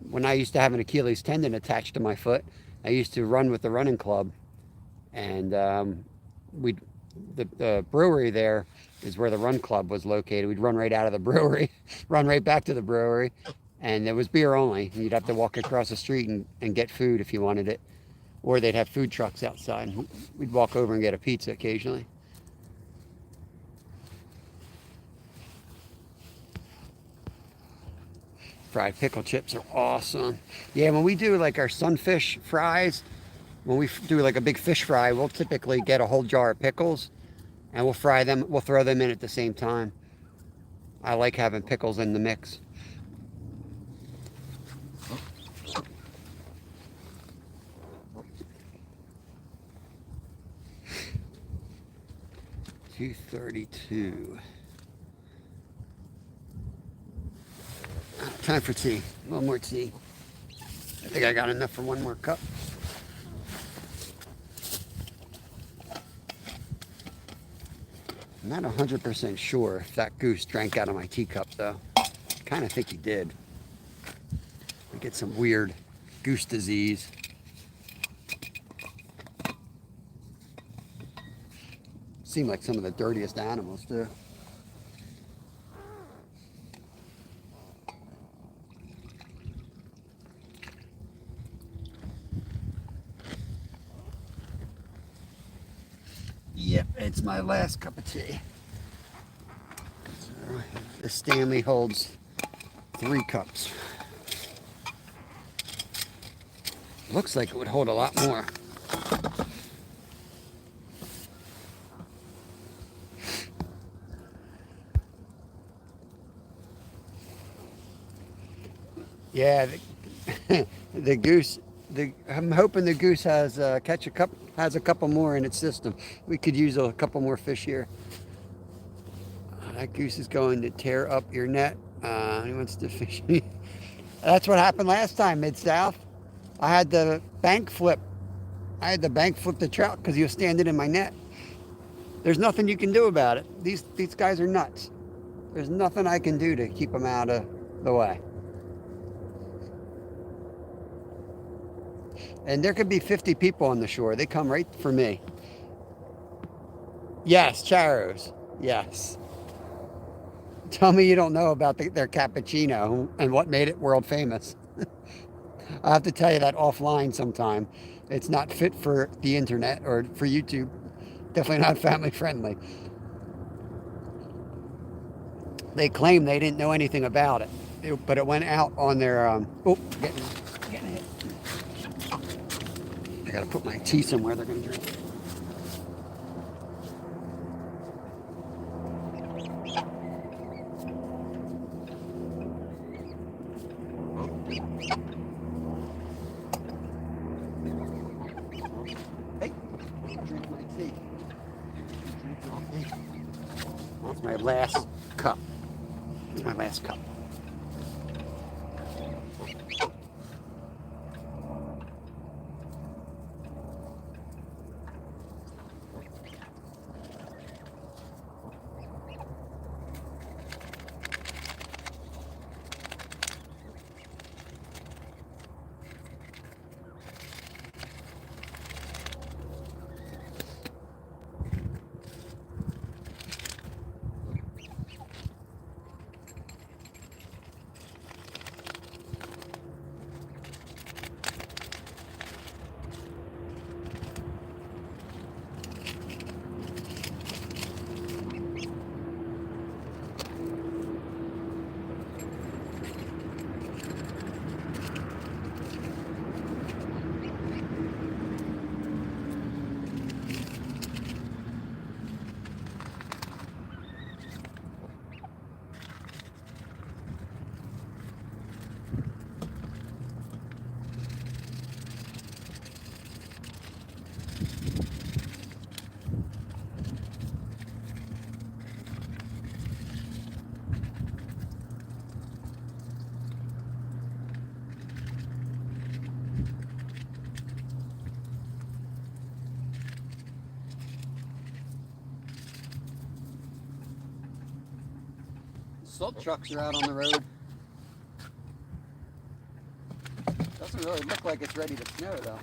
when I used to have an Achilles tendon attached to my foot, I used to run with the running club, and we the brewery there is where the run club was located. We'd run right out of the brewery, run right back to the brewery, and it was beer only. You'd have to walk across the street and get food if you wanted it, or they'd have food trucks outside. We'd walk over and get a pizza occasionally. Fried pickle chips are awesome. Yeah, when we do like our sunfish fries, when we do like a big fish fry, we'll typically get a whole jar of pickles and we'll fry them. We'll throw them in at the same time. I like having pickles in the mix. $2.32. Time for tea. One more tea. I think I got enough for one more cup. I'm not 100% sure if that goose drank out of my teacup, though. I kind of think he did. We get some weird goose disease. Seem like some of the dirtiest animals, too. Yep, it's my last cup of tea. So, the Stanley holds 3 cups. Looks like it would hold a lot more. Yeah, the goose. I'm hoping the goose has has a couple more in its system. We could use a couple more fish here. That goose is going to tear up your net. He wants to fish me. That's what happened last time, Mid-South. I had the bank flip. I had the bank flip the trout because he was standing in my net. There's nothing you can do about it. These guys are nuts. There's nothing I can do to keep them out of the way. And there could be 50 people on the shore. They come right for me. Yes, Charos. Yes. Tell me you don't know about their cappuccino and what made it world famous. I'll have to tell you that offline sometime. It's not fit for the internet or for YouTube. Definitely not family friendly. They claim they didn't know anything about it, but it went out on their. Getting hit. I gotta put my tea somewhere they're gonna drink. Hey, drink my tea. That's my last cup. That's my last cup. Salt trucks are out on the road. Doesn't really look like it's ready to snow though.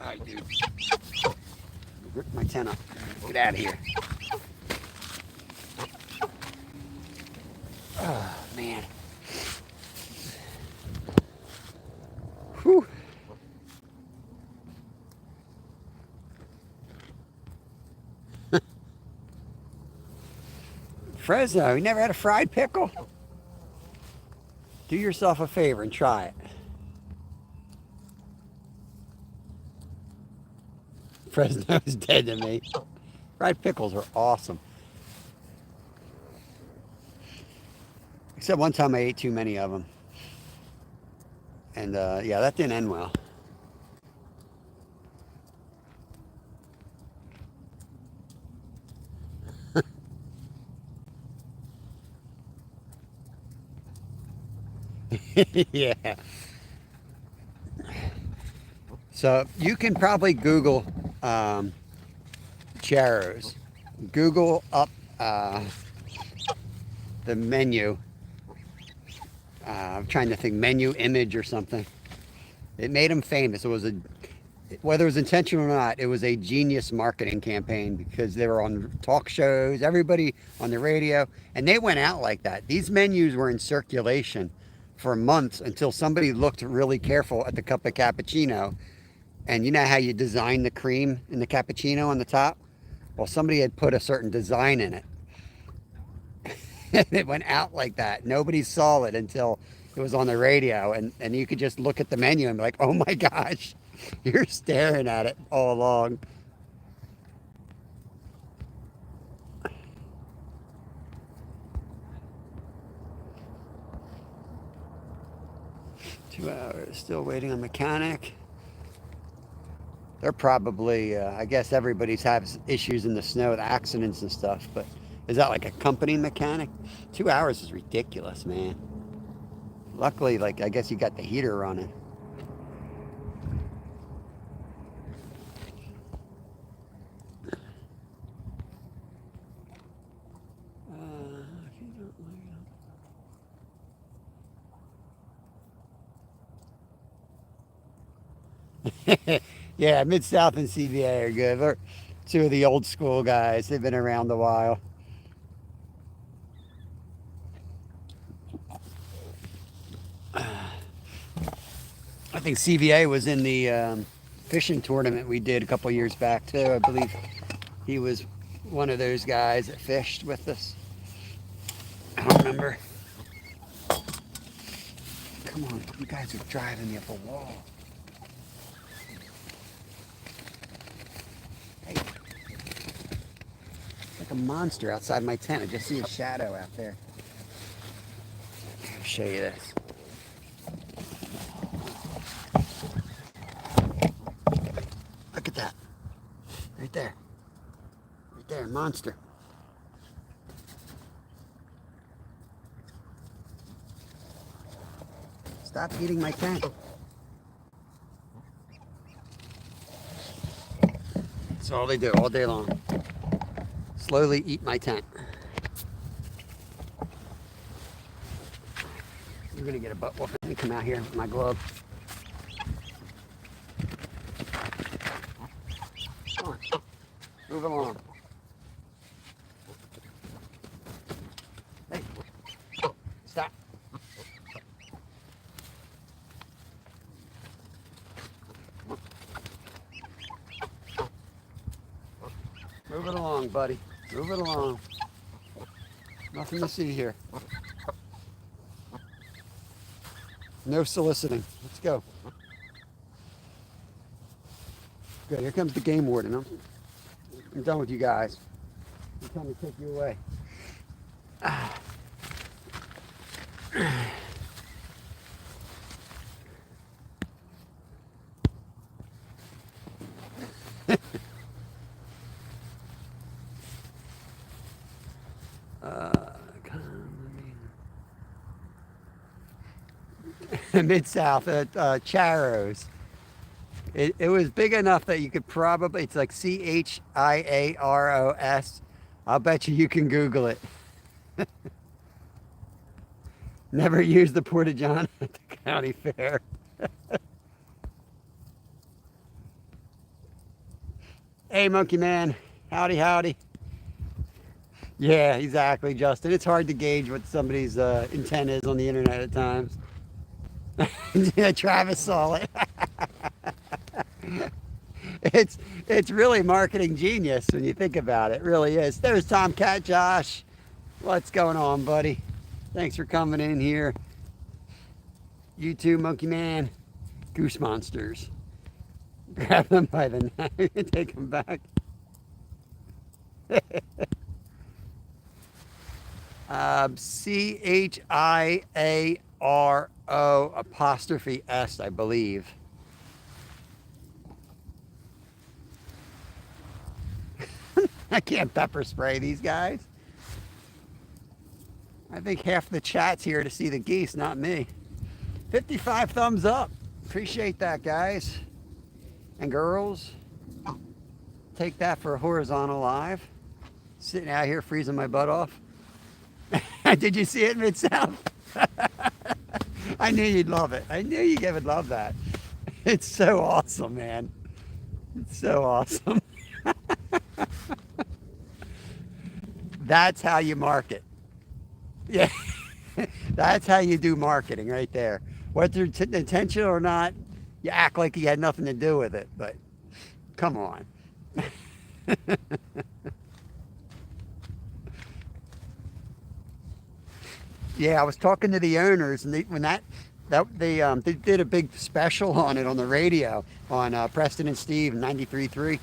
Alright, dude. Rip my tent up. Get out of here. Oh, man. Whew. Fresno, you never had a fried pickle? Do yourself a favor and try it. Fresno is dead to me. Fried pickles are awesome. Except one time I ate too many of them. And yeah, that didn't end well. Yeah. So you can probably Google Charos. Google up the menu. I'm trying to think menu image or something. It made them famous. It was whether it was intentional or not, it was a genius marketing campaign because they were on talk shows, everybody on the radio, and they went out like that. These menus were in circulation for months until somebody looked really careful at the cup of cappuccino. And you know how you design the cream in the cappuccino on the top? Well, somebody had put a certain design in it. And it went out like that. Nobody saw it until it was on the radio. And you could just look at the menu and be like, oh my gosh, you're staring at it all along. Two hours, still waiting on mechanic. They're probably, I guess everybody's has issues in the snow with accidents and stuff, but is that like a company mechanic? 2 hours is ridiculous, man. Luckily, like, I guess you got the heater running. Yeah, Mid-South and CVA are good. They're two of the old school guys. They've been around a while. I think CVA was in the fishing tournament we did a couple years back too. I believe he was one of those guys that fished with us. I don't remember. Come on, you guys are driving me up a wall. Hey, it's like a monster outside my tent. I just see a shadow out there. I'll show you this. Look at that. Right there. Right there, monster. Stop eating my tent. That's all they do all day long. Slowly eat my tent. You're gonna get a butt whooping. Let me come out here with my glove. Come on. Move along. Hey. Stop. Move it along, buddy. Move it along. Nothing to see here. No soliciting. Let's go. Good. Here comes the game warden. I'm done with you guys. I'm coming to take you away. Mid-South at Charos. It was big enough that you could probably, it's like Chiaros. I'll bet you can Google it. Never used the Porta John at the county fair. Hey, Monkey Man. Howdy, howdy. Yeah, exactly, Justin. It's hard to gauge what somebody's intent is on the internet at times. Yeah, Travis saw it. It's it's really marketing genius when you think about it. It really is. There's Tomcat Josh. What's going on, buddy? Thanks for coming in here. You too, Monkey Man. Goose monsters. Grab them by the neck and take them back. Chiaro apostrophe S, I believe. I can't pepper spray these guys. I think half the chat's here to see the geese, not me. 55 thumbs up. Appreciate that, guys and girls. Take that for a horizontal live. Sitting out here freezing my butt off. Did you see it, Mid-South? I knew you'd love it. I knew you would love that. It's so awesome, man. It's so awesome. That's how you market. Yeah. That's how you do marketing right there. Whether it's intentional or not, you act like you had nothing to do with it, but come on. Yeah, I was talking to the owners, and they did a big special on it on the radio on Preston and Steve 93.3.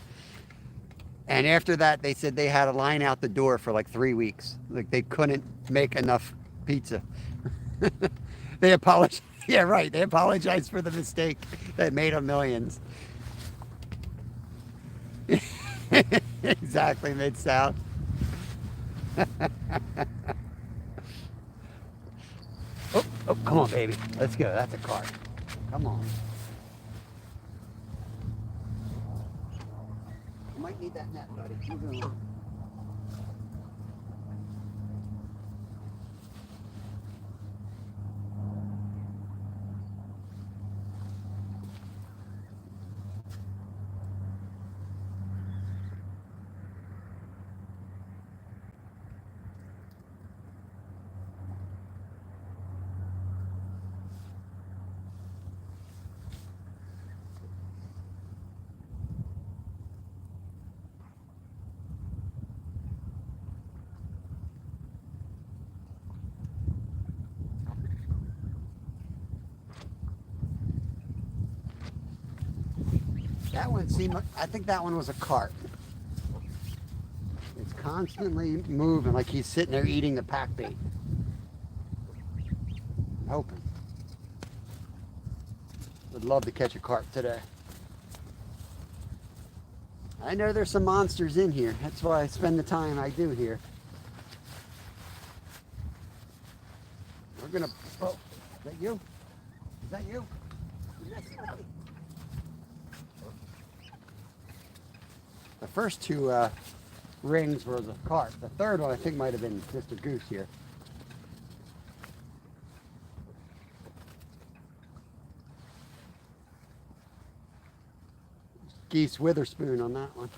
And after that, they said they had a line out the door for like 3 weeks. Like they couldn't make enough pizza. They apologized. Yeah, right. They apologized for the mistake that made them millions. Exactly, Mid-South. Oh, oh, come on, baby. Let's go. That's a carp. Come on. You might need that net, buddy. Move on. That one seemed, I think that one was a carp. It's constantly moving like he's sitting there eating the pack bait. I'm hoping. Would love to catch a carp today. I know there's some monsters in here. That's why I spend the time I do here. We're gonna, oh, is that you? Is that you? The first two rings were the carp. The third one I think might have been Mr. Goose here. Geese Witherspoon on that one.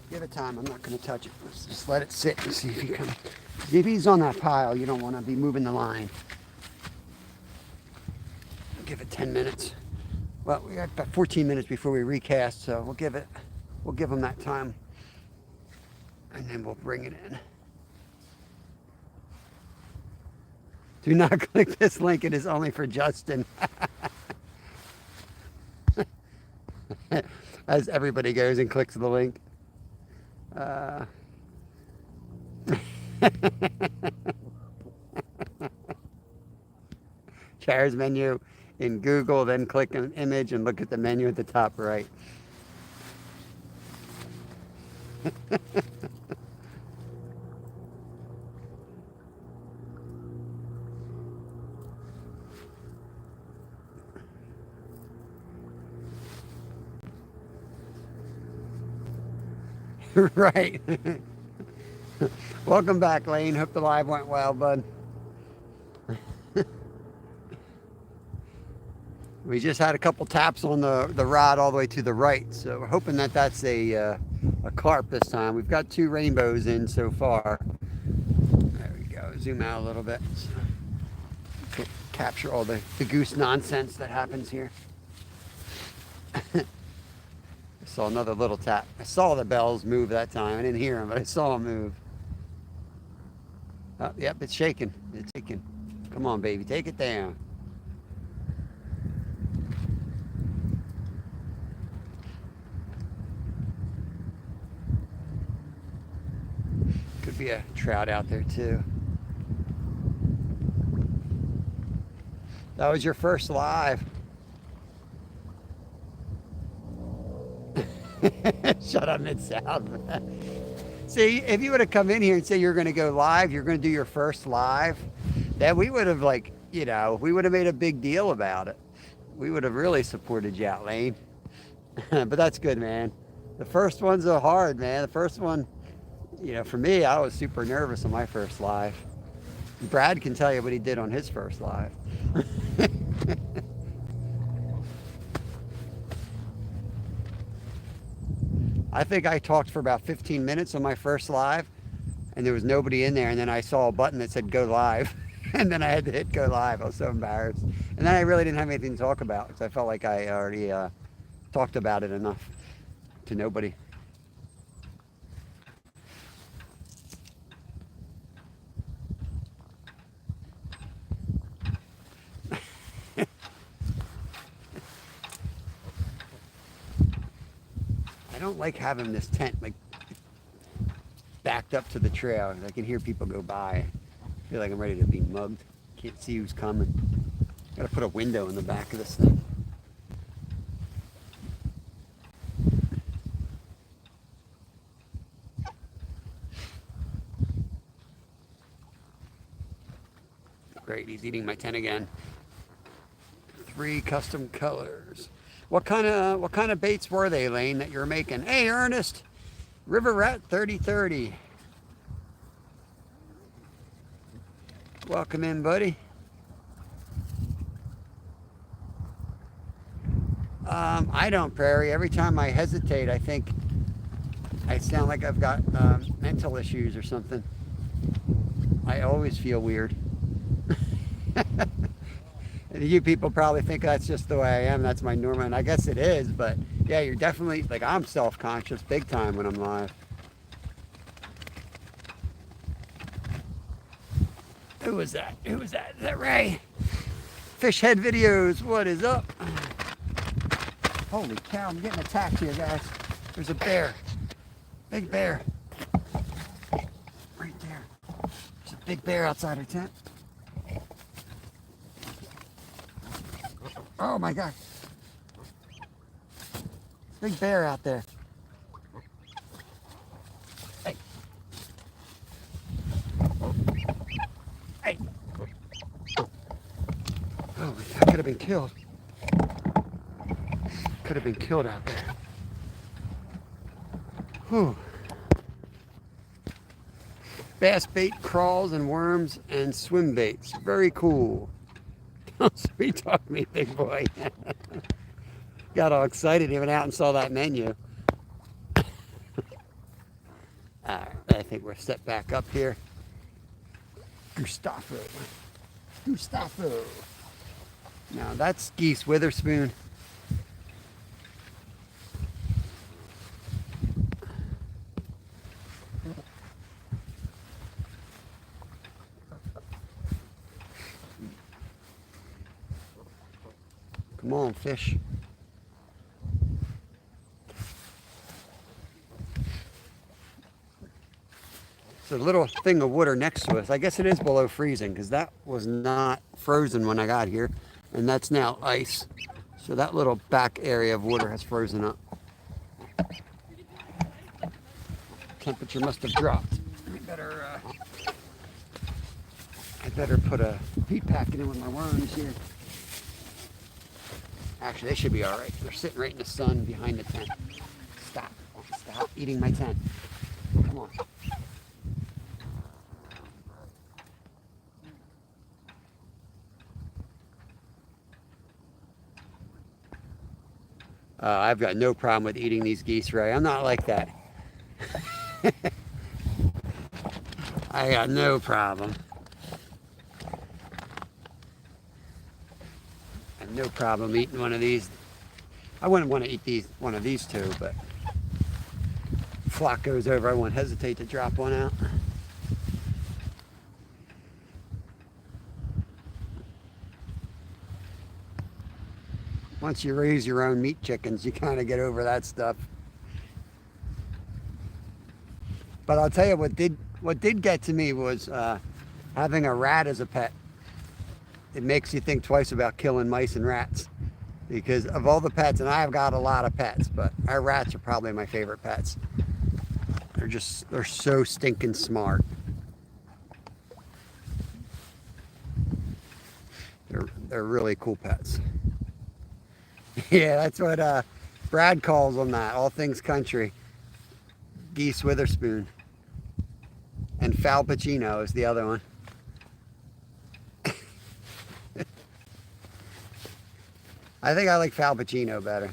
Give it time. I'm not going to touch it. Let's just let it sit and see if he comes. If he's on that pile, you don't want to be moving the line. Give it 10 minutes. Well, we got about 14 minutes before we recast, so we'll give him that time, and then we'll bring it in. Do not click this link. It is only for Justin. As everybody goes and clicks the link. Chairs menu in Google, then click an image and look at the menu at the top right. Right. Welcome back, Lane. Hope the live went well, bud. We just had a couple taps on the rod all the way to the right, so we're hoping that that's a carp this time. We've got 2 rainbows in so far. There we go. Zoom out a little bit. So capture all the goose nonsense that happens here. I saw another little tap. I saw the bells move that time. I didn't hear them, but I saw them move. Oh, yep, it's shaking. It's shaking. Come on, baby, take it down. Could be a trout out there too. That was your first live. Shut up, Mid-South. See, if you would have come in here and said you're going to go live, you're going to do your first live, then we would have, like, you know, we would have made a big deal about it. We would have really supported you out, Lane. But that's good, man. The first ones are hard, man. The first one, you know, for me, I was super nervous on my first live. Brad can tell you what he did on his first live. I think I talked for about 15 minutes on my first live, and there was nobody in there, and then I saw a button that said go live, and then I had to hit go live. I was so embarrassed. And then I really didn't have anything to talk about because I felt like I already talked about it enough to nobody. I don't like having this tent like backed up to the trail. I can hear people go by. I feel like I'm ready to be mugged. Can't see who's coming. Gotta put a window in the back of this thing. Great, he's eating my tent again. 3 custom colors. What kind of baits were they, Lane, that you're making? Hey, Ernest, River Rat 3030. Welcome in, buddy. I don't, Prairie. Every time I hesitate, I think I sound like I've got mental issues or something. I always feel weird. You people probably think that's just the way I am. That's my normal, and I guess it is. But yeah, you're definitely, like, I'm self-conscious big time when I'm live. Who was that? Who was that? Is that Ray? Fish Head Videos, what is up? Holy cow, I'm getting attacked here, guys. There's a bear. Big bear. Right there. There's a big bear outside our tent. Oh my God. Big bear out there. Hey. Hey. Oh, I could have been killed. Could have been killed out there. Whew. Bass bait, crawls and worms and swim baits. Very cool. Don't sweet talk me, big boy. Got all excited. He went out and saw that menu. Alright, I think we're set back up here. Gustavo. Now that's Geese Witherspoon. Come on, fish. It's a little thing of water next to us. I guess it is below freezing because that was not frozen when I got here. And that's now ice. So that little back area of water has frozen up. temperature must have dropped. I better put a heat packet in with my worms here. Actually, they should be all right. They're sitting right in the sun behind the tent. Stop. Stop eating my tent. Come on. I've got no problem with eating these geese, Ray. I'm not like that. I got no problem. I have no problem eating one of these. I wouldn't want to eat one of these two, but if flock goes over, I won't hesitate to drop one out. Once you raise your own meat chickens, you kind of get over that stuff. But I'll tell you what did get to me was having a rat as a pet. It makes you think twice about killing mice and rats. Because of all the pets, and I've got a lot of pets, but our rats are probably my favorite pets. They're so stinking smart. They're really cool pets. Yeah, that's what Brad calls them that. All things country. Geese Witherspoon. And Fal Pacino is the other one. I think I like Fal Pacino better.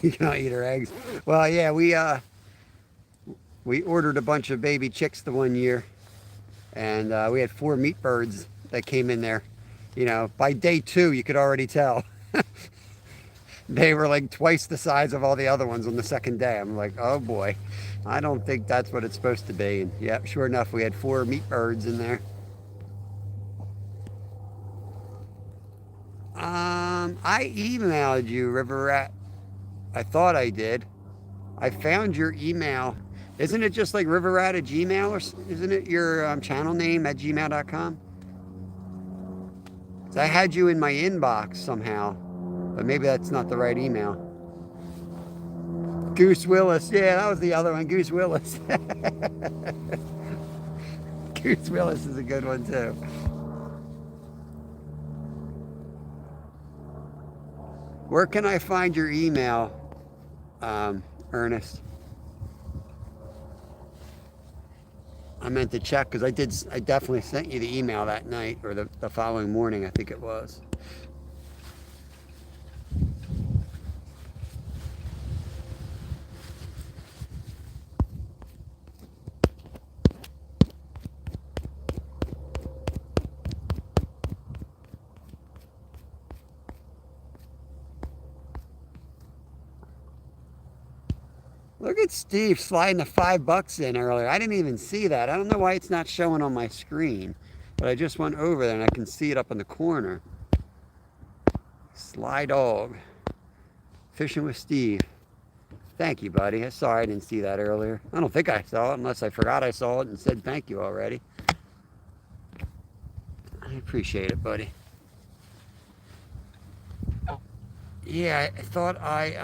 You cannot eat her eggs. Well, yeah, we ordered a bunch of baby chicks the one year, and we had 4 meat birds that came in there. You know, by day 2, you could already tell. They were like twice the size of all the other ones on the second day. I'm like, oh boy, I don't think that's what it's supposed to be. And yeah, sure enough, we had 4 meat birds in there. I emailed you, River Rat. I thought I did. I found your email. Isn't it just like riverrat at Gmail, or isn't it your channel name at gmail.com? So I had you in my inbox somehow, but maybe that's not the right email. Goose Willis. Yeah, that was the other one. Goose Willis. Goose Willis is a good one too. Where can I find your email, Ernest? I meant to check because I definitely sent you the email that night, or the following morning, I think it was. Look at Steve sliding the $5 in earlier. I didn't even see that. I don't know why it's not showing on my screen, but I just went over there and I can see it up in the corner. Sly Dog. Fishing with Steve. Thank you, buddy. I'm sorry I didn't see that earlier. I don't think I saw it unless I forgot I saw it and said thank you already. I appreciate it, buddy. Yeah, I thought I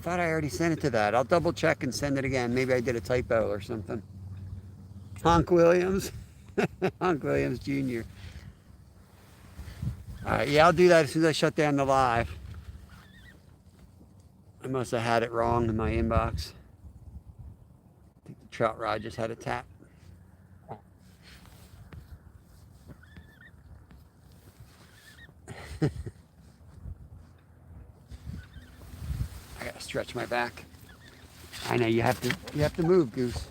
already sent it to that. I'll double check and send it again. Maybe I did a typo or something. Honk Williams. Honk Williams Jr. Alright, yeah, I'll do that as soon as I shut down the live. I must have had it wrong in my inbox. I think the trout rod just had a tap. I gotta stretch my back. I know you have to move, Goose.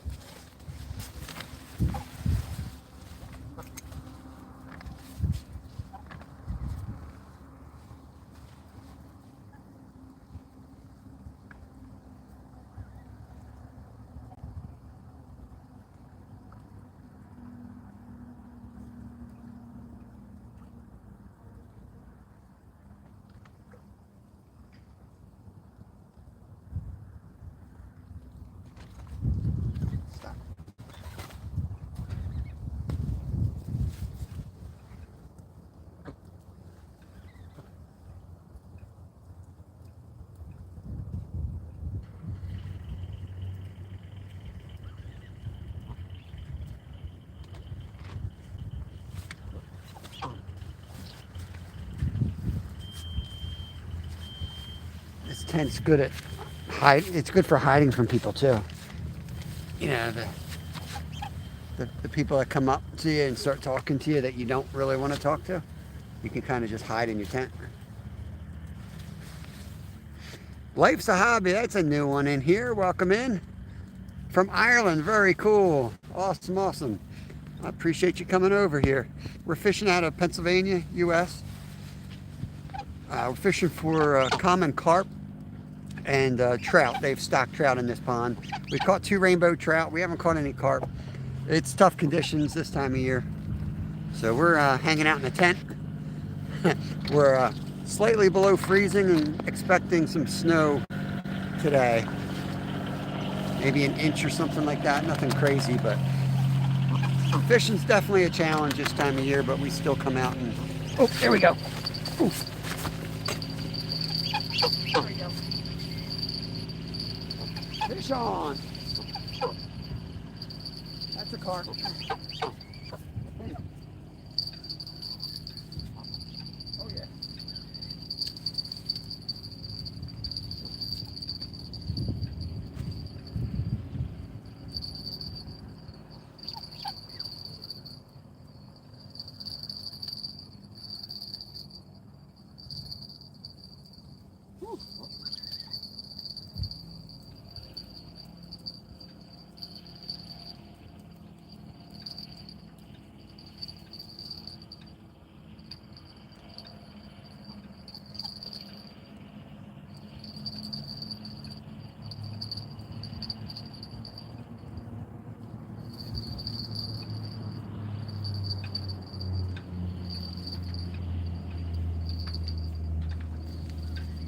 tent's good at hide. It's good for hiding from people too. You know, the people that come up to you and start talking to you that you don't really want to talk to. You can kind of just hide in your tent. Life's a Hobby. That's a new one in here. Welcome in. From Ireland. Very cool. Awesome, awesome. I appreciate you coming over here. We're fishing out of Pennsylvania, U.S. We're fishing for common carp and trout. They've stocked trout in this pond. We caught 2 rainbow trout. We haven't caught any carp. It's tough conditions this time of year. So we're hanging out in the tent. We're slightly below freezing and expecting some snow today. Maybe an inch or something like that. Nothing crazy, but fishing's definitely a challenge this time of year, but we still come out and... Oh, there we go. Oof. There we go. Fish on. That's a carp. Oh, yeah.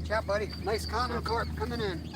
Ciao, buddy. Nice common carp coming in.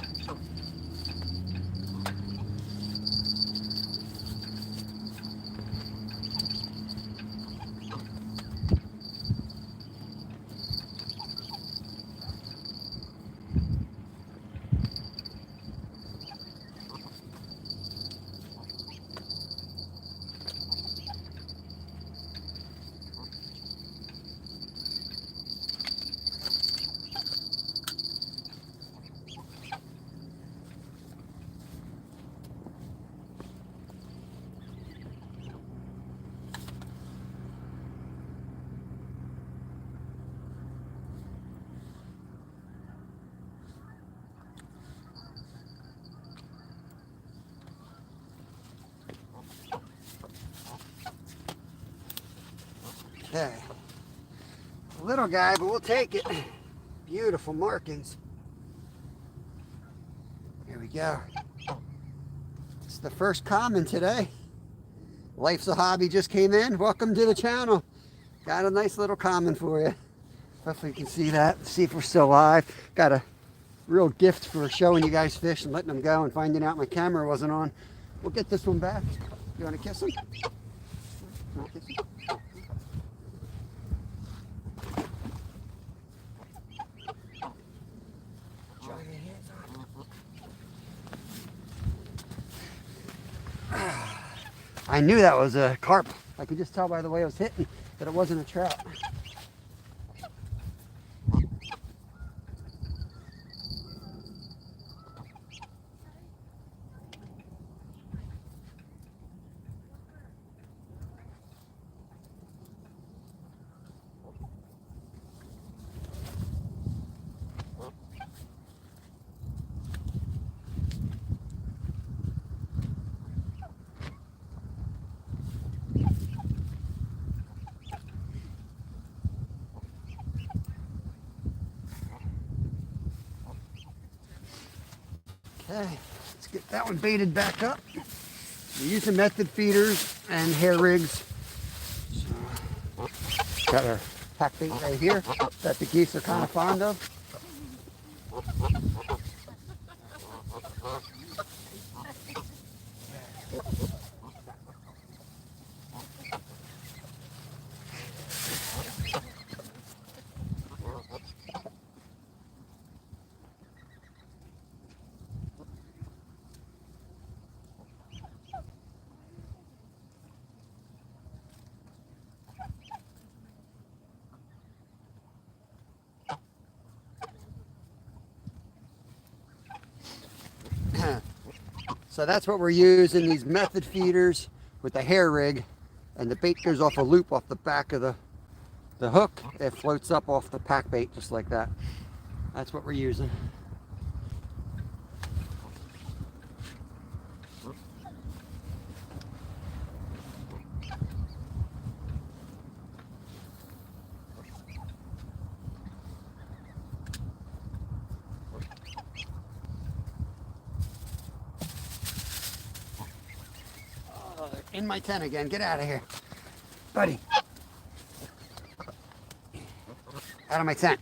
Okay. A little guy, but we'll take it. Beautiful markings. Here we go. It's the first common today. Life's a Hobby just came in. Welcome to the channel. Got a nice little common for you. Hopefully you can see that. See if we're still alive. Got a real gift for showing you guys fish and letting them go and finding out my camera wasn't on. We'll get this one back. You want to kiss him? You want to kiss him? I knew that was a carp. I could just tell by the way it was hitting that it wasn't a trout. Okay, let's get that one baited back up. We're using method feeders and hair rigs. So, got our pack bait right here that the geese are kind of fond of. So that's what we're using, these method feeders with the hair rig, and the bait goes off a loop off the back of the hook. It floats up off the pack bait just like that. That's what we're using. In my tent again. Get out of here. Buddy. Out of my tent.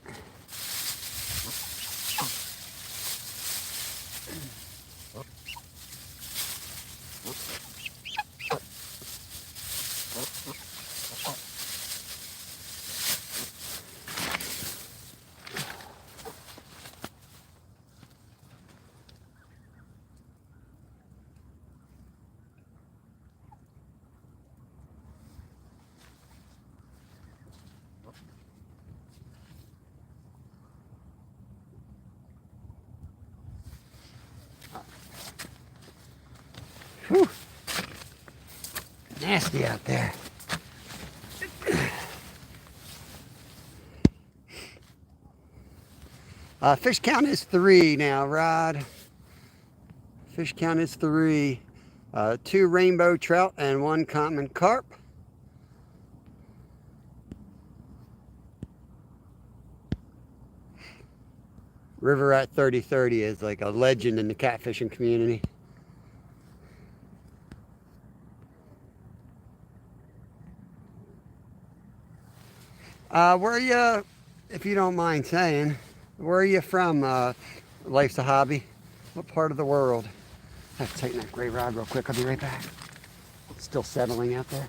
Whew. Nasty out there. Fish count is 3 now, Rod. Fish count is 3. 2 rainbow trout and 1 common carp. River Rat 3030 is like a legend in the catfishing community. Where are you, if you don't mind saying, where are you from, Life's a Hobby? What part of the world? I have to tighten that gray rod real quick. I'll be right back. It's still settling out there.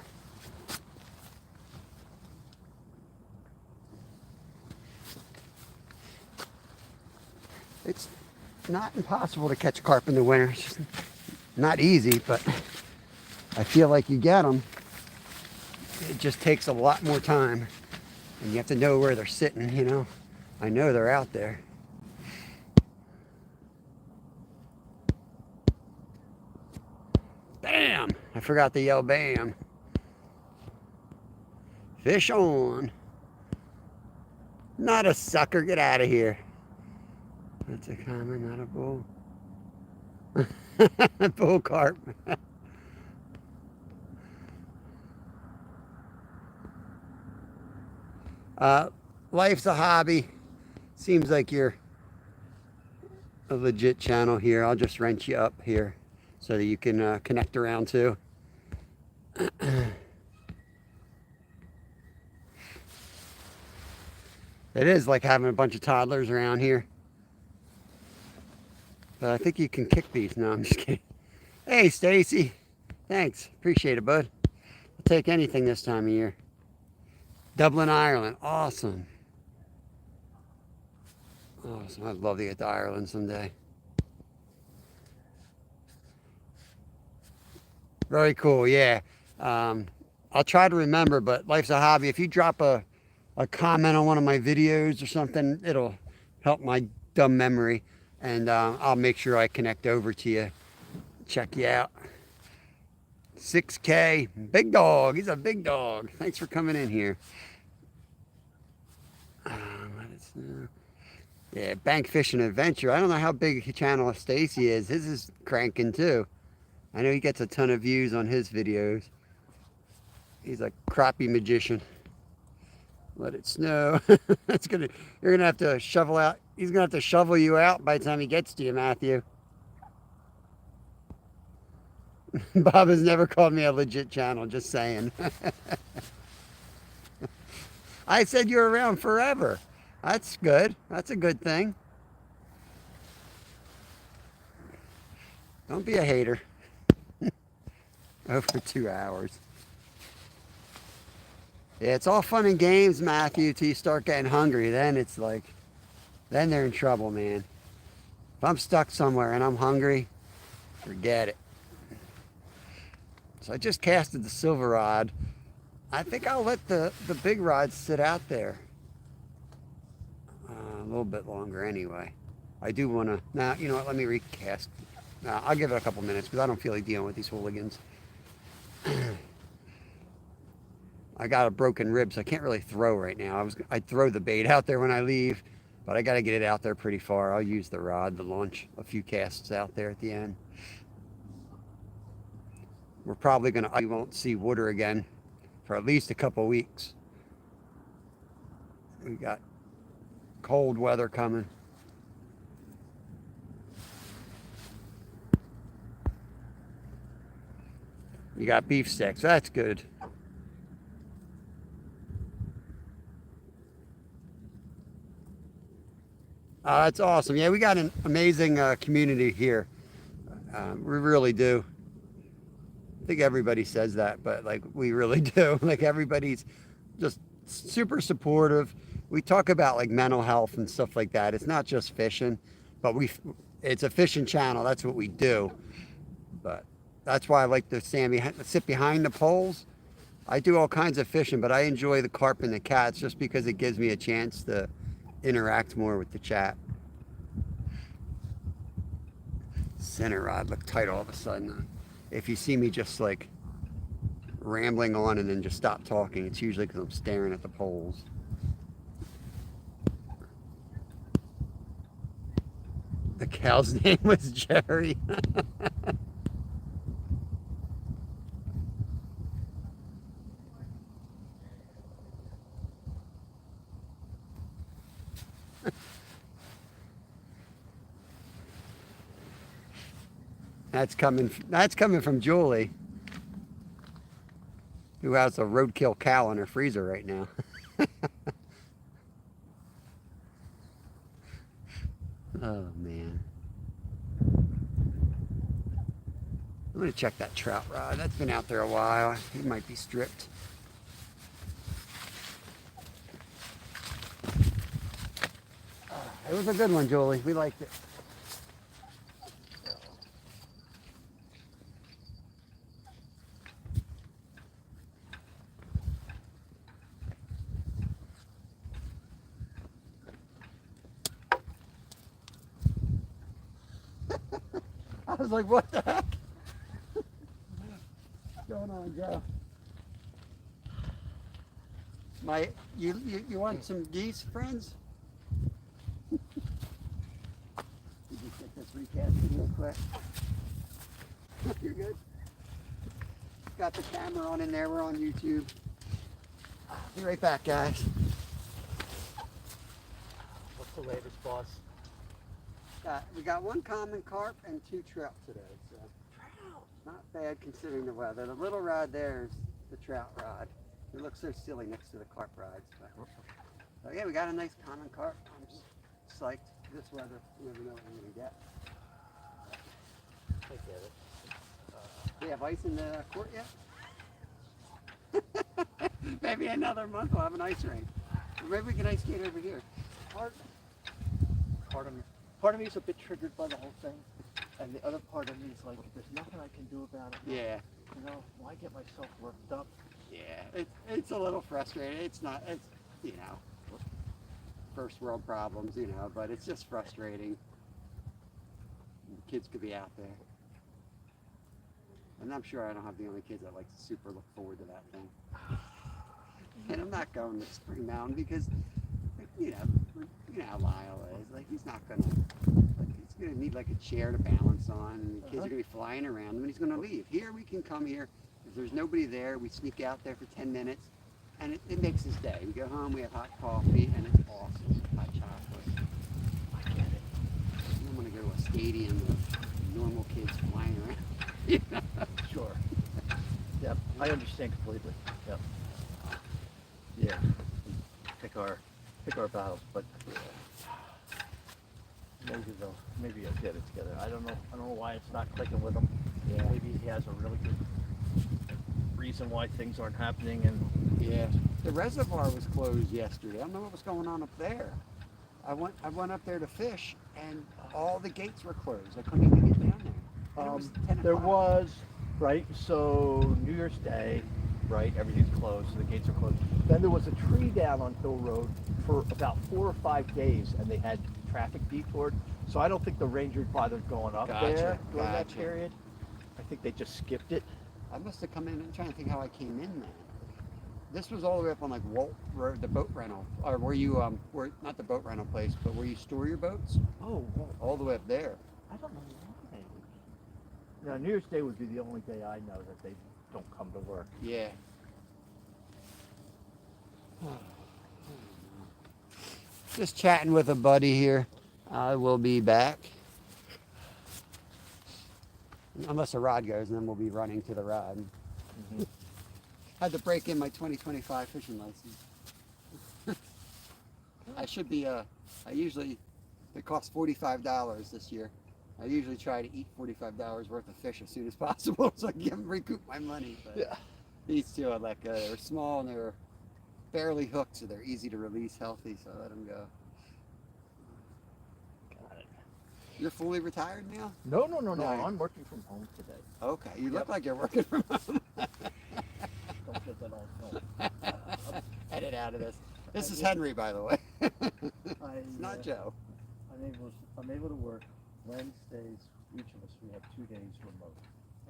It's not impossible to catch carp in the winter. It's just not easy, but I feel like you get them. It just takes a lot more time. And you have to know where they're sitting, you know. I know they're out there. Bam! I forgot to yell bam. Fish on. Not a sucker, get out of here. That's a common, not a bull. Bull carp. Life's a Hobby. Seems like you're a legit channel here. I'll just wrench you up here so that you can connect around too. It is like having a bunch of toddlers around here. But I think you can kick these. No, I'm just kidding. Hey, Stacy. Thanks. Appreciate it, bud. I'll take anything this time of year. Dublin, Ireland. Awesome. Awesome. I'd love to get to Ireland someday. Very cool, yeah. I'll try to remember, but Life's a Hobby. If you drop a comment on one of my videos or something, it'll help my dumb memory. And I'll make sure I connect over to you. Check you out. 6K. Big dog. He's a big dog. Thanks for coming in here. Yeah, Bank Fishing Adventure. I don't know how big a channel Stacy is. His is cranking too. I know he gets a ton of views on his videos. He's a crappie magician. Let it snow. You're gonna have to shovel out. He's gonna have to shovel you out by the time he gets to you, Matthew. Bob has never called me a legit channel, just saying. I said you're around forever. That's good. That's a good thing. Don't be a hater. Over 2 hours. Yeah, it's all fun and games, Matthew, till you start getting hungry. Then it's like, then they're in trouble, man. If I'm stuck somewhere and I'm hungry, forget it. So I just casted the silver rod. I think I'll let the big rod sit out there a little bit longer anyway. I do want to, now, you know what, let me recast. I'll give it a couple minutes because I don't feel like dealing with these hooligans. I got a broken rib, so I can't really throw right now. I'd throw the bait out there when I leave, but I got to get it out there pretty far. I'll use the rod to launch a few casts out there at the end. We're probably gonna. I won't see water again for at least a couple weeks. We got cold weather coming. You got beef sticks. That's good. That's awesome. Yeah, we got an amazing community here. We really do. I think everybody says that, but like we really do. Like everybody's just super supportive. We talk about like mental health and stuff like that. It's not just fishing, but it's a fishing channel. That's what we do. But that's why I like to sit behind the poles. I do all kinds of fishing, but I enjoy the carp and the cats just because it gives me a chance to interact more with the chat. Center rod looked tight all of a sudden. If you see me just like rambling on and then just stop talking, it's usually because I'm staring at the poles. The cow's name was Jerry. That's coming from Julie, who has a roadkill cow in her freezer right now. Oh man. I'm gonna check that trout rod. That's been out there a while. It might be stripped. It was a good one, Julie. We liked it. I was like, what the heck? What's going on, Joe? You want some geese, friends? Did you get this recasting real quick? You're good. Got the camera on in there. We're on YouTube. Be right back, guys. What's the latest, boss? We got one common carp and 2 trout today. So Trout. not bad considering the weather. The little rod there is the trout rod. It looks so silly next to the carp rods. But, so yeah, we got a nice common carp. I'm just psyched. This weather, you never know what we're gonna get. I get it. Do you have ice in the court yet? Maybe another month we'll have an ice rink. Or maybe we can ice skate over here. Part of me is a bit triggered by the whole thing, and the other part of me is like, there's nothing I can do about it. Yeah. You know, why get myself worked up? Yeah, it's a little frustrating. It's you know, first world problems, you know, but it's just frustrating. Kids could be out there. And I'm sure I don't have the only kids that like to super look forward to that thing. And I'm not going to Spring Mountain because, you know how Lyle is. Like he's not gonna, he's gonna need like a chair to balance on, and the kids are gonna be flying around him, and he's gonna leave. Here we can come here. If there's nobody there, we sneak out there for 10 minutes, and it makes his day. We go home, we have hot coffee, and it's awesome. Hot chocolate. I get it. I don't want to go to a stadium with normal kids flying around. You know? Sure. Yep, I understand completely. Yep. Yeah. Pick our battles, but maybe I'll get it together. I don't know why it's not clicking with him. Yeah. Maybe he has a really good reason why things aren't happening, and Yeah. The reservoir was closed yesterday. I don't know what was going on up there. I went up there to fish, and all the gates were closed. I couldn't even get down there. And it was 10 there o'clock. was, right, so New Year's Day, right, everything's closed, so the gates are closed. Then there was a tree down on Hill Road for about 4 or 5 days, and they had traffic detoured. So I don't think the rangers bothered going up there during that period. I think they just skipped it. I must have come in. I'm trying to think how I came in then. This was all the way up on like Walt Road, the boat rental, or where you where not the boat rental place, but where you store your boats. Oh, well, All the way up there. I don't know why. Now, New Year's Day would be the only day I know that they don't come to work. Yeah. Just chatting with a buddy here. I will be back. Unless the rod goes, and then we'll be running to the rod. Mm-hmm. Had to break in my 2025 fishing license. I should be, it costs $45 this year. I usually try to eat $45 worth of fish as soon as possible so I can recoup my money. But Yeah. these two are like, they're small and they're barely hooked, so they're easy to release healthy, so I let them go. Got it. You're fully retired now? No. No. I'm working from home today. Okay, you look like you're working from home. Don't get that on film. Edit out of this. This is Henry, by the way. It's not Joe. I'm able to work Wednesdays. Each of us, we have 2 days remote.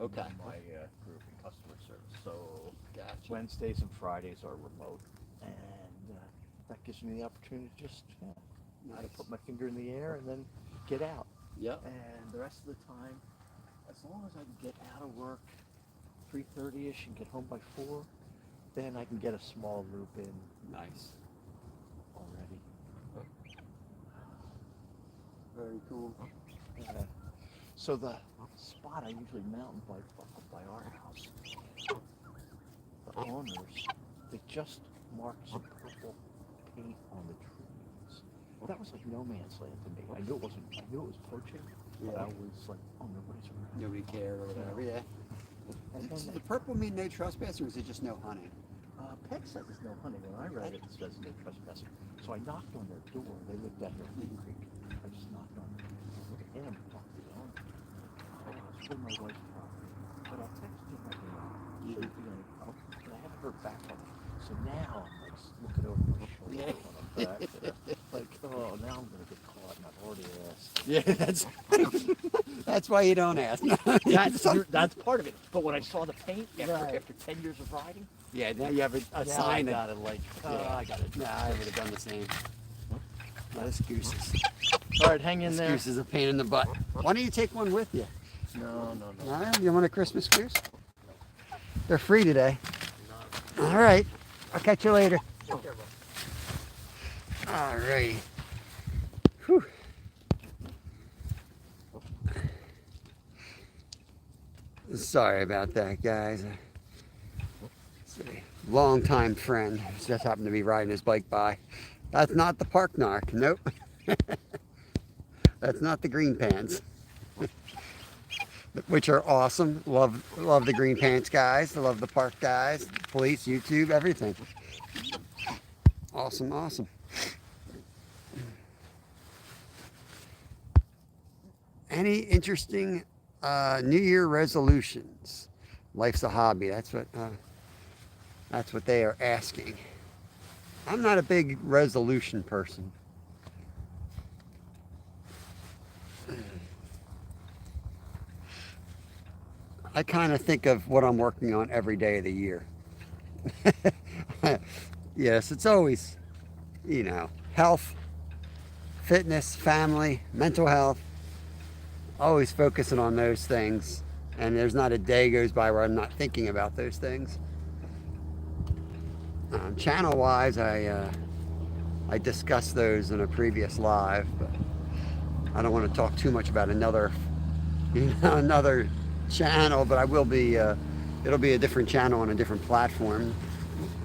Okay. In my group in customer service. So Gotcha. Wednesdays and Fridays are remote, and that gives me the opportunity to just Nice. to put my finger in the air and then get out. Yep. And the rest of the time, as long as I can get out of work 3:30ish and get home by 4, then I can get a small loop in Nice. already. Very cool. So the spot I usually mountain bike up by our house, the owners, they just marked some purple paint on the trees. That was like no man's land to me. I knew it was poaching, but Yeah. I was like, oh, nobody's around. Nobody cared or whatever, yeah. And Does then the purple mean no trespass, or is it just no hunting? Peck said there's no hunting. When I read it, it says no trespassing. So I knocked on their door. They lived down here in Creek. I just knocked on their door and talked to the owner. It's for my wife's property. But I'll text you right now. So you can, but I haven't heard back from them. So now I'm like looking over my shoulder Yeah. when I'm back there. Like, oh, now I'm gonna get caught, and I've already asked. Yeah, that's why you don't ask. That's part of it. But when I saw the paint Right. after 10 years of riding, Yeah, now you have a now I sign. got it. Like, I got it. Nah, I would have done the same. Those gooses. All right, hang in This there. goose is a pain in the butt. Why don't you take one with you? No. No, you want a Christmas goose? They're free today. All right. I'll catch you later. All righty. Whew. Sorry about that, guys. It's a longtime friend who's just happened to be riding his bike by. That's not the park narc. Nope. That's not the green pants. Which are awesome. Love the green pants guys. I love the park guys, police, YouTube, everything. Awesome. Any interesting New Year resolutions? Life's a hobby. That's what they are asking. I'm not a big resolution person. I kind of think of what I'm working on every day of the year. Yes, it's always, health, fitness, family, mental health. Always focusing on those things. And there's not a day goes by where I'm not thinking about those things. Channel-wise, I discussed those in a previous live, but I don't want to talk too much about another channel, but I will be, it'll be a different channel on a different platform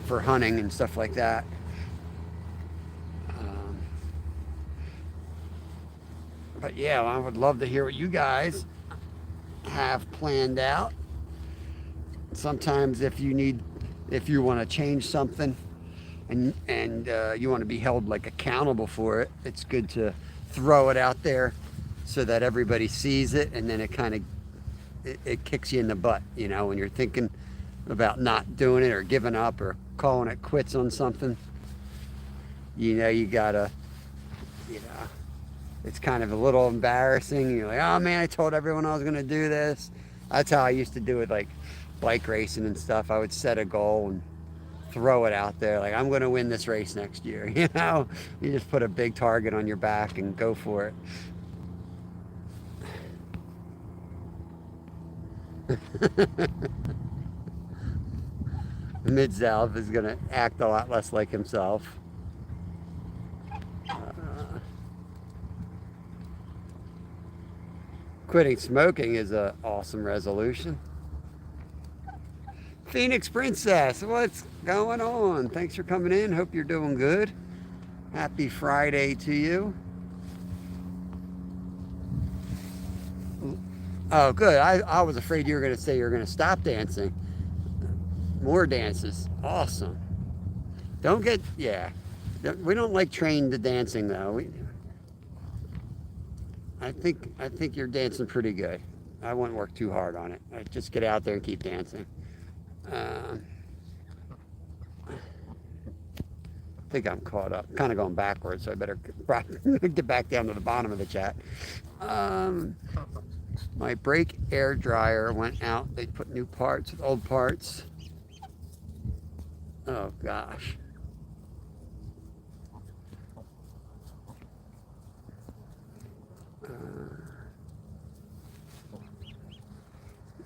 for hunting and stuff like that. But yeah, I would love to hear what you guys have planned out. Sometimes if you want to change something and you want to be held like accountable for it, it's good to throw it out there so that everybody sees it, and then it kicks you in the butt, when you're thinking about not doing it or giving up or calling it quits on something. You gotta, it's kind of a little embarrassing. You're like, oh man, I told everyone I was going to do this. That's how I used to do it, like bike racing and stuff. I would set a goal and throw it out there, like I'm going to win this race next year. You know, you just put a big target on your back and go for it. Mid-South is going to act a lot less like himself. Quitting smoking is an awesome resolution. Phoenix Princess, what's going on? Thanks for coming in. Hope you're doing good. Happy Friday to you. Oh, good. I was afraid you were going to say you were going to stop dancing. More dances. Awesome. Don't get, yeah. We don't like trained to dancing, though. I think you're dancing pretty good. I wouldn't work too hard on it. I'd just get out there and keep dancing. I think I'm caught up. Kind of going backwards, so I better get back down to the bottom of the chat. My brake air dryer went out. They put new parts with old parts. Oh gosh.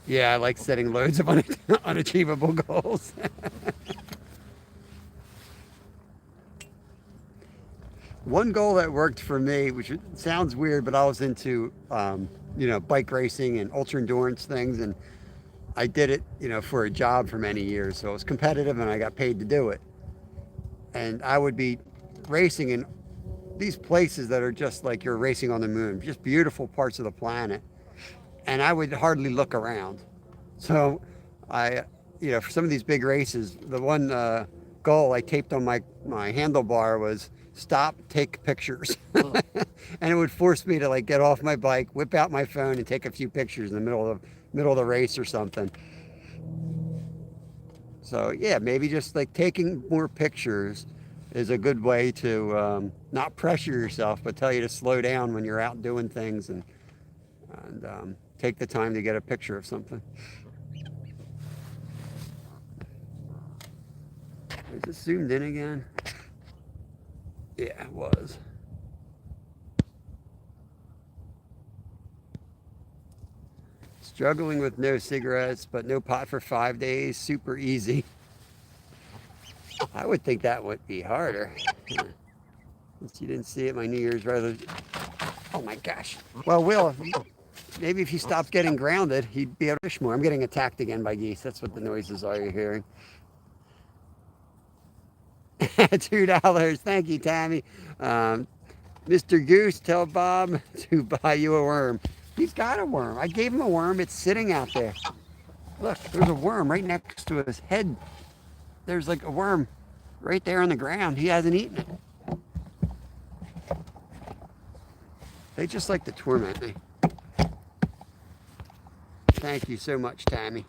Yeah, I like setting loads of unachievable goals. One goal that worked for me, which sounds weird, but I was into, bike racing and ultra endurance things, and I did it, for a job for many years. So it was competitive, and I got paid to do it. And I would be racing in these places that are just like you're racing on the moon, just beautiful parts of the planet. And I would hardly look around. So for some of these big races, the one goal I taped on my handlebar was stop, take pictures. And it would force me to like get off my bike, whip out my phone and take a few pictures in the middle of the race or something. So yeah, maybe just like taking more pictures is a good way to not pressure yourself, but tell you to slow down when you're out doing things and take the time to get a picture of something. Is it zoomed in again? Yeah, it was. Struggling with no cigarettes, but no pot for 5 days. Super easy. I would think that would be harder. Since you didn't see it, my New Year's resolution. Oh my gosh. Well, Will, maybe if he stopped getting grounded, he'd be able to fish more. I'm getting attacked again by geese. That's what the noises are you're hearing. $2. Thank you, Tammy. Mr. Goose, tell Bob to buy you a worm. He's got a worm. I gave him a worm. It's sitting out there. Look, there's a worm right next to his head. There's like a worm right there on the ground. He hasn't eaten it. They just like to torment me. Thank you so much, Tammy.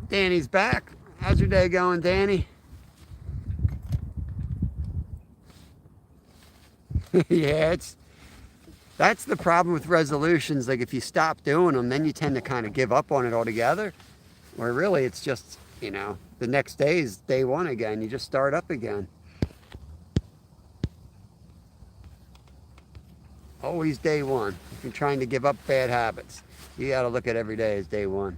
Danny's back. How's your day going, Danny? Yeah, that's the problem with resolutions. Like if you stop doing them, then you tend to kind of give up on it altogether. Where really it's just, the next day is day one again. You just start up again. Always day one. If you're trying to give up bad habits, you got to look at every day as day one.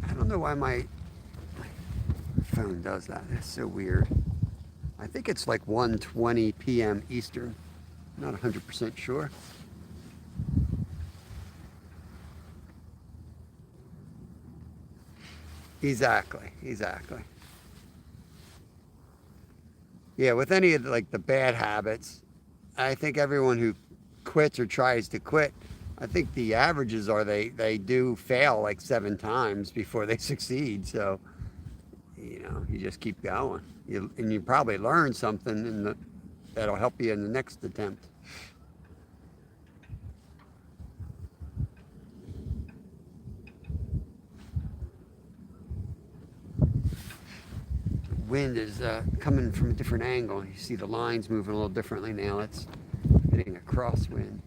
I don't know why my phone does that. That's so weird. I think it's like 1:20 p.m. Eastern. Not 100% sure. Exactly. Yeah, with any of like the bad habits, I think everyone who quits or tries to quit, I think the averages are they do fail like 7 times before they succeed. So, you just keep going. And you probably learn something that'll help you in the next attempt. wind is coming from a different angle. You see the lines moving a little differently now. It's hitting a crosswind.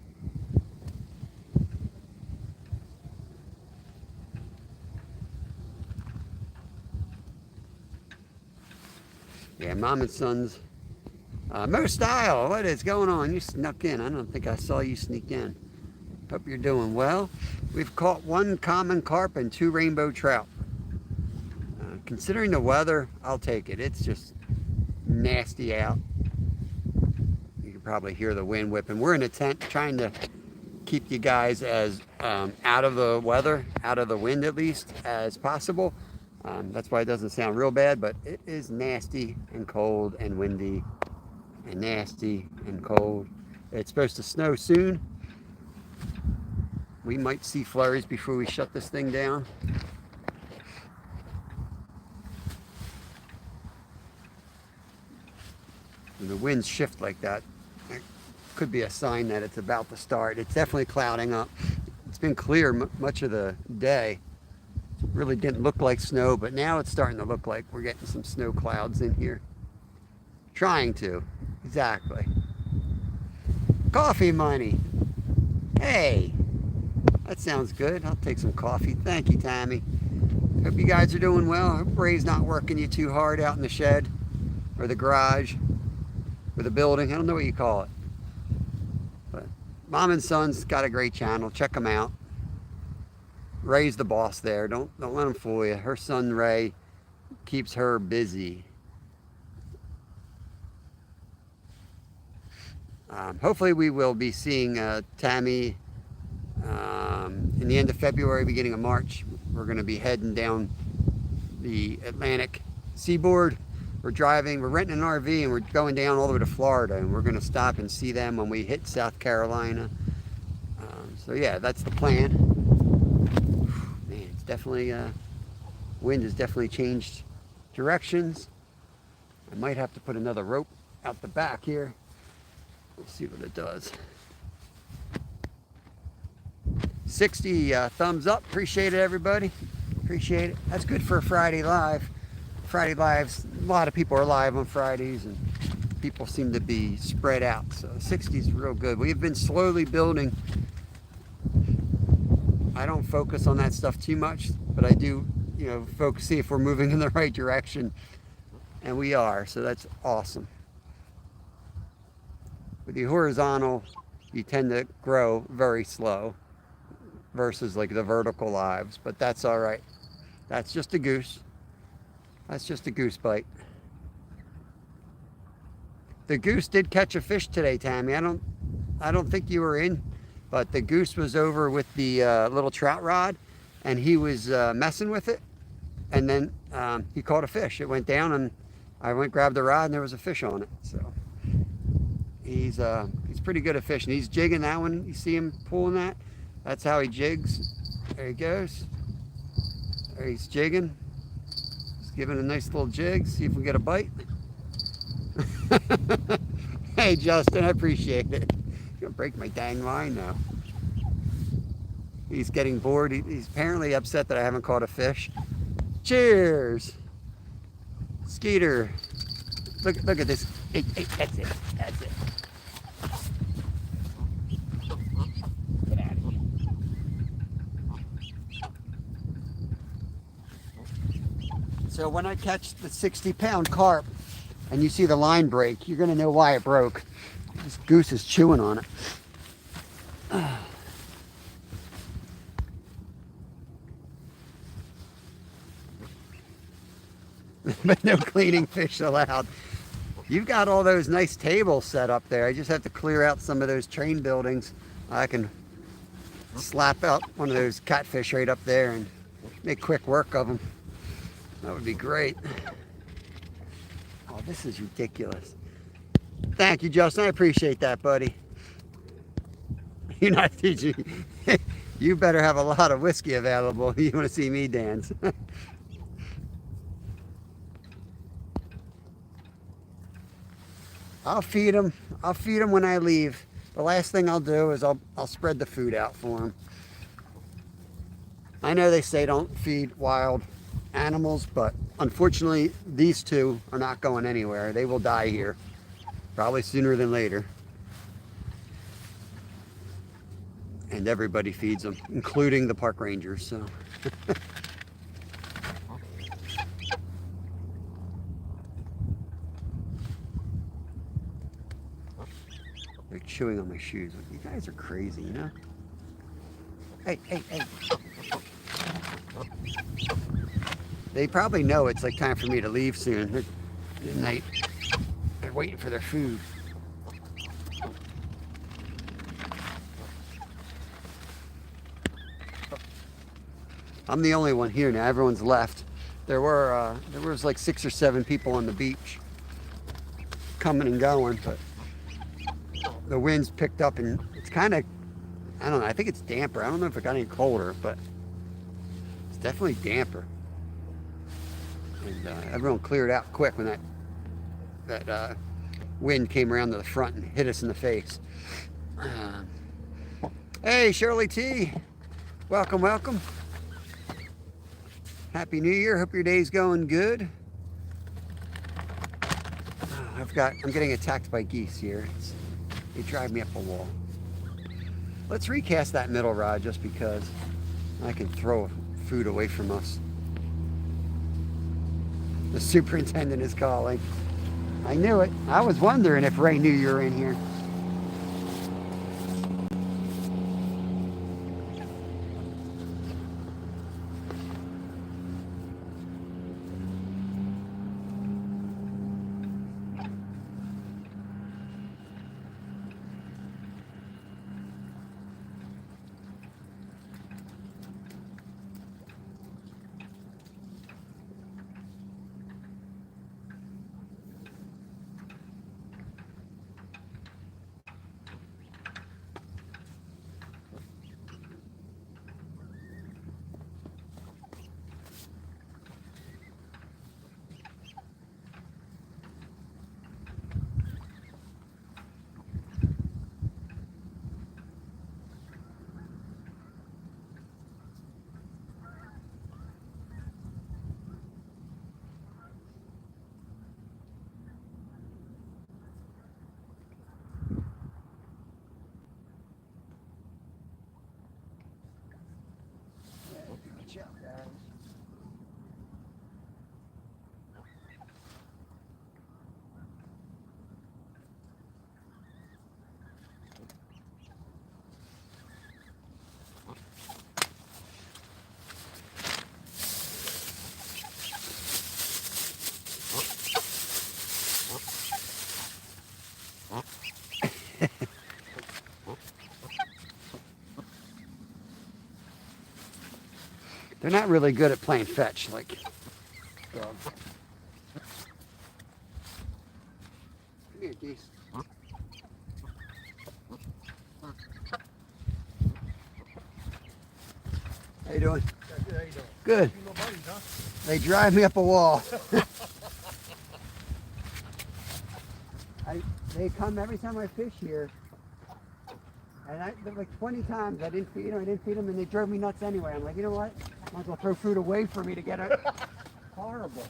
Yeah, Mom and Son's Mo Style, what is going on? You snuck in. I don't think I saw you sneak in. Hope you're doing well. We've caught 1 common carp and 2 rainbow trout. Considering the weather, I'll take it. It's just nasty out. You can probably hear the wind whipping. We're in a tent trying to keep you guys as out of the weather, out of the wind at least, as possible. That's why it doesn't sound real bad, but it is nasty and cold and windy and nasty and cold. It's supposed to snow soon. We might see flurries before we shut this thing down. When the winds shift like that, it could be a sign that it's about to start. It's definitely clouding up. It's been clear much of the day. Really didn't look like snow, but now it's starting to look like we're getting some snow clouds in here. Trying to. Exactly. Coffee money. Hey, that sounds good. I'll take some coffee. Thank you, Tammy. Hope you guys are doing well. Hope Ray's not working you too hard out in the shed or the garage or the building. I don't know what you call it. But Mom and Son's got a great channel. Check them out. Ray's the boss there. Don't let him fool you. Her son Ray keeps her busy. Hopefully we will be seeing Tammy in the end of February, beginning of March. We're going to be heading down the Atlantic seaboard. We're renting an RV and we're going down all the way to Florida, and we're going to stop and see them when we hit South Carolina. So yeah, that's the plan. Man, it's definitely, wind has definitely changed directions. I might have to put another rope out the back here. We'll see what it does. 60 thumbs up. Appreciate it, everybody. Appreciate it. That's good for a Friday live. Friday lives, a lot of people are live on Fridays, and people seem to be spread out. So 60 is real good. We've been slowly building. I don't focus on that stuff too much, but I do, focus, see if we're moving in the right direction. And we are, so that's awesome. With the horizontal, you tend to grow very slow versus like the vertical lives, but that's all right. That's just a goose. That's just a goose bite. The goose did catch a fish today, Tammy. I don't think you were in, but the goose was over with the little trout rod, and he was messing with it, and then he caught a fish. It went down, and I went grabbed the rod, and there was a fish on it. So he's pretty good at fishing. He's jigging that one. You see him pulling that? That's how he jigs. There he goes. There he's jigging. He's giving a nice little jig. See if we get a bite. Hey, Justin, I appreciate it. You're gonna break my dang line now. He's getting bored. He's apparently upset that I haven't caught a fish. Cheers, Skeeter. Look at this. Hey, that's it. That's it. Get out of here. So when I catch the 60-pound carp and you see the line break, you're gonna know why it broke. This goose is chewing on it. But no cleaning fish allowed. You've got all those nice tables set up there. I just have to clear out some of those train buildings. I can slap out one of those catfish right up there and make quick work of them. That would be great. Oh, this is ridiculous. Thank you, Justin. I appreciate that, buddy. You're not teaching. You better have a lot of whiskey available if you want to see me dance. I'll feed them. I'll feed them when I leave. The last thing I'll do is I'll spread the food out for them. I know they say don't feed wild animals, but unfortunately, these two are not going anywhere. They will die here, probably sooner than later. And everybody feeds them, including the park rangers. So they're chewing on my shoes. You guys are crazy, you know? Hey, hey, hey. They probably know it's like time for me to leave soon. They're waiting for their food. I'm the only one here now. Everyone's left. There was like 6 or 7 people on the beach coming and going, but the wind's picked up and it's kind of, I don't know, I think it's damper. I don't know if it got any colder, but it's definitely damper. And everyone cleared out quick when that wind came around to the front and hit us in the face. Hey, Shirley T. Welcome, welcome. Happy New Year. Hope your day's going good. I'm getting attacked by geese here. They drive me up a wall. Let's recast that middle rod just because I can throw food away from us. The superintendent is calling. I knew it. I was wondering if Ray knew you were in here. Good job, guys. They're not really good at playing fetch like dogs. Come here, geese. How you doing? Good, how you doing? Good. You little buddies, huh? They drive me up a wall. They come every time I fish here, and like 20 times I didn't feed them, and they drove me nuts anyway. I'm like, you know what? Might as well throw food away for me to get it. Horrible.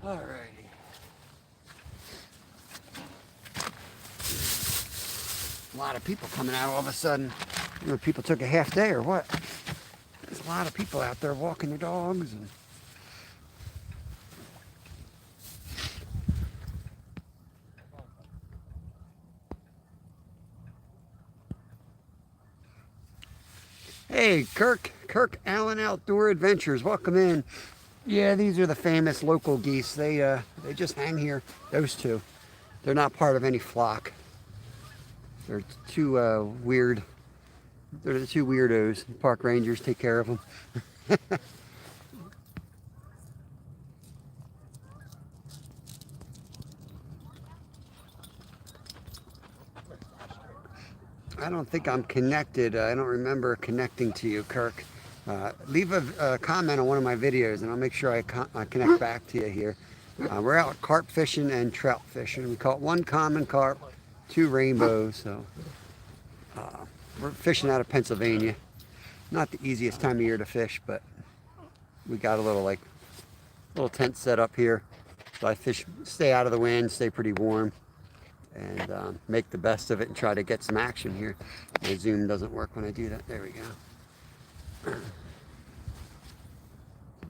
Alrighty. A lot of people coming out all of a sudden. You know, people took a half day or what? There's a lot of people out there walking their dogs. And hey, Kirk Allen Outdoor Adventures, welcome in. Yeah, these are the famous local geese. They just hang here. Those two. They're not part of any flock. They're too weird. They're the two weirdos. Park rangers take care of them. I don't think I'm connected. I don't remember connecting to you, Kirk. Leave a comment on one of my videos and I'll make sure I connect back to you here. We're out carp fishing and trout fishing. We caught one common carp, two rainbows. So we're fishing out of Pennsylvania. Not the easiest time of year to fish, but we got a little tent set up here. So I fish, stay out of the wind, stay pretty warm, and make the best of it and try to get some action here. My Zoom doesn't work when I do that. There we go.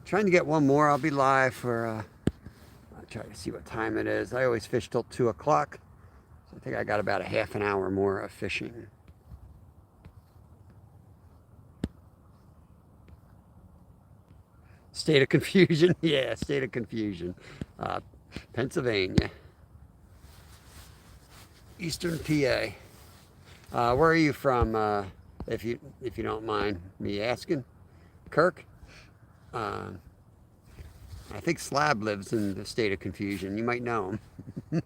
Trying to get one more. I'll be live for, I'll try to see what time it is. I always fish till 2 o'clock. So I think I got about a half an hour more of fishing. State of confusion. Yeah, state of confusion. Pennsylvania. Eastern PA. Where are you from, if you don't mind me asking? Kirk? I think Slab lives in the state of confusion. You might know him.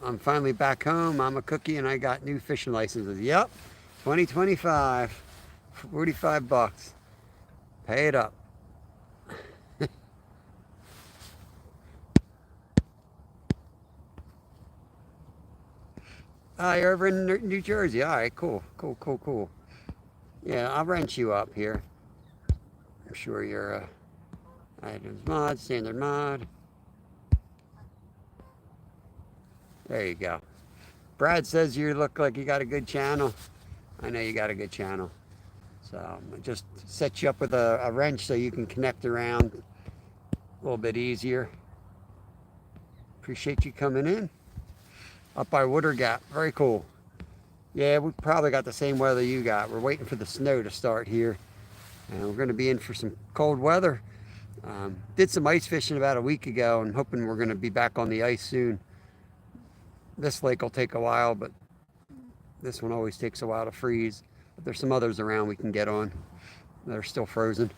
I'm finally back home. I'm a cookie and I got new fishing licenses. Yep, 2025, 45 bucks. Pay it up. You're over in New Jersey. All right, cool. Yeah, I'll rent you up here. I'm sure you're items mod, standard mod. There you go. Brad says you look like you got a good channel. I know you got a good channel. So I just set you up with a wrench so you can connect around a little bit easier. Appreciate you coming in. Up by Water Gap. Very cool. Yeah, we probably got the same weather you got. We're waiting for the snow to start here. And we're going to be in for some cold weather. Did some ice fishing about a week ago and hoping we're going to be back on the ice soon. This lake will take a while, but this one always takes a while to freeze. But there's some others around we can get on. They're still frozen.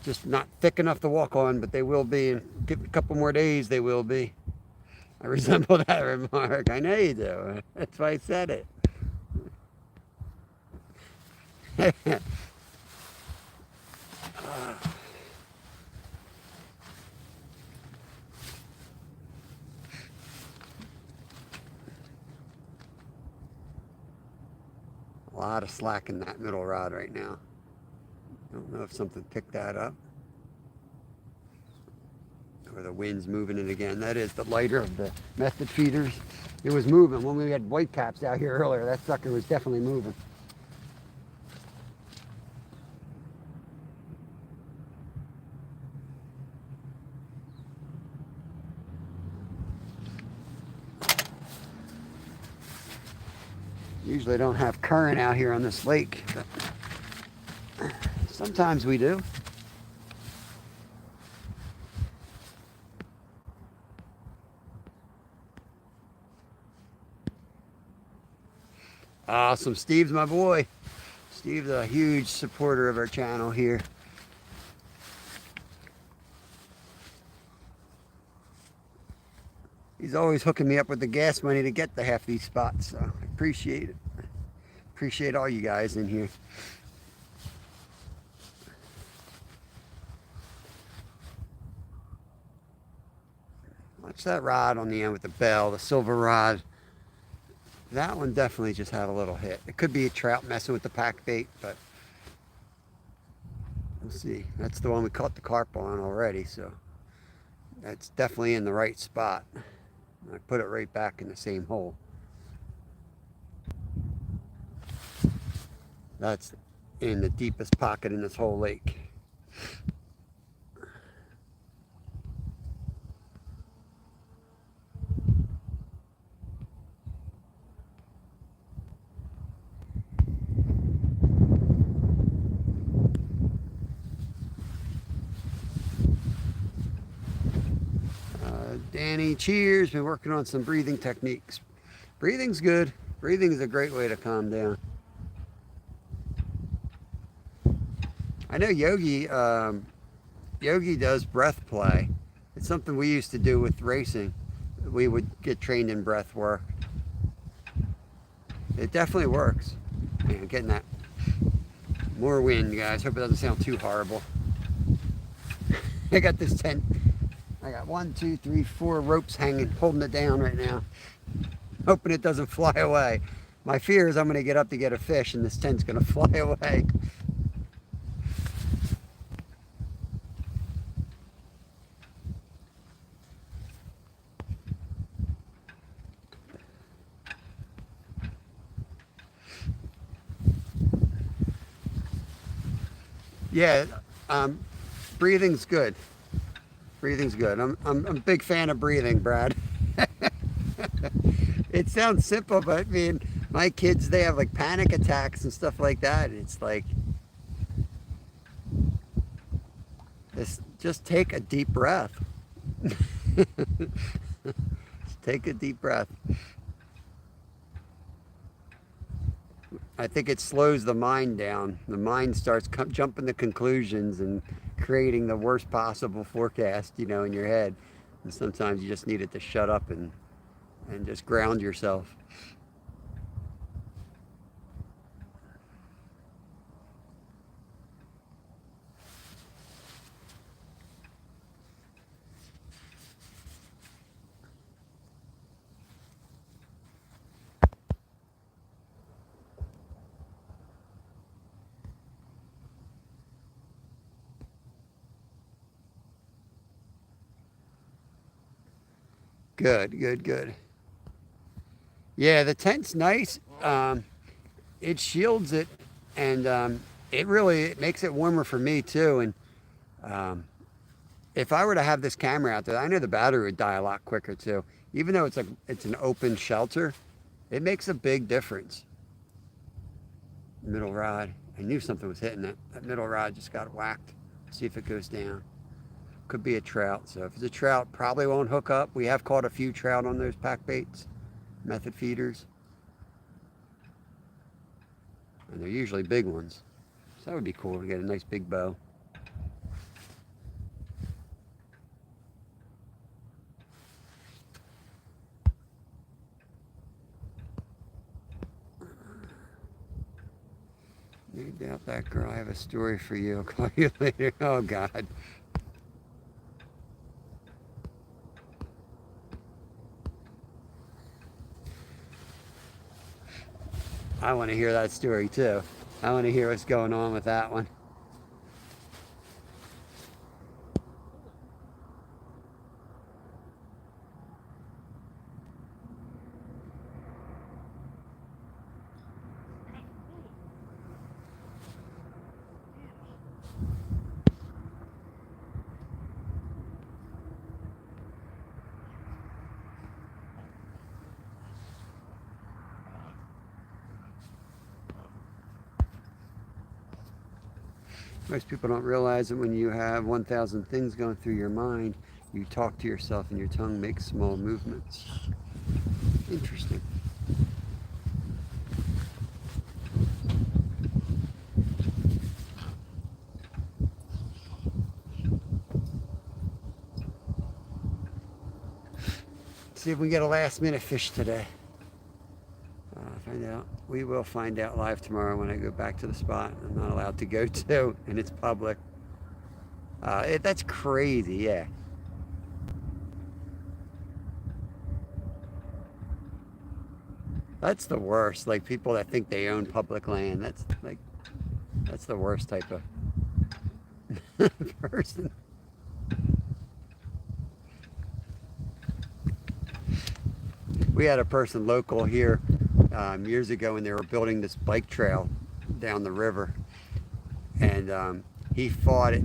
Just not thick enough to walk on, but they will be. In a couple more days, they will be. I resemble that remark. I know you do. That's why I said it. A lot of slack in that middle rod right now. Don't know if something picked that up. Or the wind's moving it again. That is the lighter of the method feeders. It was moving. When we had white caps out here earlier, that sucker was definitely moving. Usually don't have current out here on this lake, but sometimes we do. Awesome. Steve's my boy. Steve's a huge supporter of our channel here. He's always hooking me up with the gas money to get to half these spots, so I appreciate it. Appreciate all you guys in here. Watch that rod on the end with the bell, the silver rod. That one definitely just had a little hit. It could be a trout messing with the pack bait, but We'll see. That's the one we caught the carp on already, so that's definitely in the right spot. I put it right back in the same hole. That's in the deepest pocket in this whole lake. Danny, cheers. Been working on some breathing techniques. Breathing's good. Breathing is a great way to calm down. I know Yogi does breath play. It's something we used to do with racing. We would get trained in breath work. It definitely works. Man, I'm getting that more wind, guys. Hope it doesn't sound too horrible. I got this tent. I got 1, 2, 3, 4 ropes hanging, holding it down right now. Hoping it doesn't fly away. My fear is I'm going to get up to get a fish and this tent's going to fly away. Yeah, breathing's good. Breathing's good. I'm a big fan of breathing, Brad. It sounds simple, but I mean, my kids, they have like panic attacks and stuff like that. It's like, just take a deep breath. Just take a deep breath. I think it slows the mind down. The mind starts jumping to conclusions and creating the worst possible forecast, in your head. And sometimes you just need it to shut up and just ground yourself. Good, good, good. Yeah, the tent's nice. It shields it, and it makes it warmer for me too. And if I were to have this camera out there, I know the battery would die a lot quicker too. Even though it's an open shelter, it makes a big difference. Middle rod. I knew something was hitting it. That middle rod just got whacked. See if it goes down. Could be a trout. So if it's a trout, probably won't hook up. We have caught a few trout on those pack baits, method feeders. And they're usually big ones. So that would be cool to get a nice big bow. No doubt that girl. I have a story for you. I'll call you later. Oh, God. I want to hear that story too. I want to hear what's going on with that one. Most people don't realize that when you have 1,000 things going through your mind, you talk to yourself and your tongue makes small movements. Interesting. See if we get a last minute fish today. Find out. We will find out live tomorrow when I go back to the spot I'm not allowed to go to, and it's public. That's crazy, yeah. That's the worst. Like people that think they own public land. That's the worst type of. person. We had a person local here years ago when they were building this bike trail down the river, and he fought it.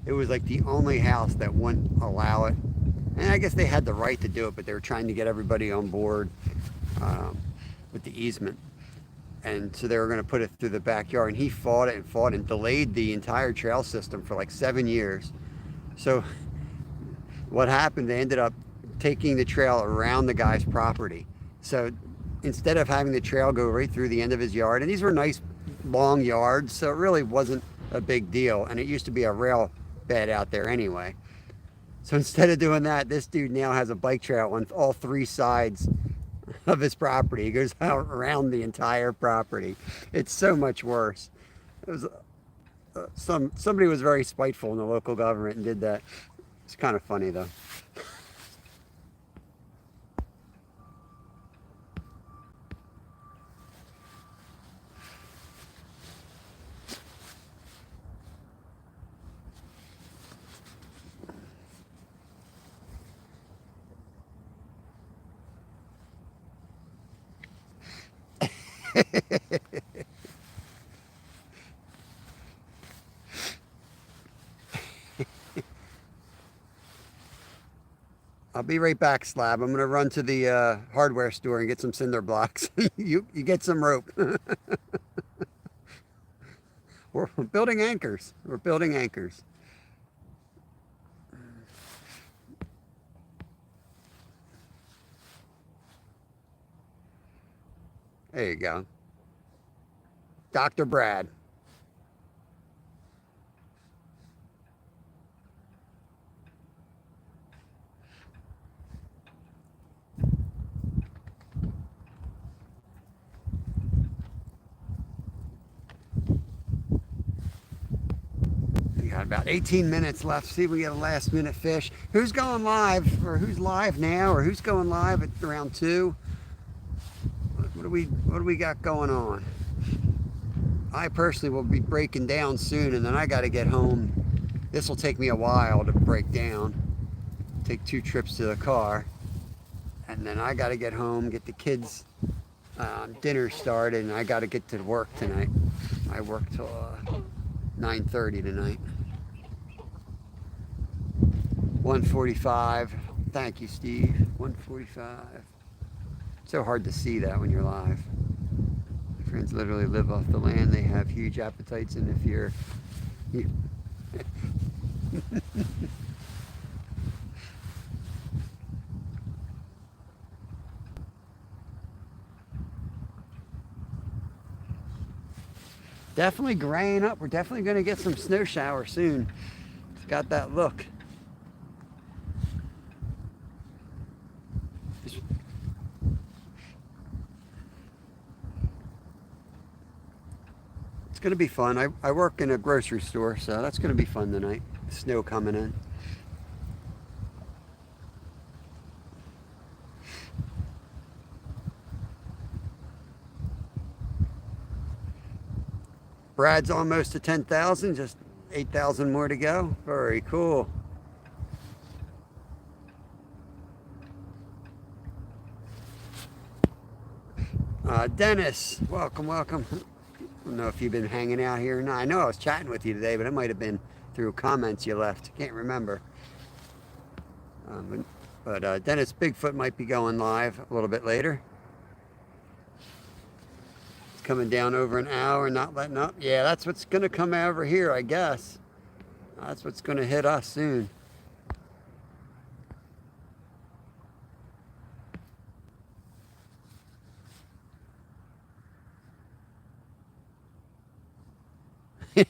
It was like the only house that wouldn't allow it, and I guess they had the right to do it, but they were trying to get everybody on board um, with the easement. And so they were going to put it through the backyard, and he fought and delayed the entire trail system for like 7 years. So what happened, they ended up taking the trail around the guy's property. So instead of having the trail go right through the end of his yard, and these were nice long yards, so it really wasn't a big deal, and it used to be a rail bed out there anyway. So instead of doing that, this dude now has a bike trail on all three sides of his property. He goes out around the entire property. It's so much worse. It was somebody was very spiteful in the local government and did that. It's kind of funny though. I'll be right back, Slab. I'm gonna run to the hardware store and get some cinder blocks. You get some rope. We're building anchors. We're building anchors. There you go. Dr. Brad. We got about 18 minutes left. See if we get a last minute fish. Who's going live, or who's live now, or who's going live at around 2? What do we got going on? I personally will be breaking down soon, and then I got to get home. This will take me a while to break down. Take 2 trips to the car, and then I got to get home, get the kids dinner started, and I got to get to work tonight. I work till 9:30 tonight. 1:45. Thank you, Steve. 1:45. So hard to see that when you're live. My friends literally live off the land. They have huge appetites, and if you're you, definitely graying up. We're definitely going to get some snow shower soon. It's got that look. It's going to be fun. I work in a grocery store, so that's going to be fun tonight. Snow coming in. Brad's almost to 10,000, just 8,000 more to go. Very cool. Dennis, welcome, welcome. I don't know if you've been hanging out here or not. I know I was chatting with you today, but it might have been through comments you left. Can't remember. But Dennis Bigfoot might be going live a little bit later. It's coming down over an hour, not letting up. Yeah, that's what's going to come over here, I guess. That's what's going to hit us soon.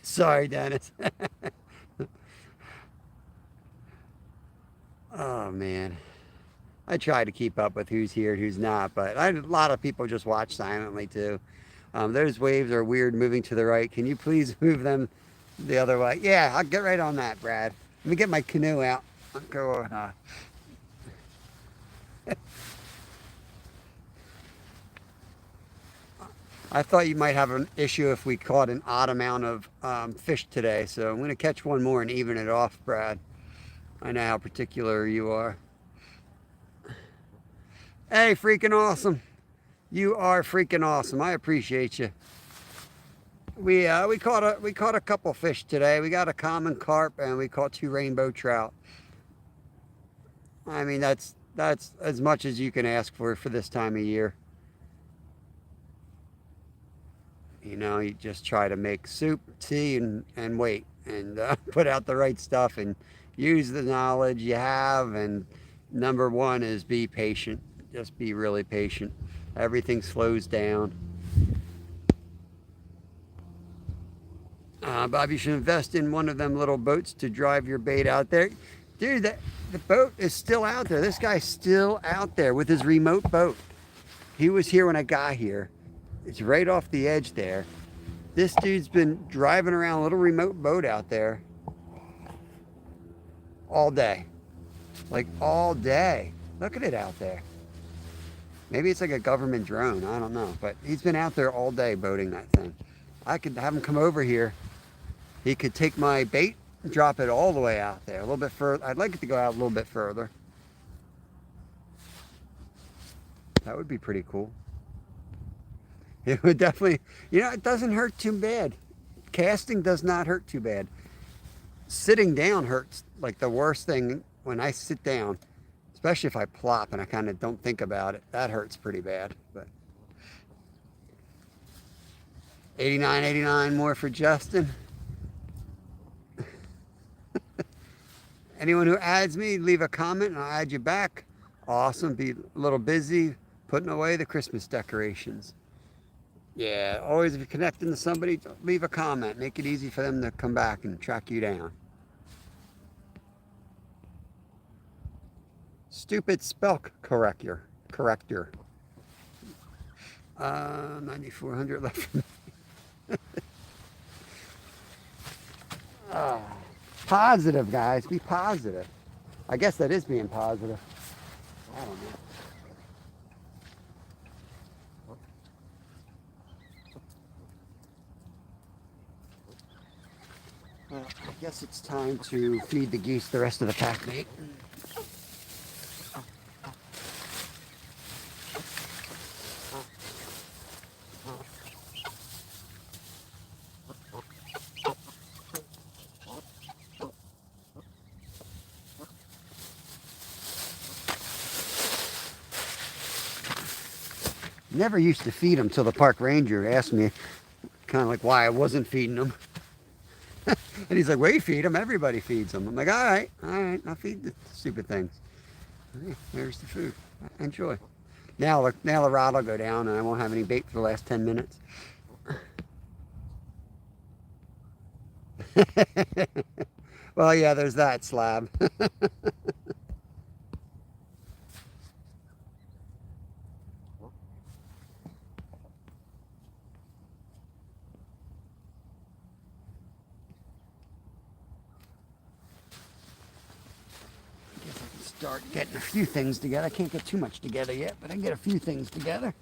Sorry, Dennis. Oh, man. I try to keep up with who's here and who's not, but a lot of people just watch silently, too. Those waves are weird moving to the right. Can you please move them the other way? Yeah, I'll get right on that, Brad. Let me get my canoe out. I'll go, I thought you might have an issue if we caught an odd amount of fish today. So I'm going to catch one more and even it off, Brad. I know how particular you are. Hey, freaking awesome. You are freaking awesome. I appreciate you. We caught a couple fish today. We got a common carp and we caught 2 rainbow trout. I mean, that's as much as you can ask for this time of year. You know, you just try to make soup, tea, and wait, and put out the right stuff and use the knowledge you have. And number one is be patient. Just be really patient. Everything slows down. Bob, you should invest in one of them little boats to drive your bait out there. Dude, the boat is still out there. This guy's still out there with his remote boat. He was here when I got here. It's right off the edge there. This dude's been driving around a little remote boat out there all day. Like all day. Look at it out there. Maybe it's like a government drone. I don't know. But he's been out there all day boating that thing. I could have him come over here. He could take my bait and drop it all the way out there. A little bit further. I'd like it to go out a little bit further. That would be pretty cool. It would definitely, you know, it doesn't hurt too bad. Casting does not hurt too bad. Sitting down hurts like the worst thing when I sit down, especially if I plop and I kind of don't think about it. That hurts pretty bad. But 89.89 more for Justin. Anyone who adds me, leave a comment and I'll add you back. Awesome. Be a little busy putting away the Christmas decorations. Yeah, always if you're connecting to somebody, leave a comment. Make it easy for them to come back and track you down. Stupid spell corrector. 9,400 left for me. Positive, guys. Be positive. I guess that is being positive. I don't know. Well, I guess it's time to feed the geese the rest of the pack, mate. Never used to feed them till the park ranger asked me kind of like why I wasn't feeding them. And he's like, well, you feed them. Everybody feeds them. I'm like, all right, I'll feed the stupid things. Yeah, there's the food. Enjoy. Now the rod will go down and I won't have any bait for the last 10 minutes. Well, yeah, there's that slab. Start getting a few things together. I can't get too much together yet, but I can get a few things together.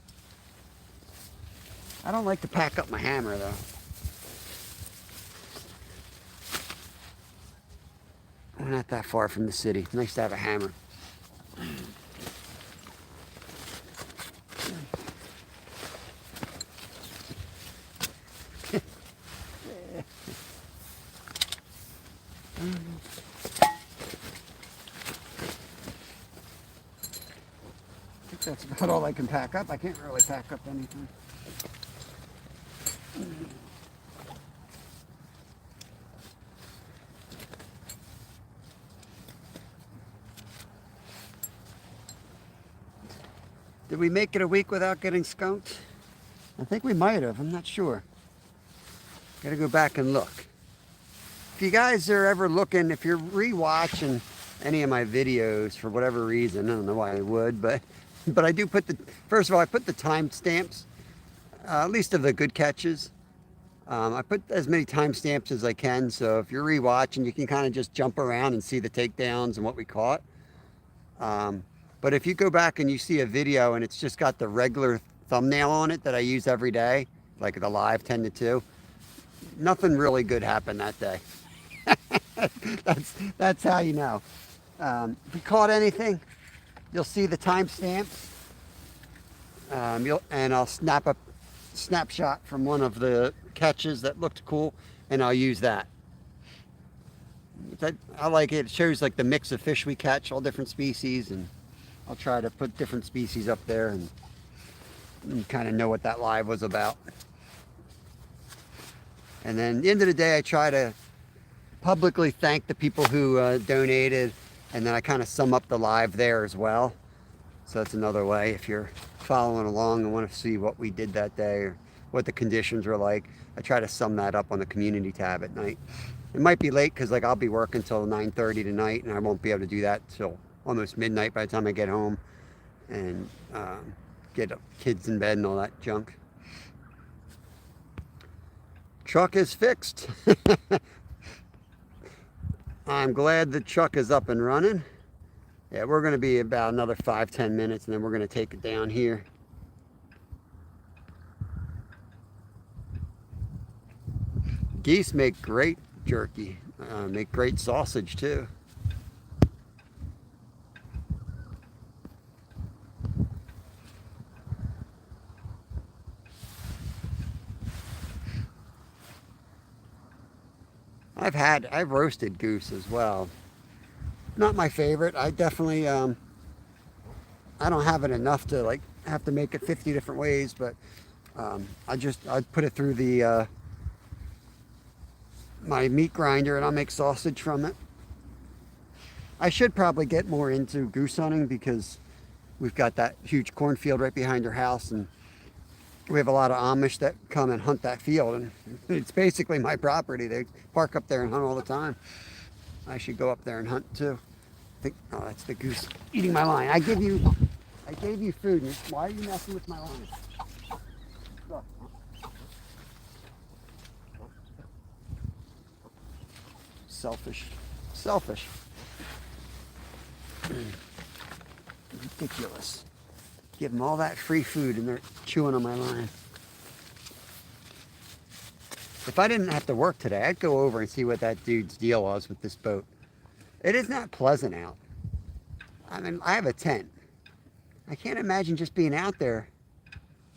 I don't like to pack up my hammer though. We're not that far from the city. Nice to have a hammer. That's about all I can pack up. I can't really pack up anything. Did we make it a week without getting skunked? I think we might have. I'm not sure. Gotta go back and look. If you guys are ever looking, if you're rewatching any of my videos for whatever reason, I don't know why I would, but I do put first of all, I put the timestamps, at least of the good catches. I put as many timestamps as I can, so if you're rewatching, you can kind of just jump around and see the takedowns and what we caught. But if you go back and you see a video and it's just got the regular thumbnail on it that I use every day, like the live 10 to 2. Nothing really good happened that day. That's how you know. If you caught anything, you'll see the timestamps. And I'll snap a snapshot from one of the catches that looked cool, and I'll use that. I like it. It shows like the mix of fish we catch, all different species, and I'll try to put different species up there and kind of know what that live was about. And then at the end of the day, I try to publicly thank the people who donated, and then I kind of sum up the live there as well. So that's another way if you're following along and want to see what we did that day or what the conditions were like. I try to sum that up on the community tab at night. It might be late because like I'll be working till 9:30 tonight, and I won't be able to do that till almost midnight by the time I get home and get kids in bed and all that junk. Truck is fixed. I'm glad the truck is up and running. Yeah, we're going to be about another 5-10 minutes, and then we're going to take it down here. Geese make great jerky, make great sausage too. I've roasted goose as well. Not my favorite. I definitely I don't have it enough to like have to make it 50 different ways, but I put it through the my meat grinder, and I'll make sausage from it. I should probably get more into goose hunting because we've got that huge cornfield right behind our house, and we have a lot of Amish that come and hunt that field, and it's basically my property. They park up there and hunt all the time. I should go up there and hunt too. Oh, that's the goose eating my line. I gave you food. Why are you messing with my line? Look. Selfish. Ridiculous. Give them all that free food and they're chewing on my line. If I didn't have to work today, I'd go over and see what that dude's deal was with this boat. It is not pleasant out. I mean, I have a tent. I can't imagine just being out there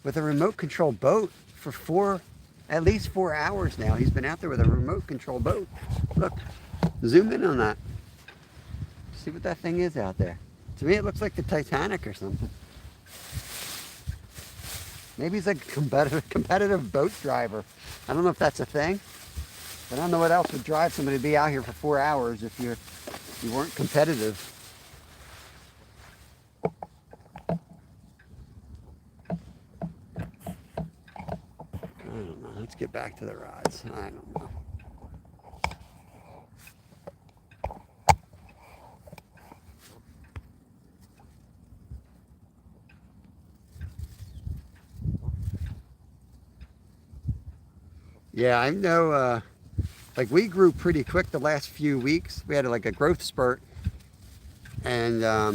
with a remote control boat for at least 4 hours now. He's been out there with a remote control boat. Look, zoom in on that. See what that thing is out there. To me, it looks like the Titanic or something. Maybe he's like a competitive boat driver. I don't know if that's a thing. But I don't know what else would drive somebody to be out here for 4 hours if you weren't competitive. I don't know. Let's get back to the rods. I don't know. Yeah, I know, like we grew pretty quick the last few weeks. We had like a growth spurt, and a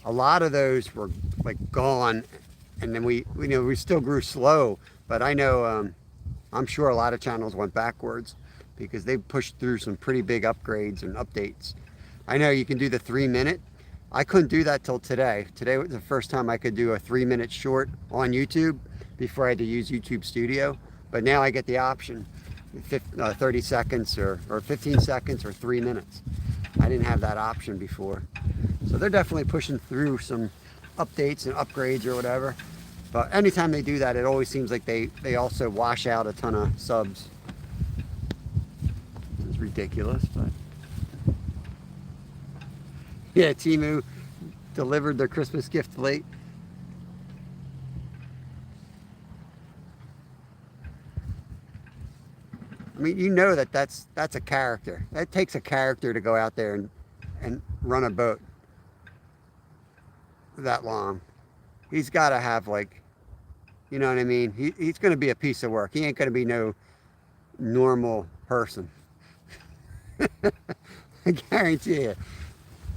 lot of those were like gone, and then we still grew slow, but I know, I'm sure a lot of channels went backwards because they pushed through some pretty big upgrades and updates. I know you can do the 3-minute. I couldn't do that till today. Today was the first time I could do a 3-minute short on YouTube before I had to use YouTube Studio. But now I get the option, 30 seconds or 15 seconds or 3 minutes. I didn't have that option before. So they're definitely pushing through some updates and upgrades or whatever. But anytime they do that, it always seems like they also wash out a ton of subs. It's ridiculous, but yeah, Temu delivered their Christmas gift late. I mean, you know that's a character. That takes a character to go out there and run a boat that long. He's got to have like, you know what I mean? He's going to be a piece of work. He ain't going to be no normal person. I guarantee you.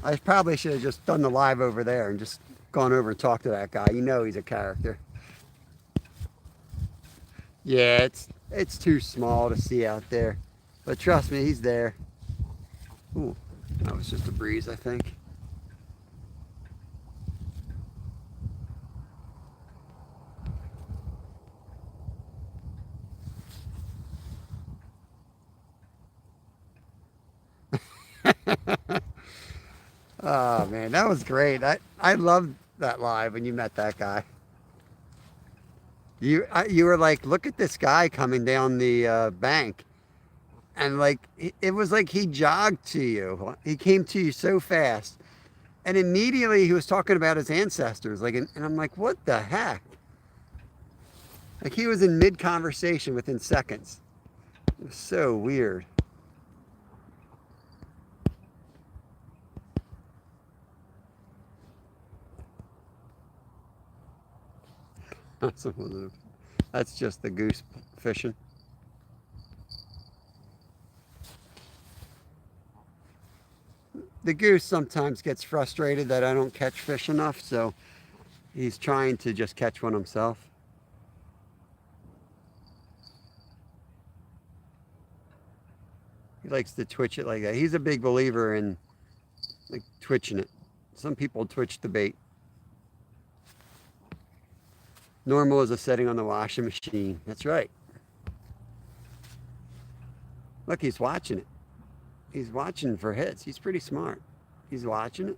I probably should have just done the live over there and just gone over and talked to that guy. You know he's a character. Yeah, it's too small to see out there. But trust me, he's there. Ooh, that was just a breeze, I think. Oh man, that was great. I loved that live when you met that guy. You were like, look at this guy coming down the bank, and like it was like he jogged to you. He came to you so fast, and immediately he was talking about his ancestors. Like, and I'm like, what the heck? Like he was in mid conversation within seconds. It was so weird. That's just the goose fishing. The goose sometimes gets frustrated that I don't catch fish enough, so he's trying to just catch one himself. He likes to twitch it like that. He's a big believer in like twitching it. Some people twitch the bait. Normal is a setting on the washing machine. That's right. Look, he's watching it. He's watching for hits. He's pretty smart. He's watching it.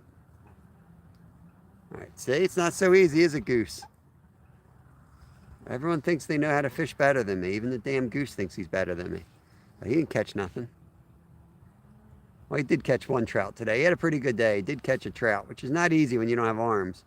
All right, see, it's not so easy, is it, Goose? Everyone thinks they know how to fish better than me. Even the damn goose thinks he's better than me. But he didn't catch nothing. Well, he did catch one trout today. He had a pretty good day. He did catch a trout, which is not easy when you don't have arms.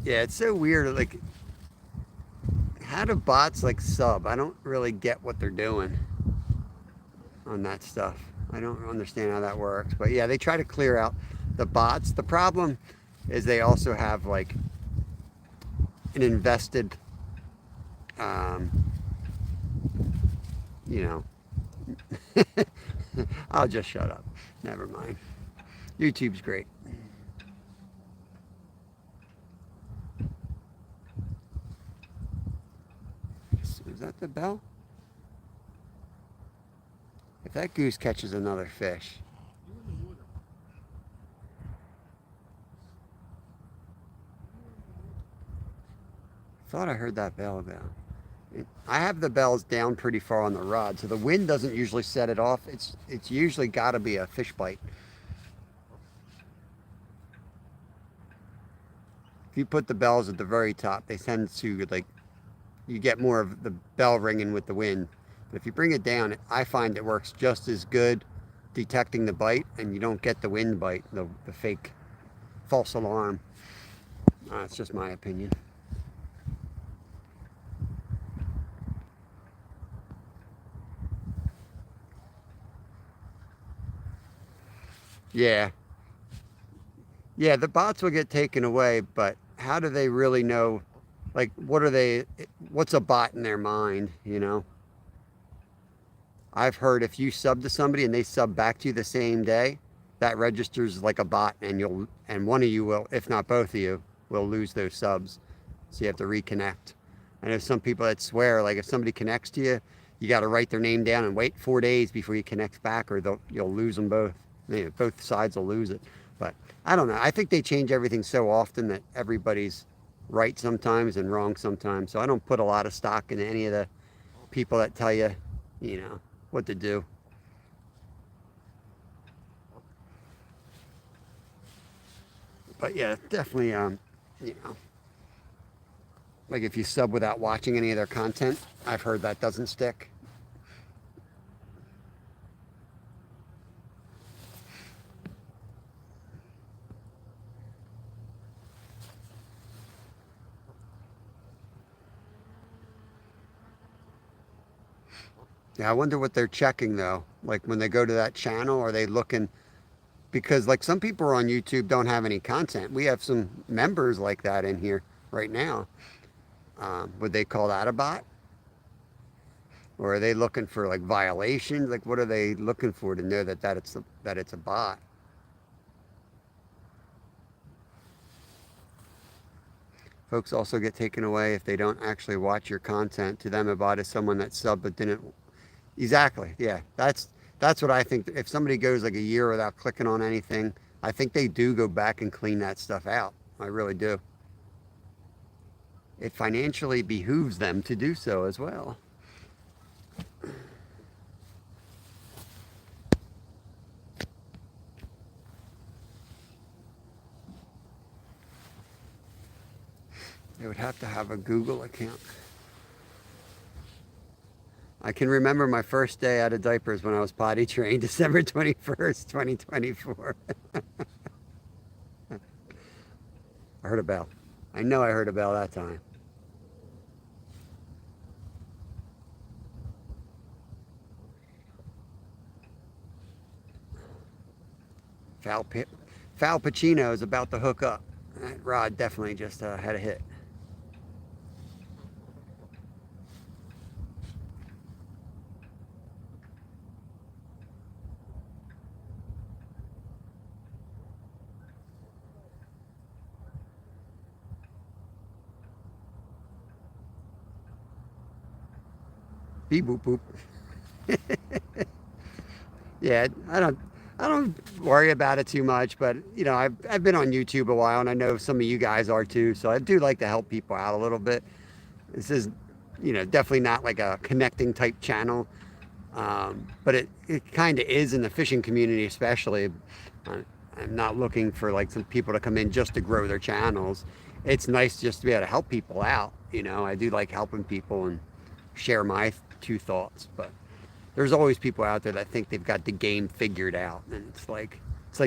Yeah, it's so weird. Like, how do bots like sub? I don't really get what they're doing on that stuff. I don't understand how that works. But yeah, they try to clear out the bots. The problem is they also have like an invested, um, you know, I'll just shut up. Never mind. YouTube's great. Is that the bell? If that goose catches another fish. Thought I heard that bell go. I have the bells down pretty far on the rod, so the wind doesn't usually set it off. It's usually got to be a fish bite. If you put the bells at the very top, they tend to like you get more of the bell ringing with the wind. But if you bring it down, I find it works just as good detecting the bite, and you don't get the wind bite, the fake false alarm. It's just my opinion. Yeah. Yeah, the bots will get taken away, but how do they really know? Like, what's a bot in their mind, you know? I've heard if you sub to somebody and they sub back to you the same day, that registers like a bot, and one of you will, if not both of you, will lose those subs. So you have to reconnect. I know some people that swear, like if somebody connects to you, you got to write their name down and wait 4 days before you connect back, or you'll lose them both. Both sides will lose it. But I don't know. I think they change everything so often that everybody's right sometimes and wrong sometimes. So I don't put a lot of stock in any of the people that tell you, you know, what to do. But yeah, definitely, you know, like if you sub without watching any of their content, I've heard that doesn't stick. Yeah, I wonder what they're checking though. Like when they go to that channel, are they looking? Because like some people on YouTube don't have any content. We have some members like that in here right now. Would they call that a bot? Or are they looking for like violations? Like what are they looking for to know that it's a bot? Folks also get taken away if they don't actually watch your content. To them, a bot is someone that subbed but didn't. Exactly. Yeah, that's what I think. If somebody goes like a year without clicking on anything, I think they do go back and clean that stuff out. I really do. It financially behooves them to do so as well. They would have to have a Google account. I can remember my first day out of diapers when I was potty trained, December 21st, 2024. I heard a bell. I know I heard a bell that time. Foul Pacino is about to hook up. That rod definitely just had a hit. Beep boop boop. Yeah, I don't worry about it too much, but you know, I've been on YouTube a while, and I know some of you guys are too. So I do like to help people out a little bit. This is, you know, definitely not like a connecting type channel, but it kind of is in the fishing community, especially. I'm not looking for like some people to come in just to grow their channels. It's nice just to be able to help people out. You know, I do like helping people and share my two thoughts, but there's always people out there that think they've got the game figured out, and it's like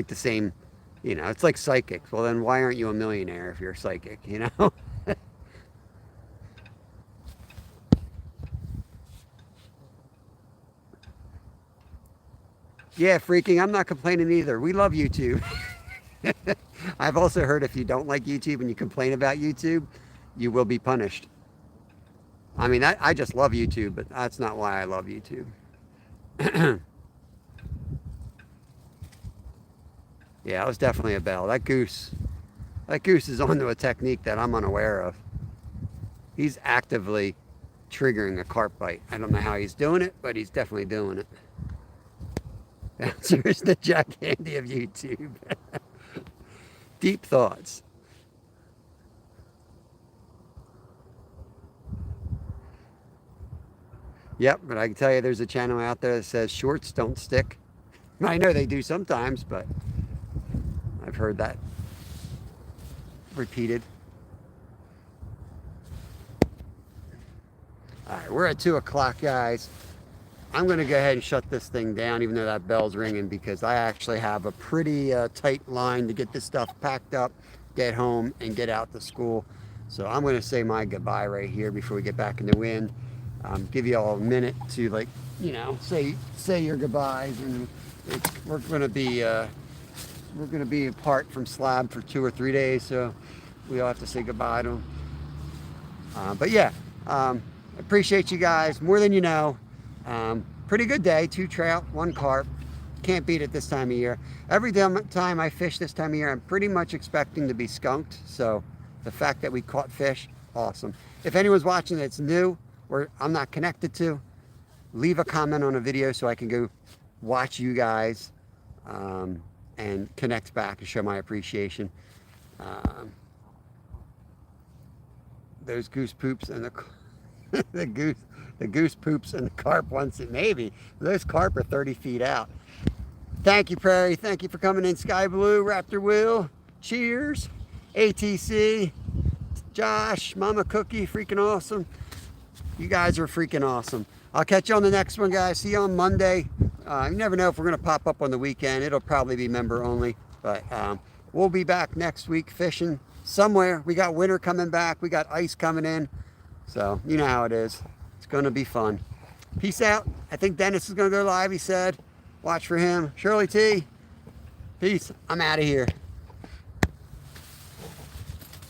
the same, you know, it's like psychics. Well, then why aren't you a millionaire if you're a psychic, you know? Yeah, freaking, I'm not complaining either. We love YouTube. I've also heard if you don't like YouTube and you complain about YouTube, you will be punished. I mean, I just love YouTube, but that's not why I love YouTube. Yeah, it was definitely a bell. That goose is onto a technique that I'm unaware of. He's actively triggering a carp bite. I don't know how he's doing it, but he's definitely doing it. There's the Jack Handy of YouTube. Deep thoughts. Yep, but I can tell you there's a channel out there that says shorts don't stick. I know they do sometimes, but I've heard that repeated. All right, we're at 2 o'clock, guys. I'm going to go ahead and shut this thing down, even though that bell's ringing, because I actually have a pretty tight line to get this stuff packed up, get home, and get out to school. So I'm going to say my goodbye right here before we get back in the wind. Give you all a minute to, like, you know, say your goodbyes, and we're going to be apart from Slab for 2 or 3 days, so we all have to say goodbye to them. But yeah, appreciate you guys more than you know. Pretty good day, 2 trout, 1 carp. Can't beat it this time of year. Every time I fish this time of year, I'm pretty much expecting to be skunked. So the fact that we caught fish, awesome. If anyone's watching that's new or I'm not connected to, leave a comment on a video so I can go watch you guys and connect back and show my appreciation. Those goose poops and the goose poops and the carp once it maybe. Those carp are 30 feet out. Thank you, Prairie. Thank you for coming in, Sky Blue, Raptor Will. Cheers. ATC, Josh, Mama Cookie, freaking awesome. You guys are freaking awesome. I'll catch you on the next one, guys. See you on Monday. You never know if we're going to pop up on the weekend. It'll probably be member only. But we'll be back next week fishing somewhere. We got winter coming back. We got ice coming in. So, you know how it is. It's going to be fun. Peace out. I think Dennis is going to go live, he said. Watch for him. Shirley T. Peace. I'm out of here.